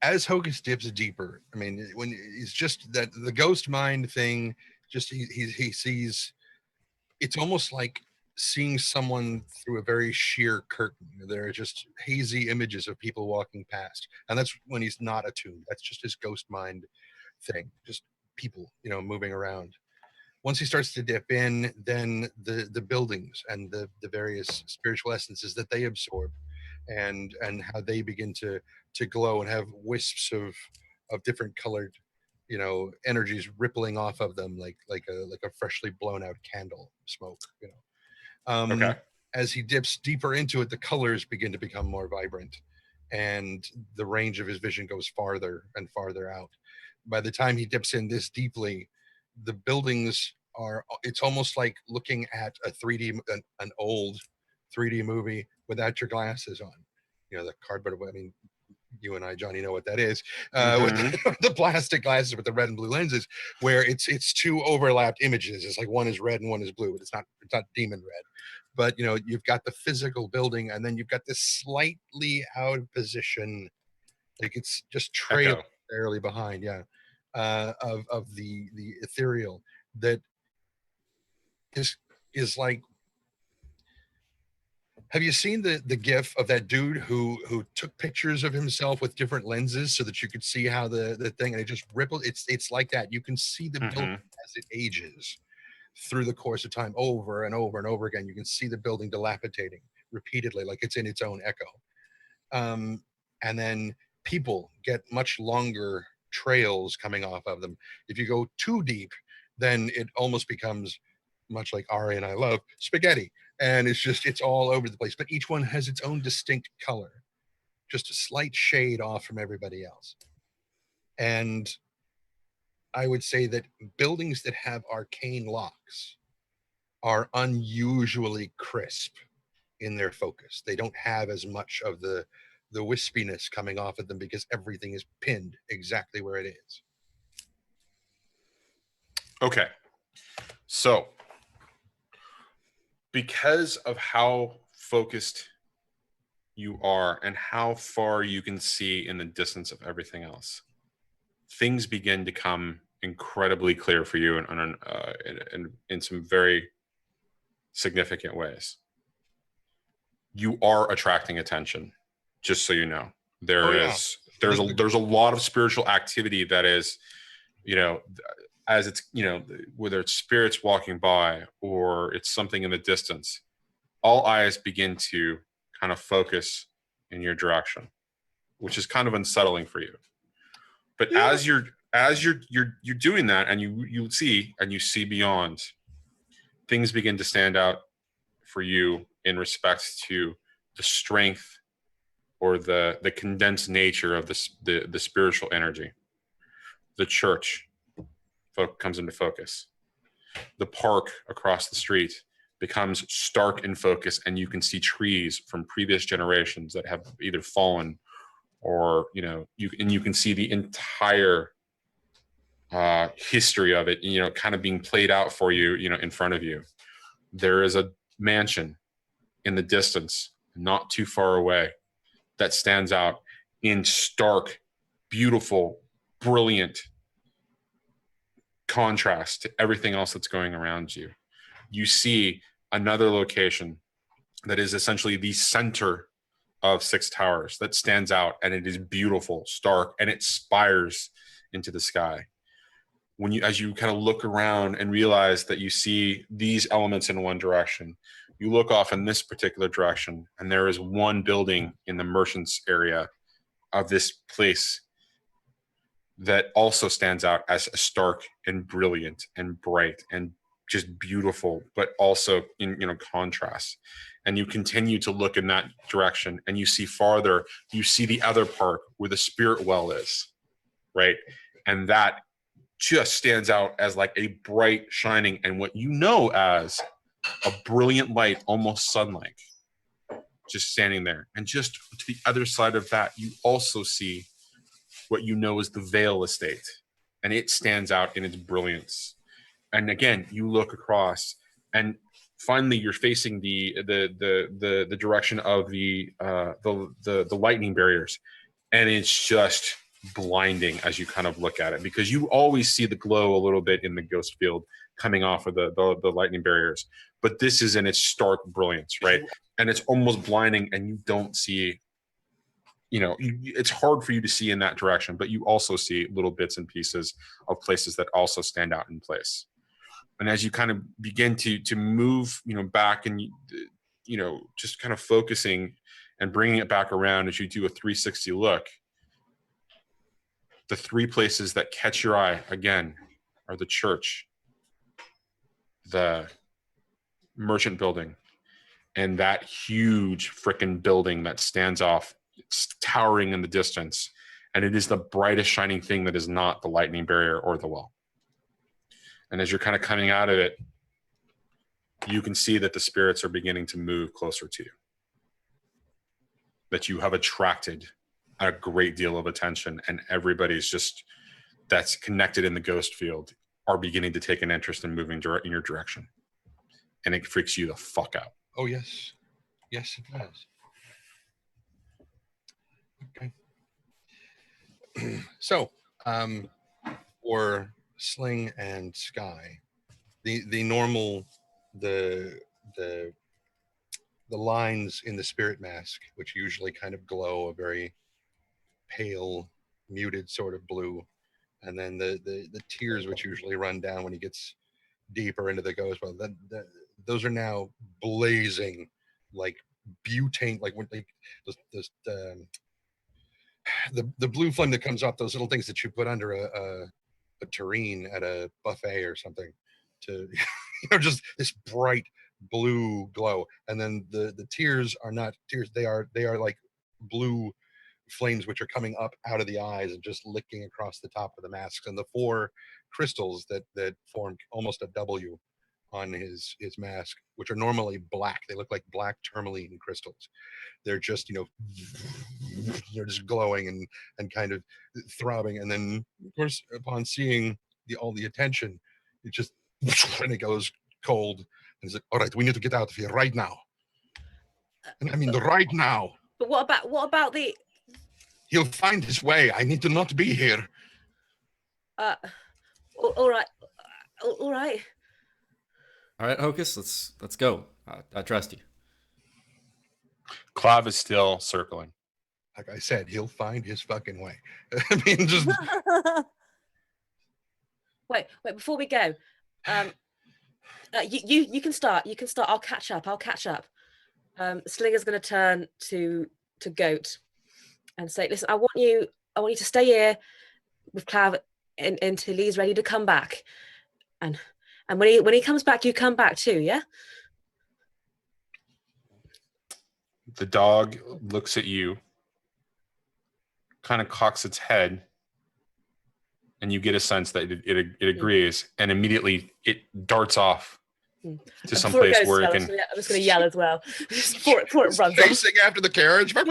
As Hocus dips deeper, I mean, when it's just that the ghost mind thing, just he sees, it's almost like seeing someone through a very sheer curtain. There are just hazy images of people walking past, and that's when he's not attuned. That's just his ghost mind thing, just people, moving around. Once he starts to dip in, then the buildings and the various spiritual essences that they absorb, and how they begin to glow and have wisps of different colored, energies rippling off of them like a freshly blown out candle smoke.
Okay.
As he dips deeper into it, the colors begin to become more vibrant, and the range of his vision goes farther and farther out. By the time he dips in this deeply, the buildings it's almost like looking at a 3D, an old 3D movie without your glasses on. The cardboard. I mean, you and I, Johnny, know what that is. With the plastic glasses with the red and blue lenses, where it's two overlapped images. It's like one is red and one is blue, but it's not demon red. But you've got the physical building, and then you've got this slightly out of position, like it's just trailing barely behind, of the ethereal that is like. Have you seen the gif of that dude who took pictures of himself with different lenses so that you could see how the thing, and it just rippled? It's like that. You can see the building as it ages through the course of time, over and over and over again. You can see the building dilapidating repeatedly, like it's in its own echo. And then people get much longer trails coming off of them. If you go too deep, then it almost becomes much like Ari and I love spaghetti. And it's all over the place, but each one has its own distinct color, just a slight shade off from everybody else. And I would say that buildings that have arcane locks are unusually crisp in their focus. They don't have as much of the wispiness coming off of them because everything is pinned exactly where it is.
Okay. So, because of how focused you are and how far you can see in the distance of everything else, things begin to come incredibly clear for you in some very significant ways. You are attracting attention, just so you know. There's a lot of spiritual activity that is, as it's, whether it's spirits walking by or it's something in the distance, all eyes begin to kind of focus in your direction, which is kind of unsettling for you. But as you're doing that, and you see beyond, things begin to stand out for you in respect to the strength or the condensed nature of the spiritual energy. The church comes into focus. The park across the street becomes stark in focus, and you can see trees from previous generations that have either fallen or you can see the entire history of it, kind of being played out for you, in front of you. There is a mansion in the distance, not too far away, that stands out in stark, beautiful, brilliant contrast to everything else that's going around you. You see another location that is essentially the center of 6 towers that stands out, and it is beautiful, stark, and it spires into the sky. As you kind of look around and realize that you see these elements in one direction, you look off in this particular direction, and there is one building in the merchants area of this place that also stands out as stark and brilliant and bright and just beautiful, but also in contrast. And you continue to look in that direction, and you see farther, you see the other park where the spirit well is, right? And that just stands out as like a bright, shining, and what you know as a brilliant light, almost sunlight, just standing there. And just to the other side of that, you also see what you know is the Vale Estate, and it stands out in its brilliance. And again, you look across, and finally you're facing the direction of the lightning barriers, and it's just blinding as you kind of look at it, because you always see the glow a little bit in the ghost field coming off of the lightning barriers, but this is in its stark brilliance, right? And it's almost blinding, and you don't see, it's hard for you to see in that direction, but you also see little bits and pieces of places that also stand out in place. And as you kind of begin to move, back, and just kind of focusing and bringing it back around as you do a 360 look, The three places that catch your eye again are the church, the merchant building, and that huge frickin' building that stands off. It's towering in the distance, and it is the brightest shining thing that is not the lightning barrier or the wall. And as you're kind of coming out of it, you can see that the spirits are beginning to move closer to you, that you have attracted a great deal of attention, and everybody's just that's connected in the ghost field are beginning to take an interest in moving in your direction, and it freaks you the fuck out.
Oh yes, yes it does. Okay. So, for Sling and Sky, the normal the lines in the spirit mask, which usually kind of glow a very pale, muted sort of blue, and then the tears which usually run down when he gets deeper into the ghost world, those are now blazing like butane, like when like the blue flame that comes off those little things that you put under a tureen at a buffet or something, to just this bright blue glow. And then the tears are not tears, they are like blue flames which are coming up out of the eyes and just licking across the top of the masks. And the four crystals that form almost a W on his mask, which are normally black, they look like black tourmaline crystals, they're just they're just glowing and kind of throbbing. And then of course upon seeing all the attention, it just and it goes cold, and it's like, all right, we need to get out of here right now. And I mean right now.
But what about the
He'll find his way. I need to not be here.
all right. All right.
All right, Hocus, let's go. I trust you.
Clav is still circling.
Like I said, he'll find his fucking way. I mean, just
wait. Before we go, you can start. You can start. I'll catch up. Slinger's going to turn to Goat and say, "Listen, I want you to stay here with Clav until he's ready to come back, and when he comes back, you come back too, yeah."
The dog looks at you, kind of cocks its head, and you get a sense that it agrees, and immediately it darts off to some place where it can.
I'm just going to yell as well. before it runs off.
chasing after the carriage.
Pretty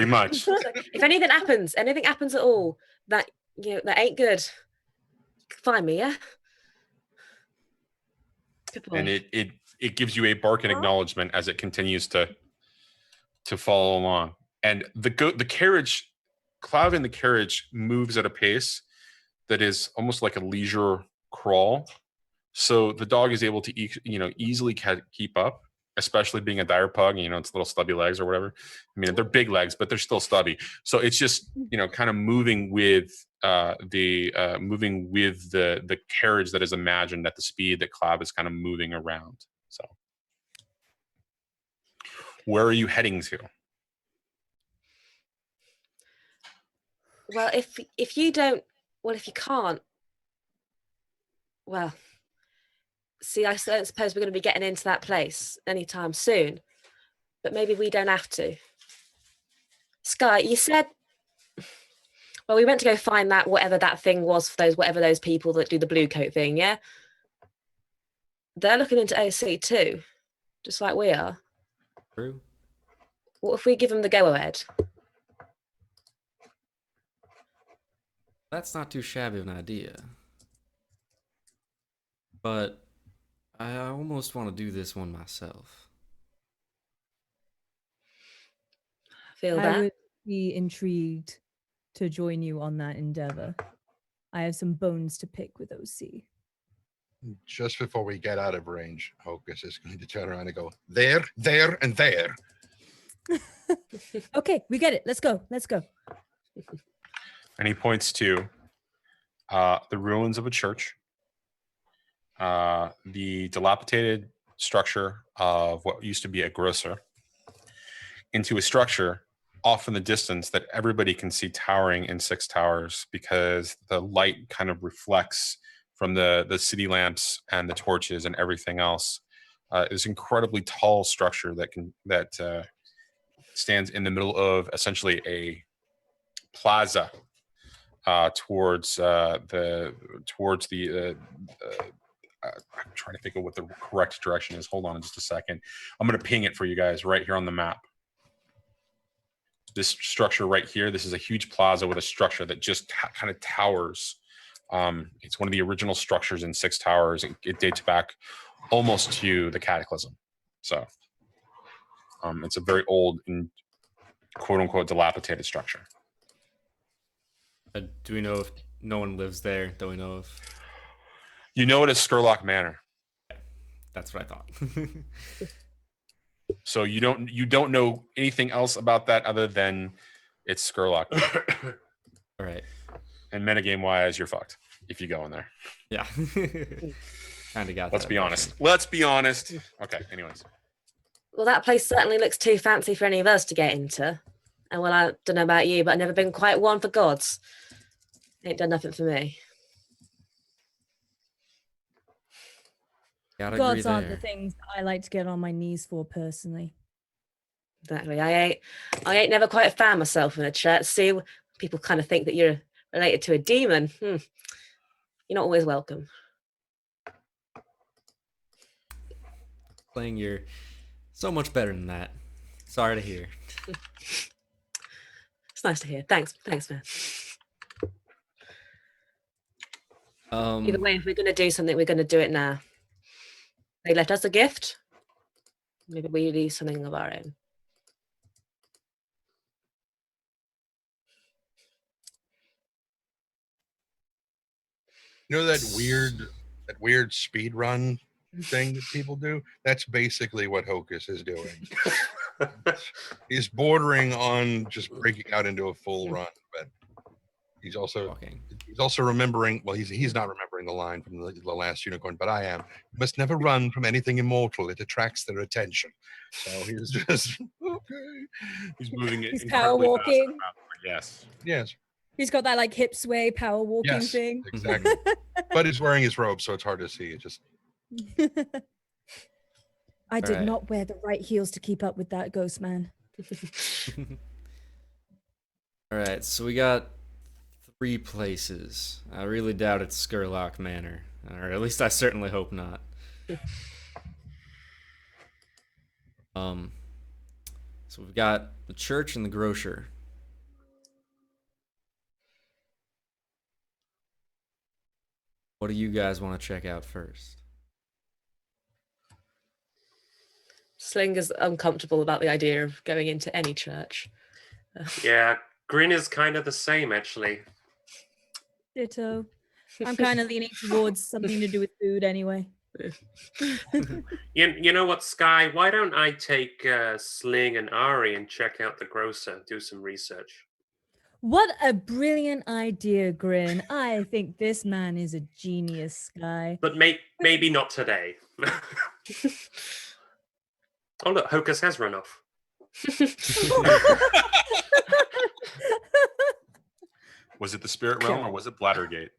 much.
If anything happens at all that that ain't good, find me, yeah. Good boy.
And it gives you a barking acknowledgement as it continues to follow along. And the carriage, Clav in the carriage moves at a pace that is almost like a leisure crawl. So the dog is able to easily keep up, especially being a dire pug. Its little stubby legs or whatever. I mean, they're big legs, but they're still stubby. So it's just kind of moving with the carriage that is imagined at the speed that Clav is kind of moving around. So, where are you heading to?
Well, if you can't, well, see, I don't suppose we're going to be getting into that place anytime soon, but maybe we don't have to. Sky, you said, well, we went to go find that whatever that thing was for those people that do the blue coat thing, yeah? They're looking into OC too, just like we are.
True.
What if we give them the go-ahead?
That's not too shabby of an idea. But I almost want to do this one myself.
Feel
I
that?
would be intrigued to join you on that endeavor. I have some bones to pick with OC.
Just before we get out of range, Hocus is going to turn around and go, there, and there.
Okay, we get it. Let's go.
And he points to the ruins of a church, the dilapidated structure of what used to be a grocer, into a structure off in the distance that everybody can see towering in Six Towers, because the light kind of reflects from the city lamps and the torches and everything else. This incredibly tall structure that stands in the middle of essentially a plaza towards the I'm trying to think of what the correct direction is. Hold on just a second. I'm going to ping it for you guys right here on the map. This structure right here, this is a huge plaza with a structure that just kind of towers. It's one of the original structures in Six Towers. It dates back almost to the Cataclysm. So it's a very old and quote unquote dilapidated structure.
Do we know if no one lives there that we know of?
You know it as Skurlock Manor.
That's what I thought.
So you don't know anything else about that other than it's Skurlock.
All right.
And metagame wise, you're fucked if you go in there.
Yeah. Kind of got.
Let's be honest. Let's be honest. Okay. Anyways.
Well, that place certainly looks too fancy for any of us to get into. And well, I don't know about you, but I've never been quite one for gods. Ain't done nothing for me.
Gotta
Gods
agree
aren't the
there.
things I like to get on my knees for personally.
Exactly. I ain't never quite found myself in a church. See, people kind of think that you're related to a demon. You're not always welcome.
Playing, you're so much better than that. Sorry to hear.
It's nice to hear. Thanks, man. Either way, if we're going to do something, we're going to do it now. They left us a gift. Maybe we do something of our own.
You know that weird speed run thing that people do? That's basically what Hocus is doing. He's bordering on just breaking out into a full run, but he's also remembering. Well, he's not remembering the line from the last unicorn, but I am. You must never run from anything immortal; it attracts their attention. So he's just okay.
He's moving it.
He's power walking.
Yes.
Yes.
He's got that like hip sway power walking
Yes,
thing.
exactly. But he's wearing his robe, so it's hard to see. It just.
I did
Alright.
not wear the right heels to keep up with that ghost man.
All right, so we got 3 places. I really doubt it's Skurlock Manor, or at least I certainly hope not. So we've got the church and the grocer. What do you guys want to check out first?
Sling is uncomfortable about the idea of going into any church.
Yeah, Grin is kind of the same, actually.
Ditto. I'm kind of leaning towards something to do with food anyway.
You know what, Sky? Why don't I take Sling and Ari and check out the grocer, do some research?
What a brilliant idea, Grin. I think this man is a genius, Sky.
But maybe not today. Oh, look, Hocus has run off.
Was it the spirit realm or was it Bladdergate?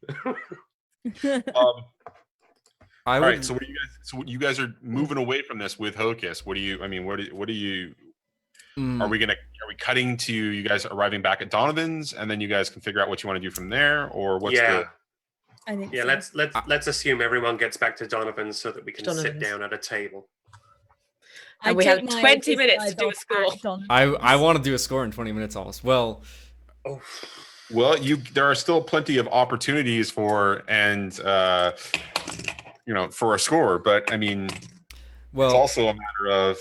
I
All
would,
right, so what do you guys? So you guys are moving away from this with Hocus. What do you? I mean, what do you? Are we cutting to you guys arriving back at Donovan's, and then you guys can figure out what you want to do from there, or what's
Yeah.
I think
Yeah,
so.
let's assume everyone gets back to Donovan's so that we can sit
Donovan's.
down at a table.
And we have 20 minutes to do a score.
I want to do a score in 20 minutes almost. Well,
Oh,
Well, there are still plenty of opportunities for for a score, but I mean,
well,
it's also a matter of.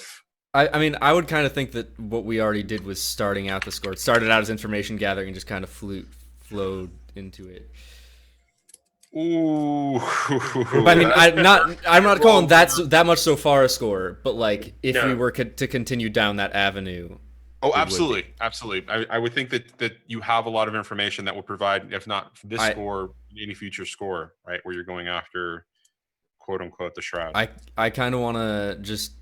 I mean, I would kind of think that what we already did was starting out the score. It started out as information gathering and just kind of flowed into it.
Ooh.
But I mean, I'm not calling that much so far a score, but like if
No.
we were to continue down that avenue.
Oh,
It would
absolutely,
be.
absolutely. I would think that you have a lot of information that would provide, if not this score, any future score, right, where you're going after, quote unquote, the shroud.
I kind of want to just,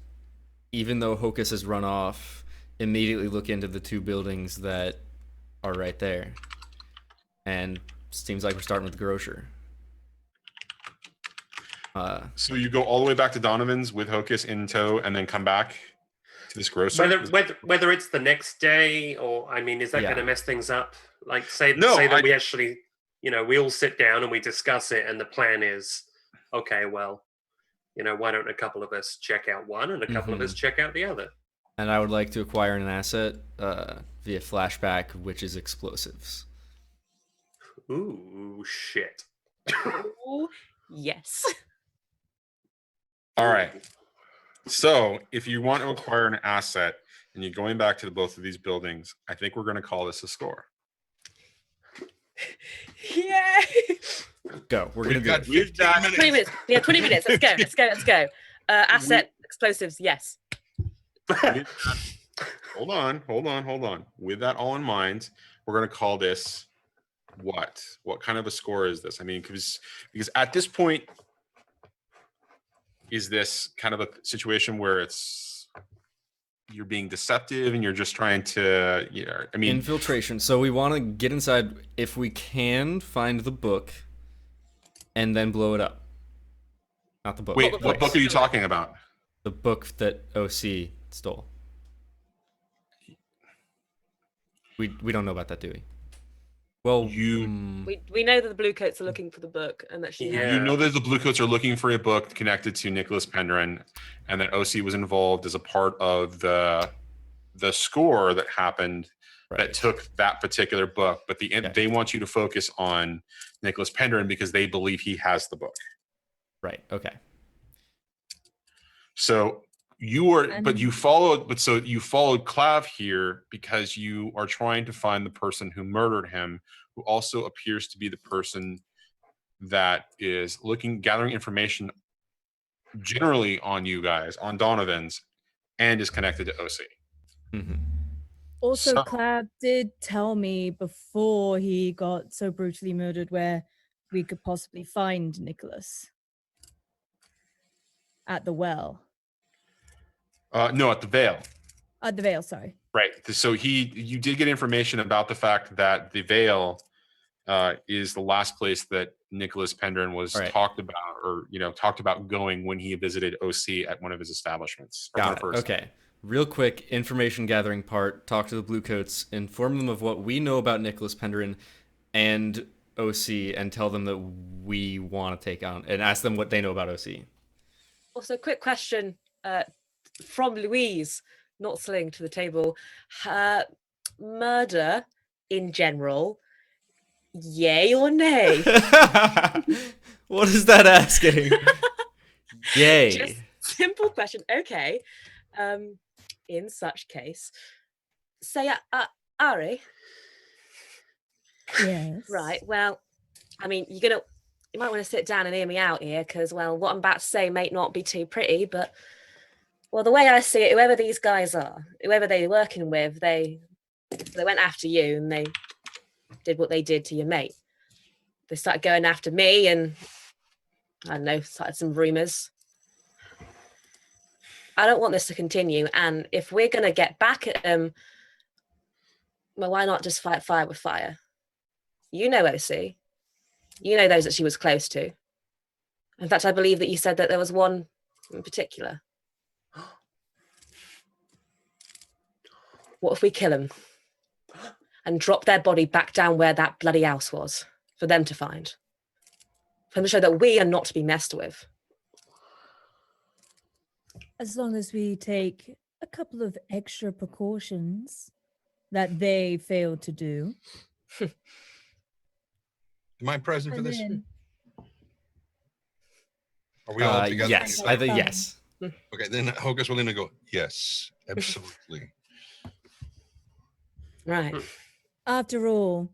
even though Hocus has run off, immediately look into the 2 buildings that are right there. And seems like we're starting with the grocer.
So you go all the way back to Donovan's with Hocus in tow, and then come back to this grocer.
Whether it's the next day, or I mean, is that
Yeah.
going to mess things up? Like, say
No,
that we actually, we all sit down and we discuss it, and the plan is, okay, well, why don't a couple of us check out one and a couple of us check out the other?
And I would like to acquire an asset via flashback, which is explosives.
Ooh, shit.
Ooh, yes.
All right. So if you want to acquire an asset and you're going back to both of these buildings, I think we're going to call this a score.
Yay!
Go. We're
We've
gonna
got
do it.
15 minutes.
20 minutes. Yeah, 20 minutes. Let's go. Asset explosives. Yes.
Hold on. With that all in mind, we're going to call this what? What kind of a score is this? I mean, because at this point, is this kind of a situation where you're being deceptive and you're just trying to,
Infiltration. So we want to get inside, if we can, find the book, and then blow it up. Not the book.
Wait, what book are you talking about?
The book that OC stole. We don't know about that, do we? Well,
We know that the Bluecoats are looking for the book, and that she.
Yeah.
You know that the Bluecoats are looking for a book connected to Nicholas Pendrin, and that OC was involved as a part of the score that happened that took that particular book. But they want you to focus on Nicholas Pendrin because they believe he has the book.
Right. Okay.
So you followed Clav here because you are trying to find the person who murdered him, who also appears to be the person that is gathering information generally on you guys, on Donovan's, and is connected to OC.
Mm-hmm.
Also,
So-
Clav did tell me before he got so brutally murdered where we could possibly find Nicholas. At the well.
No, at the Vale.
At the Vale, sorry.
Right. So you did get information about the fact that the Vale is the last place that Nicholas Pendrin was talked about going when he visited OC at one of his establishments.
Got it. Okay. Real quick, information gathering part. Talk to the Bluecoats, inform them of what we know about Nicholas Pendrin and OC, and tell them that we want to take on, and ask them what they know about OC.
Also, quick question from Louise, not Sling, to the table. Murder in general, yay or nay?
What is that asking? Yay.
Just simple question. Okay. In such case, say, Ari.
Yes.
Right. Well, I mean, you might want to sit down and hear me out here, because, well, what I'm about to say may not be too pretty, but, well, the way I see it, whoever these guys are, whoever they're working with, they went after you and they did what they did to your mate. They started going after me and, I don't know, started some rumors. I don't want this to continue, and if we're going to get back at them, well, why not just fight fire with fire? You know OC. You know those that she was close to. In fact, I believe that you said that there was one in particular. What if we kill him and drop their body back down where that bloody house was for them to find? For them to show that we are not to be messed with.
As long as we take a couple of extra precautions that they failed to do.
Am I present for
And
this?
then-
Are we all together?
Yes. I think yes.
Okay, then Hocus will lean and go, yes, absolutely.
Right.
After all,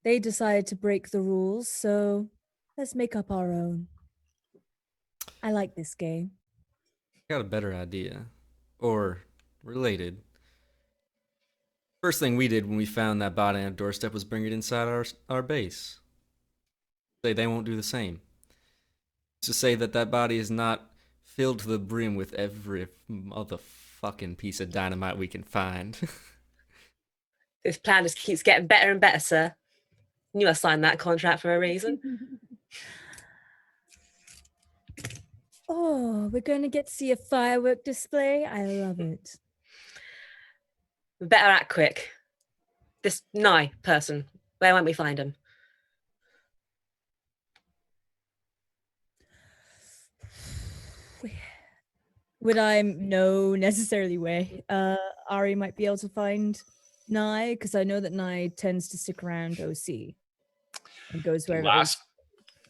they decided to break the rules, so let's make up our own. I like this game.
Got a better idea. Or related. First thing we did when we found that body on our doorstep was bring it inside our base. They won't do the same. To say that body is not filled to the brim with every motherfucker fucking piece of dynamite we can find.
This plan just keeps getting better and better, sir. You must sign that contract for a reason.
Oh, we're going to get to see a firework display. I love it.
We better act quick. This Nye person, where won't we find him?
Would I know necessarily where Ari might be able to find Nye? Because I know that Nye tends to stick around OC and goes wherever.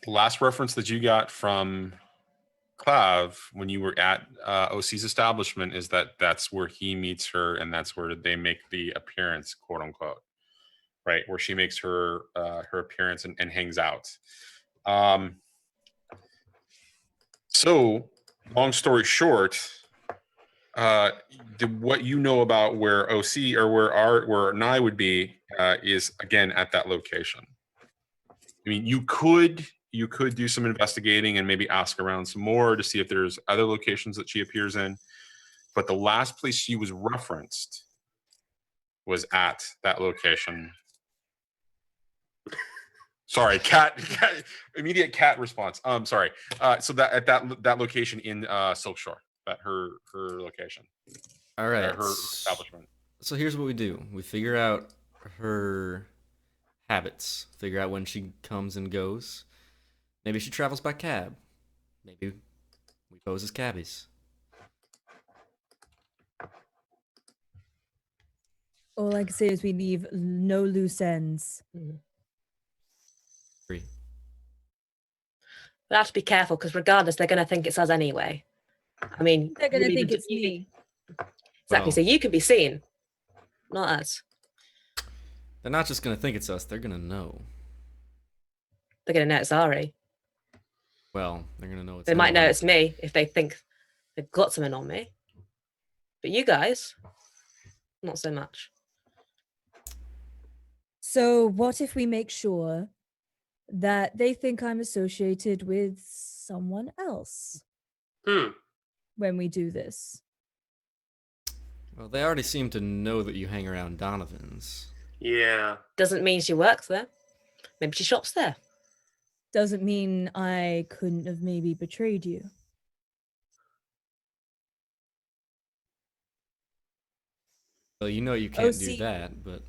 Last reference that you got from Clav when you were at OC's establishment is that that's where he meets her, and that's where they make the appearance, quote unquote, right? Where she makes her her appearance and hangs out. So, long story short, what you know about where OC or where Nye would be is again at that location. I mean, you could do some investigating and maybe ask around some more to see if there's other locations that she appears in. But the last place she was referenced was at that location. Sorry, cat immediate cat response. Sorry. So that at that location in Silk Shore, that her location.
All right.
Her establishment.
So here's what we do. We figure out her habits, figure out when she comes and goes. Maybe she travels by cab. Maybe we pose as cabbies.
All I can say is we leave no loose ends.
Free.
We'll have to be careful because regardless, they're going to think it's us anyway. I mean,
They're going to
really,
think it's me.
Exactly.
Well,
So you can be seen, not us.
They're not just going to think it's us, they're going to know.
They're going to know it's Ari.
Well, they're going to know it's
They might know
anyone.
it's me if they think they've got something on me. But you guys, not so much.
So what if we make sure that they think I'm associated with someone else when we do this?
Well, they already seem to know that you hang around Donovan's.
Yeah.
Doesn't mean she works there. Maybe she shops there.
Doesn't mean I couldn't have maybe betrayed you.
Well, you know you can't do
OC.
that, but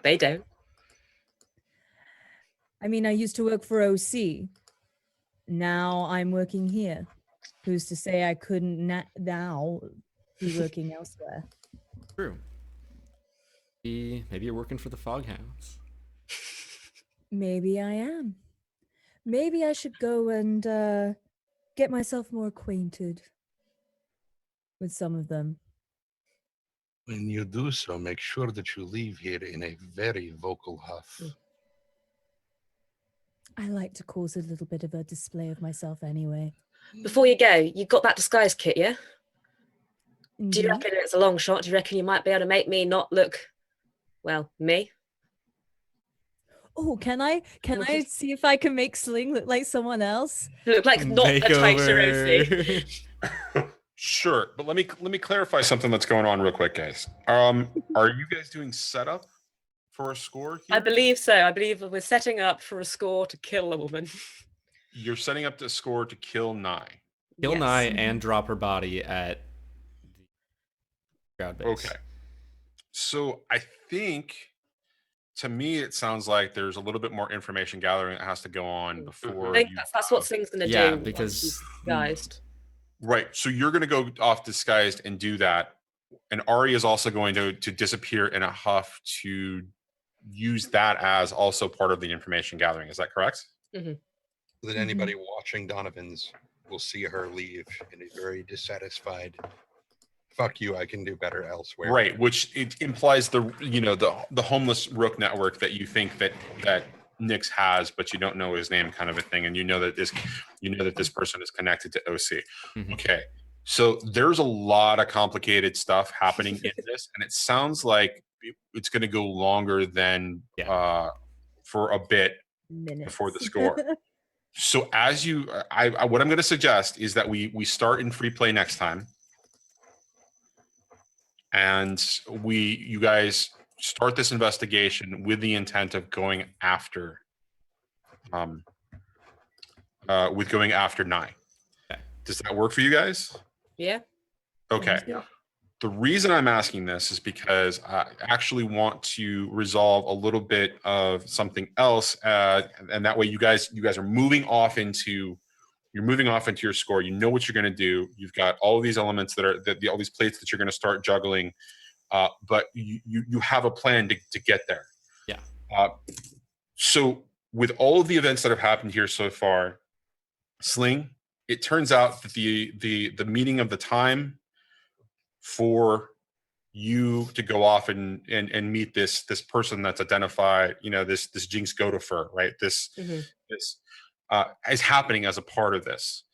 They don't.
I mean, I used to work for OC. Now I'm working here. Who's to say I couldn't now be working elsewhere?
true. Maybe you're working for the Foghounds.
Maybe I am. Maybe I should go and get myself more acquainted with some of them.
When you do so, make sure that you leave here in a very vocal huff.
I like to cause a little bit of a display of myself anyway.
Before you go, you got that disguise kit, yeah? Do you
Mhm.
reckon it's a long shot? Do you reckon you might be able to make me not look, well, me?
Oh, can I see if I can make Sling look like someone else?
Look like not a Taisha OC.
Sure, but let me clarify something that's going on real quick, guys. Are you guys doing setup for a score here?
I believe so. I believe we're setting up for a score to kill a woman.
You're setting up the score to kill Nye.
Kill
Yes.
Nye and drop her body at the crowd base.
Okay. So I think, to me, it sounds like there's a little bit more information gathering that has to go on before.
I think
you
that's what Sling's going to
Yeah,
do.
because-
Disguised.
Right. So you're going to go off disguised and do that, and Ari is also going to disappear in a huff to use that as also part of the information gathering. Is that correct?
Mm-hmm.
That anybody watching Donovan's will see her leave in a very dissatisfied, fuck you, I can do better elsewhere.
Right. Which it implies the homeless rook network that you think that Nyx has, but you don't know his name, kind of a thing, and you know that this person is connected to OC.
Mhm.
Okay. So there's a lot of complicated stuff happening in this, and it sounds like it's going to go longer than for a bit
Minutes.
before the score. So as what I'm going to suggest is that we start in free play next time. and you guys start this investigation with the intent of going after Nye.
Okay.
Does that work for you guys?
Yeah.
Okay.
Sounds good.
The reason I'm asking this is because I actually want to resolve a little bit of something else, and that way you guys are moving off into your score. You know what you're going to do. You've got all these elements all these plates that you're going to start juggling, but you have a plan to get there.
Yeah.
So with all of the events that have happened here so far, Sling, it turns out that the meeting of the time for you to go off and meet this person that's identified, this Jinx Godofur, right? This is happening as a part of this.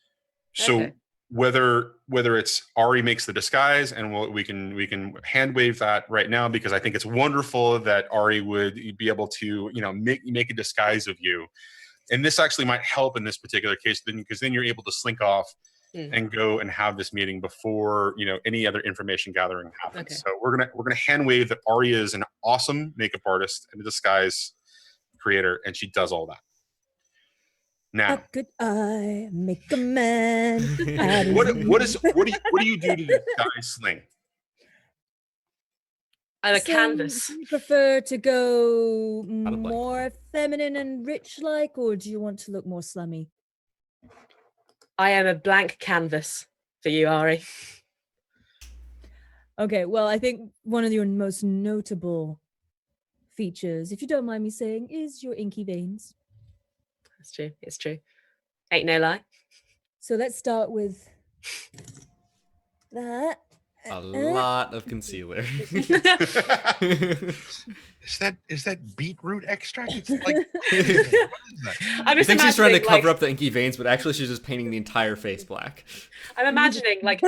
So
Okay.
whether it's Ari makes the disguise, and we can hand wave that right now, because I think it's wonderful that Ari would be able to make a disguise of you, and this actually might help in this particular case, because then you're able to slink off and go and have this meeting before any other information gathering happens.
Okay.
So we're gonna hand wave that Arya is an awesome makeup artist and a disguise creator, and she does all that. Now,
How could I make a man out of
what
you?
do you do to disguise Sling?
I'm a
So,
canvas.
do you prefer to go
Out of blank.
more feminine and rich-like, or do you want to look more slummy?
I am a blank canvas for you, Ari.
Okay, well, I think one of your most notable features, if you don't mind me saying, is your inky veins.
That's true. It's true. Ain't no lie.
So let's start with that.
A lot of concealer.
Is that beetroot extract? It's like, what is that?
I'm
I
just
think she's trying to
imagining,
cover
like,
up the inky veins, but actually she's just painting the entire face black.
I'm imagining like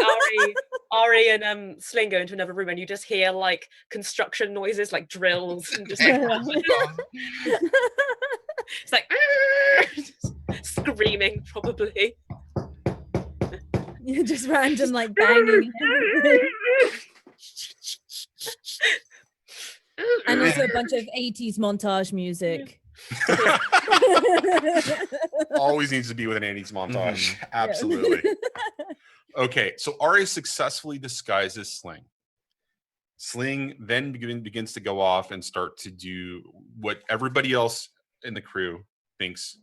Ari and Sling go into another room, and you just hear like construction noises, like drills, and just like, it's like screaming, probably.
You're just random, like banging. And also a bunch of 80s montage music.
Always needs to be with an 80s montage. Absolutely. Okay, so Ari successfully disguises Sling. Sling then begins to go off and start to do what everybody else in the crew thinks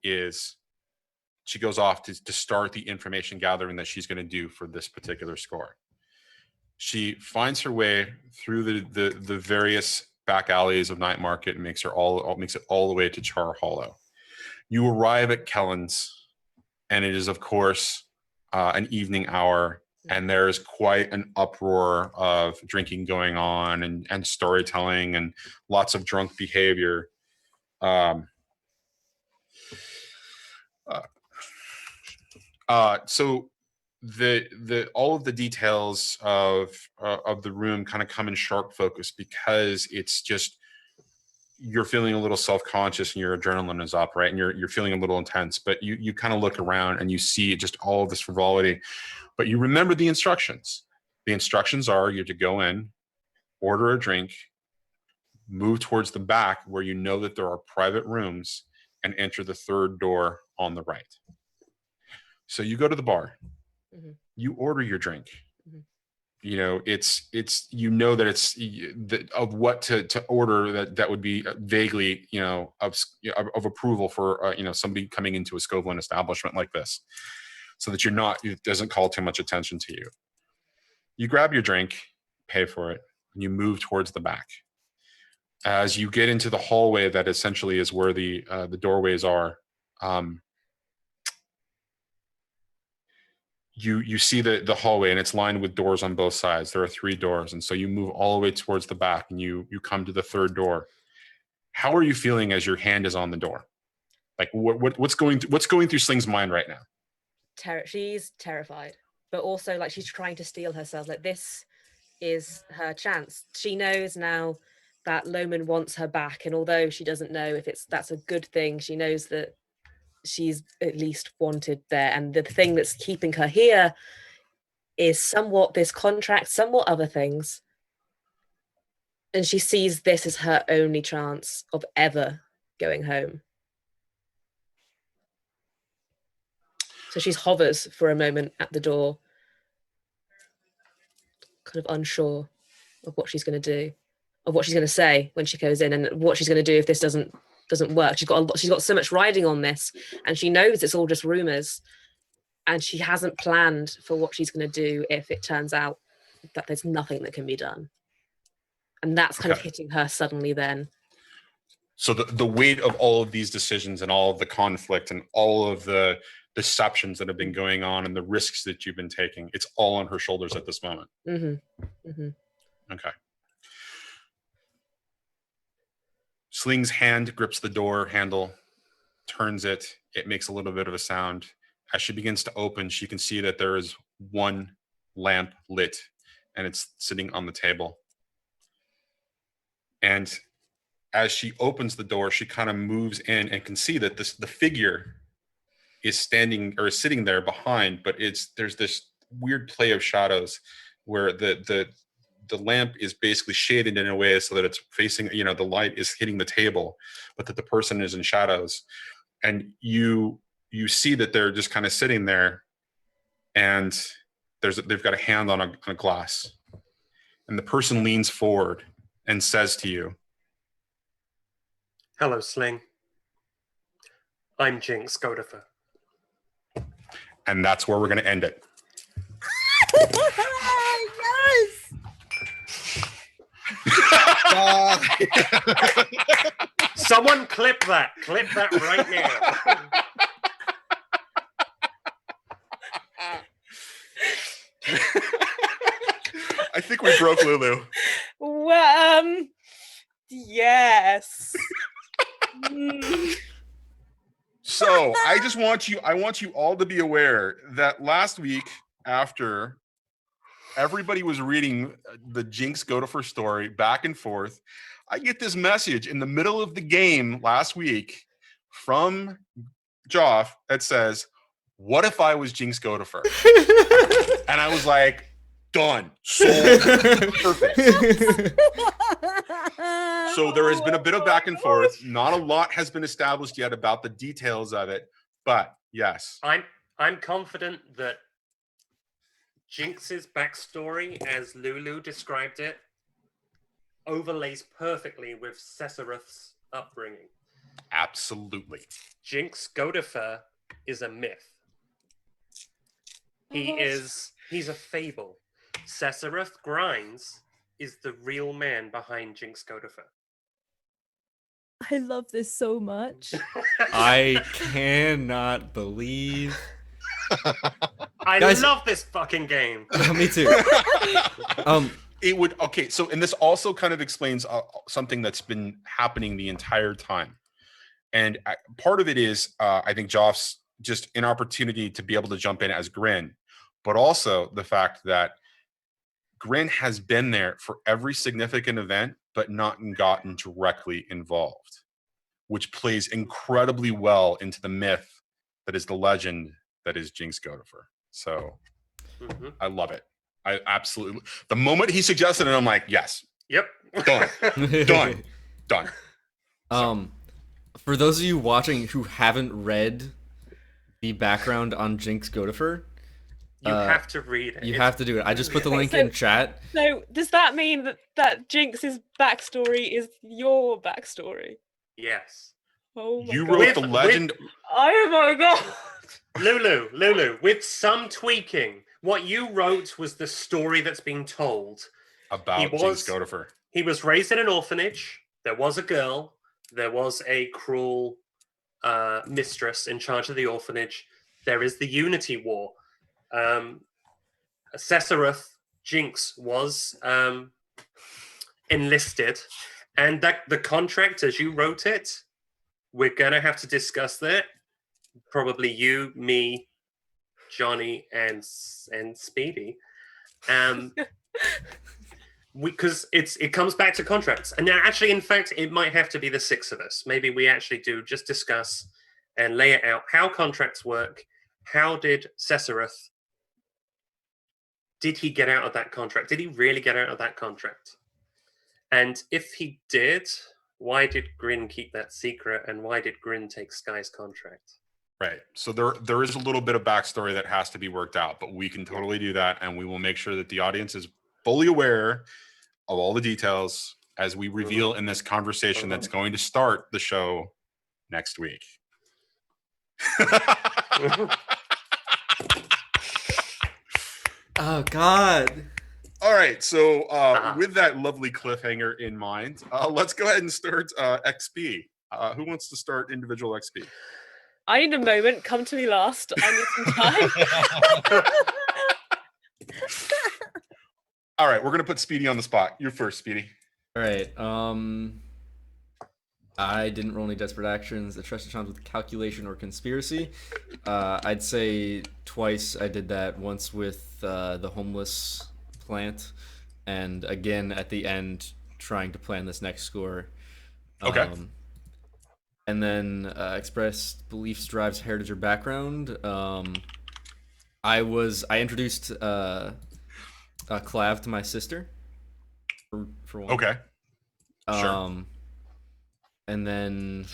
is she goes off to start the information gathering that she's going to do for this particular score. She finds her way through the various back alleys of Night Market and makes it all the way to Char Hollow. You arrive at Kellen's, and it is, of course, an evening hour, and there is quite an uproar of drinking going on and storytelling and lots of drunk behavior. So the all of the details of the room kind of come in sharp focus, because it's just you're feeling a little self-conscious and your adrenaline is up, right? And you're feeling a little intense, but you kind of look around and you see just all of this frivolity, but you remember the instructions. The instructions are you're to go in, order a drink, move towards the back where you know that there are private rooms, and enter the third door on the right. So you go to the bar, you order your drink. It's that it's of what to order that would be vaguely of approval for somebody coming into a Scoveland establishment like this, so that it doesn't call too much attention to you. You grab your drink, pay for it, and you move towards the back. As you get into the hallway that essentially is where the doorways are, you see the hallway, and it's lined with doors on both sides. There are 3 doors, and so you move all the way towards the back, and you come to the third door. How are you feeling as your hand is on the door? Like what's going through Sling's mind right now?
She's terrified, but also like she's trying to steel herself. Like this is her chance. She knows now that Loman wants her back, and although she doesn't know if that's a good thing, she knows that she's at least wanted there, and the thing that's keeping her here is somewhat this contract, somewhat other things, And she sees this as her only chance of ever going home. So she hovers for a moment at the door, kind of unsure of what she's going to do, of what she's going to say when she goes in, and what she's going to do if this doesn't work. She's got so much riding on this, and she knows it's all just rumors, and she hasn't planned for what she's going to do if it turns out that there's nothing that can be done. And that's kind of hitting her suddenly then.
So the weight of all of these decisions and all of the conflict and all of the deceptions that have been going on and the risks that you've been taking, it's all on her shoulders at this moment. Okay. Sling's hand grips the door handle, turns it. It makes a little bit of a sound. As she begins to open, she can see that there is one lamp lit, and it's sitting on the table. And as she opens the door, she kind of moves in and can see that the figure is standing or is sitting there behind, but there's this weird play of shadows where the lamp is basically shaded in a way so that it's facing, the light is hitting the table, but that the person is in shadows. And you see that they're just kind of sitting there, and they've got a hand on a glass, and the person leans forward and says to you,
"Hello, Sling. I'm Jinx Godifer."
And that's where we're going to end it.
Yes.
Someone clip that right now.
I think we broke Lulu.
Well, yes.
So I want you all to be aware that last week, after everybody was reading the Jinx Godifer story back and forth, I get this message in the middle of the game last week from Joff that says, "What if I was Jinx Godifer?" And I was like, done. Sold. Perfect. So there has been a bit of back and forth. Not a lot has been established yet about the details of it, but yes.
I'm confident that Jinx's backstory, as Lulu described it, overlays perfectly with Sesereth's upbringing.
Absolutely.
Jinx Godifer is a myth. He's a fable. Sesereth Grines is the real man behind Jinx Godifer.
I love this so much.
I cannot believe.
Guys, love this fucking game.
Me too.
And this also kind of explains something that's been happening the entire time. And part of it is, I think, Joff's just an opportunity to be able to jump in as Grin, but also the fact that Grin has been there for every significant event, but not gotten directly involved, which plays incredibly well into the myth that is the legend that is Jinx Godifer. So I love it. I absolutely, the moment he suggested it, I'm like, yes.
Yep.
Done.
For those of you watching who haven't read the background on Jinx Godifer,
you have to read it.
You have to do it. I just put the link in chat.
So does that mean that Jinx's backstory is your backstory?
Yes.
Oh my
you
God.
wrote the legend.
Oh my God.
Lulu, with some tweaking, what you wrote was the story that's being told
About Jinx Godifer.
He was raised in an orphanage. There was a girl. There was a cruel mistress in charge of the orphanage. There is the Unity War. Sesereth Jinx was enlisted, and that the contract, as you wrote it, we're gonna have to discuss that. Probably you, me, Johnny, and Speedy, because it comes back to contracts. And now, actually, in fact, it might have to be the six of us. Maybe we actually do just discuss and lay it out how contracts work. How did Sesereth? Did he get out of that contract? Did he really get out of that contract? And if he did, why did Grin keep that secret, and why did Grin take Sky's contract?
Right. So there is a little bit of backstory that has to be worked out, but we can totally do that, and we will make sure that the audience is fully aware of all the details as we reveal in this conversation that's going to start the show next week.
Oh God.
All right. So with that lovely cliffhanger in mind, let's go ahead and start XP. Who wants to start individual XP?
I need a moment. Come to me last. I need some time.
All right, we're gonna put Speedy on the spot. You're first, Speedy.
All right. I didn't roll any desperate actions that trusted challenge with calculation or conspiracy. I'd say twice I did that. Once with the homeless plant, and again at the end trying to plan this next score.
Okay.
And then expressed beliefs, drives, heritage, or background. I introduced Clav to my sister. For one.
Okay. Sure.
And then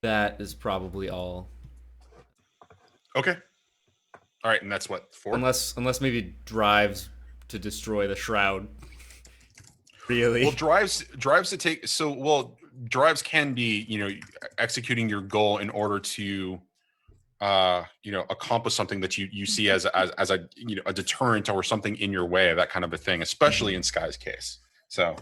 that is probably all.
Okay. All right, and that's what, 4?
Unless maybe drives to destroy the shroud. Really?
Well, drives to take. So, well, drives can be, executing your goal in order to, accomplish something that you see as a a deterrent or something in your way, that kind of a thing, especially in Sky's case. So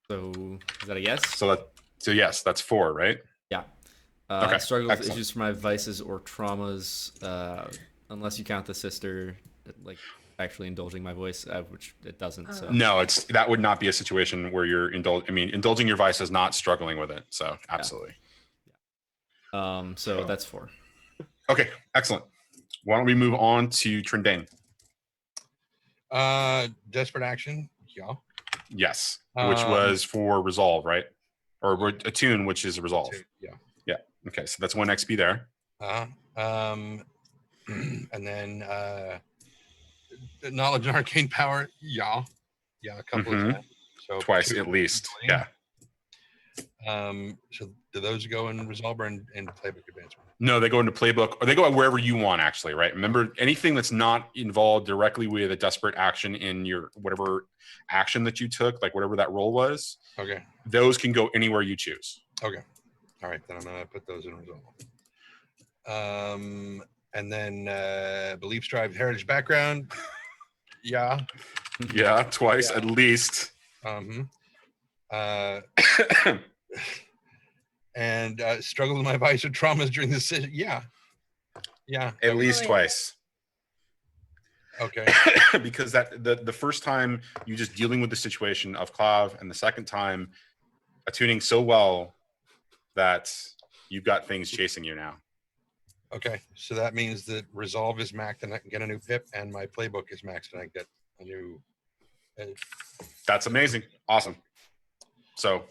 is that a yes?
So yes, that's 4, right?
Yeah.
Okay.
Struggle with
Excellent.
issues for my vices or traumas, unless you count the sister, like actually indulging my voice, which it doesn't. So
No, that would not be a situation where you're indulging your vice is not struggling with it. So absolutely.
Yeah. So that's 4.
Okay, excellent. Why don't we move on to Trendane?
Desperate action. Yeah.
Yes, which was for resolve, right? Or attune, which is resolve.
Yeah.
Yeah. Okay, so that's 1 XP there.
And then knowledge and arcane power. Yeah. A couple of times. So
Twice
2
at least.
easily.
Yeah.
So do those go in resolve or in playbook advancement?
No, they go into playbook, or they go wherever you want, actually, right? Remember, anything that's not involved directly with a desperate action in your whatever action that you took, like whatever that roll was.
Okay.
Those can go anywhere you choose.
Okay. All right, then I'm gonna put those in resolve. And then beliefs, drive, heritage, background. Yeah.
Yeah, twice at least.
And struggle with my vice or traumas during this session. Yeah.
At least twice.
Okay.
Because the first time you just dealing with the situation of Clav, and the second time attuning so well that you've got things chasing you now.
Okay, so that means that resolve is maxed and I can get a new pip, and my playbook is maxed and I get a new.
That's amazing. Awesome. So,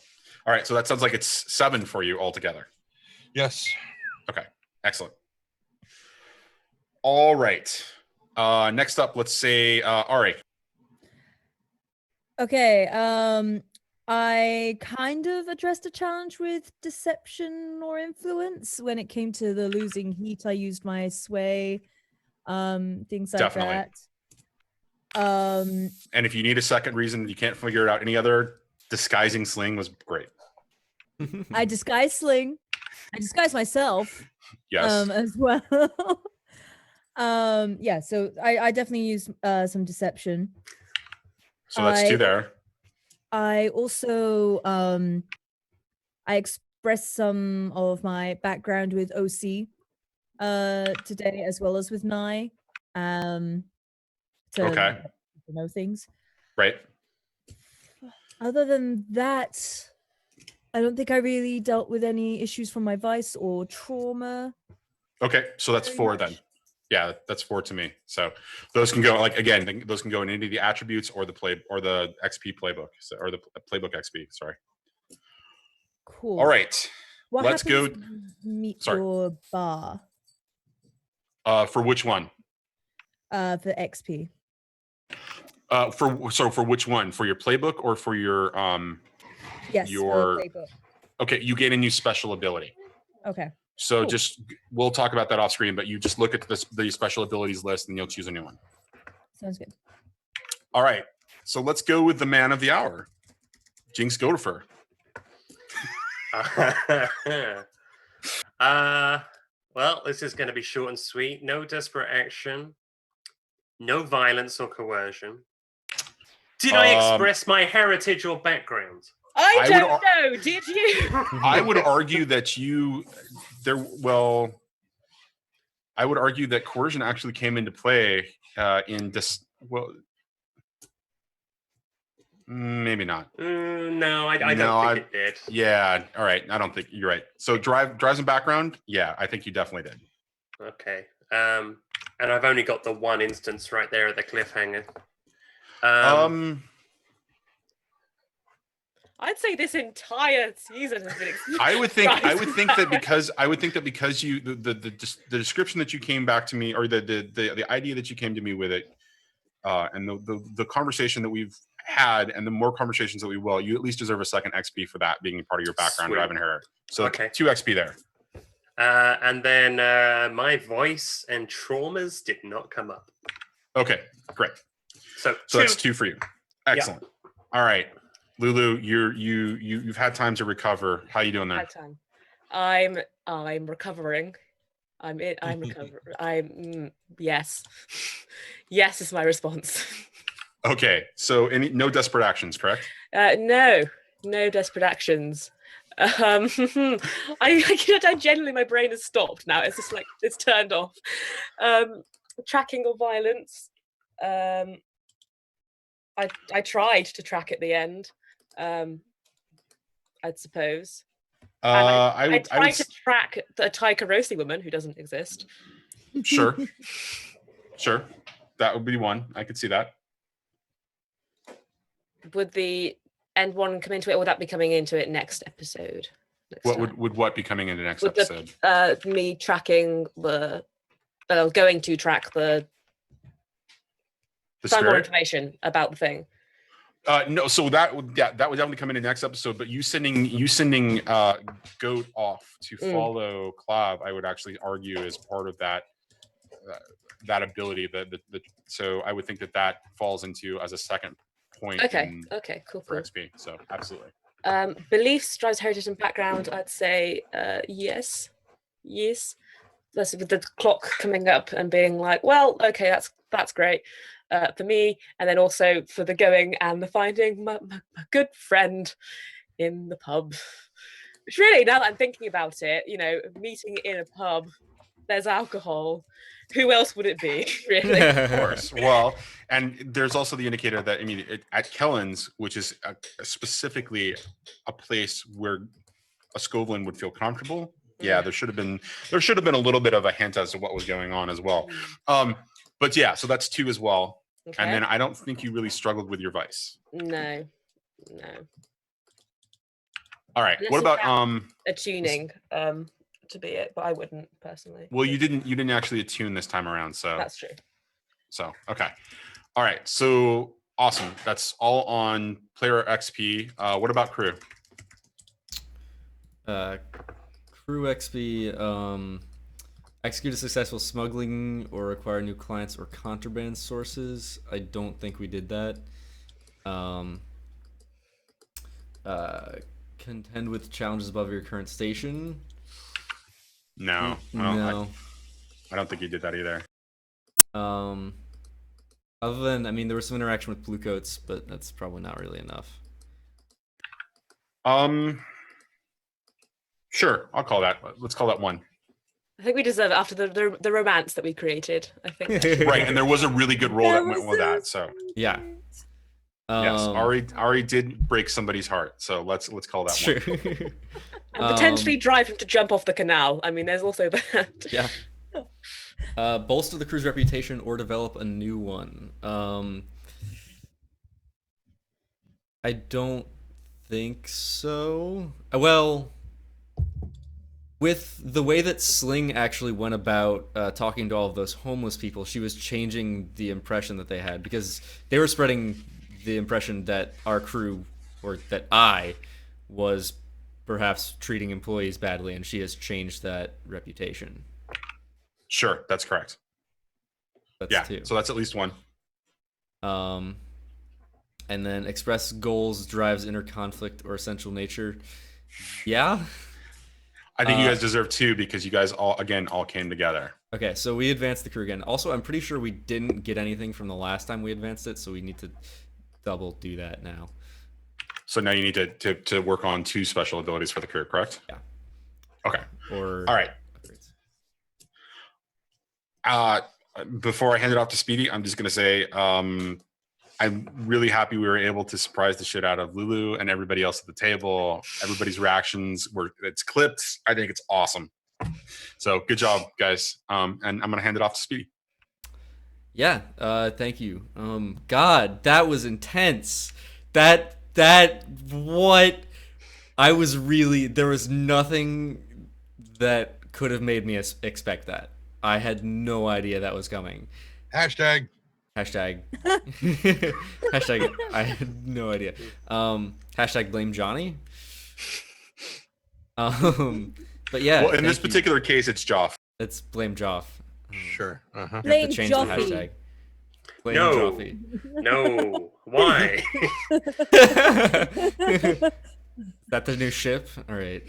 all right. So that sounds like it's 7 for you altogether.
Yes.
Okay. Excellent. All right. Next up, let's say Ari.
Okay. I kind of addressed a challenge with deception or influence when it came to the losing heat. I used my sway, things like
Definitely.
that.
And if you need a second reason you can't figure it out any other, disguising Sling was great.
I disguised Sling. I disguised myself.
Yes.
As well. Yeah. So I definitely used some deception.
So that's 2 there.
I also I expressed some of my background with OC today, as well as with Nye. To know things.
Right.
Other than that, I don't think I really dealt with any issues from my vice or trauma.
Okay, so that's 4 then. Yeah, that's 4 to me. So those can go those can go in any of the attributes or the XP playbook, or the playbook XP. Sorry.
Cool.
All right. Let's go.
Meet your bar.
For which one?
For XP.
For which one? For your playbook or for your
Yes.
your
Playbook.
okay, you gain a new special ability.
Okay.
So
Cool.
we'll talk about that off screen, but you just look at the special abilities list and you'll choose a new one.
Sounds good.
All right. So let's go with the man of the hour, Jinx Godifer.
Well, this is going to be short and sweet. No desperate action. No violence or coercion. Did I express my heritage or background?
I don't know. Did you?
I would argue that I would argue that coercion actually came into play in this. Well, maybe not.
No, I don't think it did.
Yeah. All right. I don't think you're right. So drives and background. Yeah, I think you definitely did.
Okay. And I've only got the one instance right there at the cliffhanger.
I'd say this entire season has been.
I would think that because you the description that you came back to me, or the idea that you came to me with it, and the conversation that we've had, and the more conversations that we will, you at least deserve a second XP for that being part of your background.
Sweet.
Driving her, so
okay.
2 XP there.
And then my voice and traumas did not come up.
Okay, great.
So
that's 2 for you. Excellent. Yeah. All right, Lulu, you've had time to recover. How you doing there?
Had time. I'm recovering. I'm recovering. Yes. Yes is my response.
Okay, so no desperate actions, correct?
No desperate actions. I genuinely, my brain has stopped now. It's just like it's turned off. Tracking or violence. I tried to track at the end. I'd suppose. I tried to track a Taikarosi woman who doesn't exist.
Sure. That would be one. I could see that.
Would the end one come into it, or would that be coming into it next episode?
Would what be coming into next episode?
Me tracking going to track the find more information about the thing.
No, so that would definitely come into next episode. But you sending Goat off to follow Clav, I would actually argue is part of that ability. So I would think that falls into as a second point.
Okay, cool.
For XP, so absolutely.
Beliefs, drives, heritage, and background. I'd say yes. That's with the clock coming up and being like, well, okay, that's great for me, and then also for the going and the finding my good friend in the pub. Which really, now that I'm thinking about it, meeting in a pub, there's alcohol. Who else would it be, really?
Of course. Well, and there's also the indicator that, at Kellen's, which is specifically a place where a Skovlin would feel comfortable. Yeah, there should have been a little bit of a hint as to what was going on as well. But yeah, so that's 2 as well. Okay. And then I don't think you really struggled with your vice.
No.
All right.
Unless
what about
attuning to be it, but I wouldn't personally.
Well, you didn't actually attune this time around, so
that's true.
So okay. All right. So awesome. That's all on player XP. What about crew?
Crew XP. Execute a successful smuggling or acquire new clients or contraband sources. I don't think we did that. Contend with challenges above your current station.
No.
No.
I don't think you did that either.
Other than, there was some interaction with Bluecoats, but that's probably not really enough.
Sure, I'll call that. Let's call that 1.
I think we deserve it after the romance that we created. I think.
Right, and there was a really good roll that went with that. So
yeah.
Yes, Ari did break somebody's heart. So let's call that 1.
And potentially drive him to jump off the canal. There's also that.
Yeah. Bolster the crew's reputation or develop a new one. I don't think so. Well, With the way that Sling actually went about talking to all of those homeless people, she was changing the impression that they had, because they were spreading the impression that our crew, or that I, was perhaps treating employees badly, and she has changed that reputation.
Sure, that's correct.
That's
Yeah,
two.
so that's at least one.
And then express goals, drives, inner conflict, or essential nature. Yeah.
I think you guys deserve two because you guys all came together.
Okay, so we advanced the crew again. Also, I'm pretty sure we didn't get anything from the last time we advanced it, so we need to double do that now.
So now you need to work on 2 special abilities for the crew, correct?
Yeah.
Okay.
Or
all right. Before I hand it off to Speedy, I'm just gonna say I'm really happy we were able to surprise the shit out of Lulu and everybody else at the table. Everybody's reactions it's clipped. I think it's awesome. So good job, guys. And I'm gonna hand it off to Speedy.
Yeah, thank you. God, that was intense. There was nothing that could have made me expect that. I had no idea that was coming.
Hashtag.
Hashtag I had no idea. Hashtag blame Johnny. But yeah.
Well, in this particular case, it's Joff.
It's blame Joff.
Sure. Uh-huh.
You have to change the hashtag. Blame Joffy.
No. Why?
Is that the new ship? All right.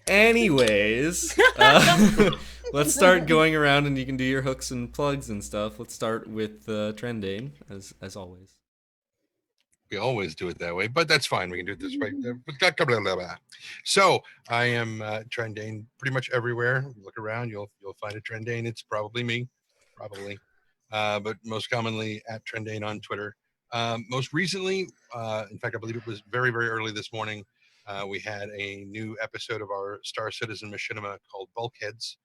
Anyways, let's start going around, and you can do your hooks and plugs and stuff. Let's start with Trendane, as always.
We always do it that way, but that's fine. We can do it this way. So I am Trendane pretty much everywhere. Look around, you'll find a Trendane. It's probably me, but most commonly at Trendane on Twitter. Most recently, in fact, I believe it was very, very early this morning. We had a new episode of our Star Citizen machinima called Bulkheads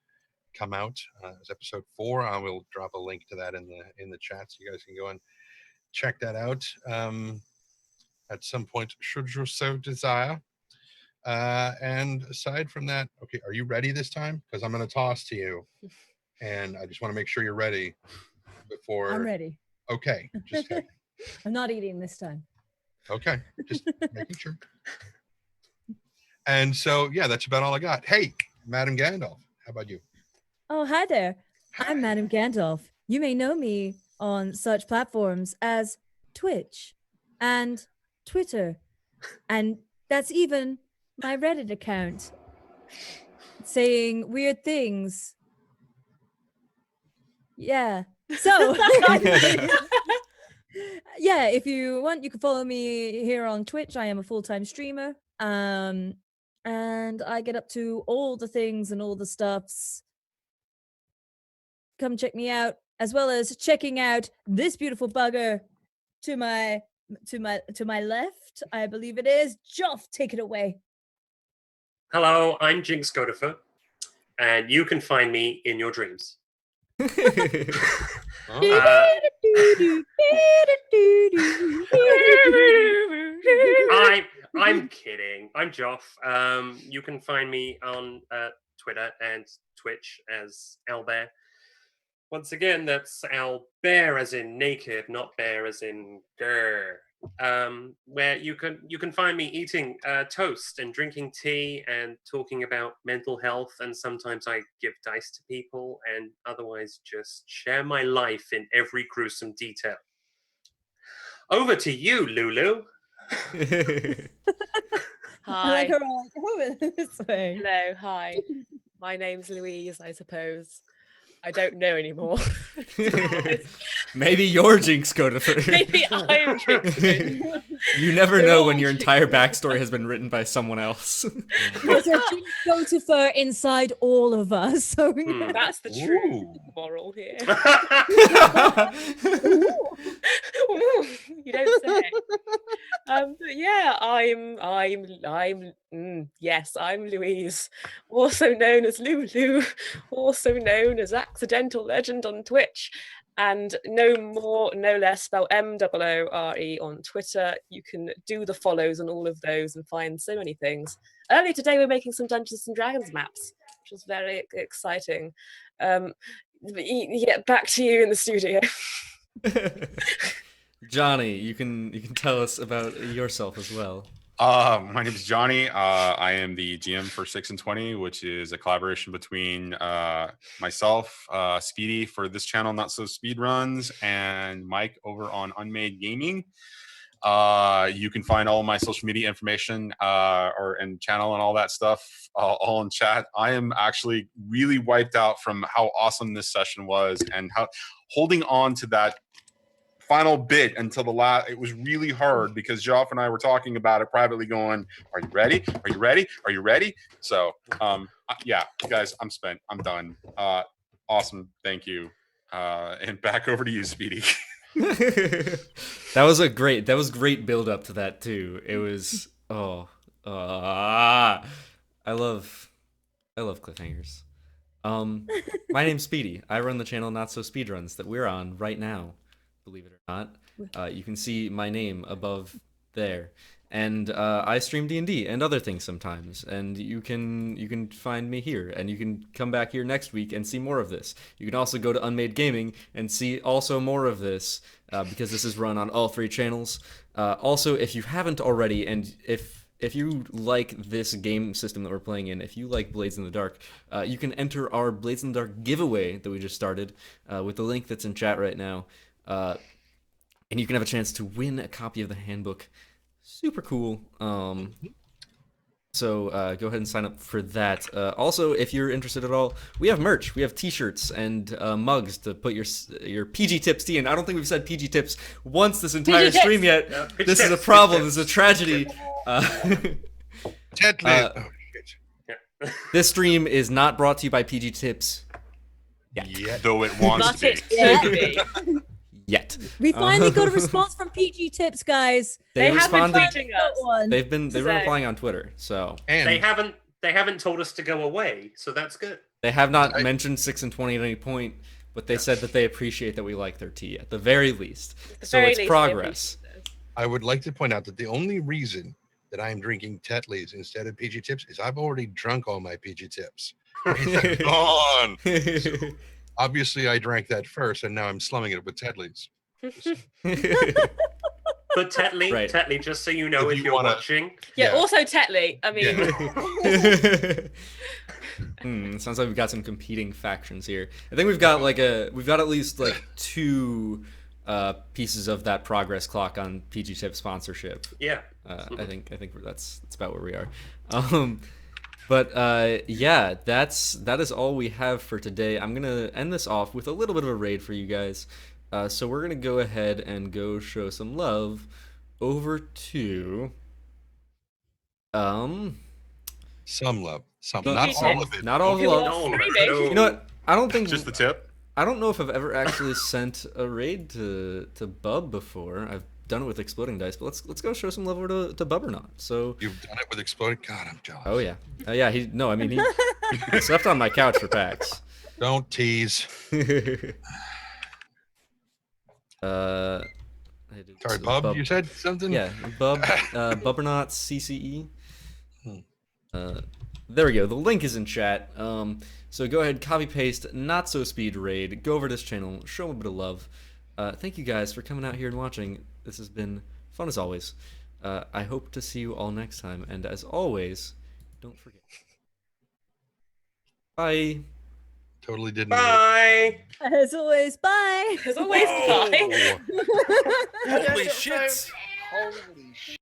come out. It's episode 4. I will drop a link to that in the chat, so you guys can go and check that out at some point, should you so desire. And aside from that, okay, are you ready this time? Because I'm going to toss to you, and I just want to make sure you're ready before.
I'm ready.
Okay, just checking.
I'm not eating this time.
Okay, just making sure. And so, yeah, that's about all I got. Hey, Madam Gandalf, how about you?
Oh, hi there. I'm Madam Gandalf. You may know me on such platforms as Twitch and Twitter. And that's even my Reddit account saying weird things. Yeah. So, yeah, if you want, you can follow me here on Twitch. I am a full-time streamer. And I get up to all the things and all the stuffs. Come check me out, as well as checking out this beautiful bugger to my left. I believe it is. Joff, take it away.
Hello, I'm Jinx Godiffer, and you can find me in your dreams. I'm kidding. I'm Joff. You can find me on Twitter and Twitch as Owlbare. Once again, that's Owlbare as in naked, not bear as in grr. Where you can find me eating toast and drinking tea and talking about mental health, and sometimes I give dice to people, and otherwise just share my life in every gruesome detail. Over to you, Lulu.
Hi.
This way.
Hello. Hi. My name's Louise, I suppose. I don't know anymore.
Maybe you're Jinx Godiffer.
Maybe I'm Jinx Godiffer.
You never know when your entire backstory has been written by someone else.
There's a Jinx Godiffer inside all of us. So
That's the true moral here. You don't say. But yeah, I'm Louise, also known as Lulu, also known as Accidental Legend on Twitch, And no more, no less, spell MOORE on Twitter. You can do the follows on all of those and find so many things. Earlier today, we're making some Dungeons and Dragons maps, which was very exciting. Yeah, back to you in the studio.
Johnny, you can tell us about yourself as well.
My name is Johnny. I am the GM for 6 and 20, which is a collaboration between myself, Speedy for this channel, NotSoSpeedRuns, and Mike over on Unmade Gaming. You can find all my social media information and channel and all that stuff all in chat. I am actually really wiped out from how awesome this session was and how holding on to that final bit until the last. It was really hard because Joff and I were talking about it privately, going, "Are you ready? Are you ready? Are you ready?" So, yeah, guys, I'm spent. I'm done. Awesome. Thank you. And back over to you, Speedy.
That was great build up to that too. It was I love cliffhangers. My name's Speedy. I run the channel NotSoSpeedRuns that we're on right now. Believe it or not, you can see my name above there, and I stream D&D and other things sometimes. And you can find me here, and you can come back here next week and see more of this. You can also go to Unmade Gaming and see also more of this because this is run on all 3 channels. Also, if you haven't already, and if you like this game system that we're playing in, if you like Blades in the Dark, you can enter our Blades in the Dark giveaway that we just started with the link that's in chat right now. And you can have a chance to win a copy of the handbook. Super cool. So go ahead and sign up for that. Also, if you're interested at all, we have merch. We have T-shirts and mugs to put your PG Tips tea in. I don't think we've said PG Tips once this entire stream yet.
Yeah,
this is a problem. This is a tragedy.
Oh, shit.
This stream is not brought to you by PG Tips.
Yet.
Though it wants
But
to
it
be.
could be.
Yet.
We finally got a response from PG Tips, guys.
They have been
responded.
tweeting us.
One.
They've been
So-
replying on Twitter, so
And
They haven't told us to go away, so that's good.
they have not mentioned 6 and 20 at any point, but they said that they appreciate that we like their tea at the very least.
At the
So
very
it's
least, they
progress.
appreciate this.
I would like to point out that the only reason that I am drinking Tetley's instead of PG Tips is I've already drunk all my PG Tips.
Gone.
Obviously, I drank that first, and now I'm slumming it with Tetley's.
But Tetley,
Right.
Tetley, just so you know,
If
if
you
you're
wanna-
watching,
Yeah,
Yeah.
also Tetley. I mean,
Sounds like we've got some competing factions here. I think we've got at least like 2 pieces of that progress clock on PG Tip sponsorship.
yeah.
I think that's about where we are. But yeah, that is all we have for today. I'm gonna end this off with a little bit of a raid for you guys. So we're gonna go ahead and go show some love over to
Some love. Some.
No,
Not
some.
all of it.
not all of
You
love.
are
No,
freebie.
no.
You know what? I don't think
Just the tip.
I don't know if I've ever actually sent a raid to Bub before. I've done it with Exploding Dice, but let's go show some love over to Bub or not. So
You've done it with Exploding. God, I'm jealous.
oh yeah, he slept on my couch for PAX.
Don't tease.
I did-
Sorry,
so
Bub, you said something?
Yeah, Bub, Bubbernot CCE.
Hmm.
There we go. The link is in chat. So go ahead, copy paste, not so speed raid. Go over to this channel, show him a bit of love. Thank you guys for coming out here and watching. This has been fun as always. I hope to see you all next time. And as always, don't forget. Bye.
Totally didn't.
Bye.
As always, bye.
there's always
Whoa.
bye.
Holy shit.
Holy shit.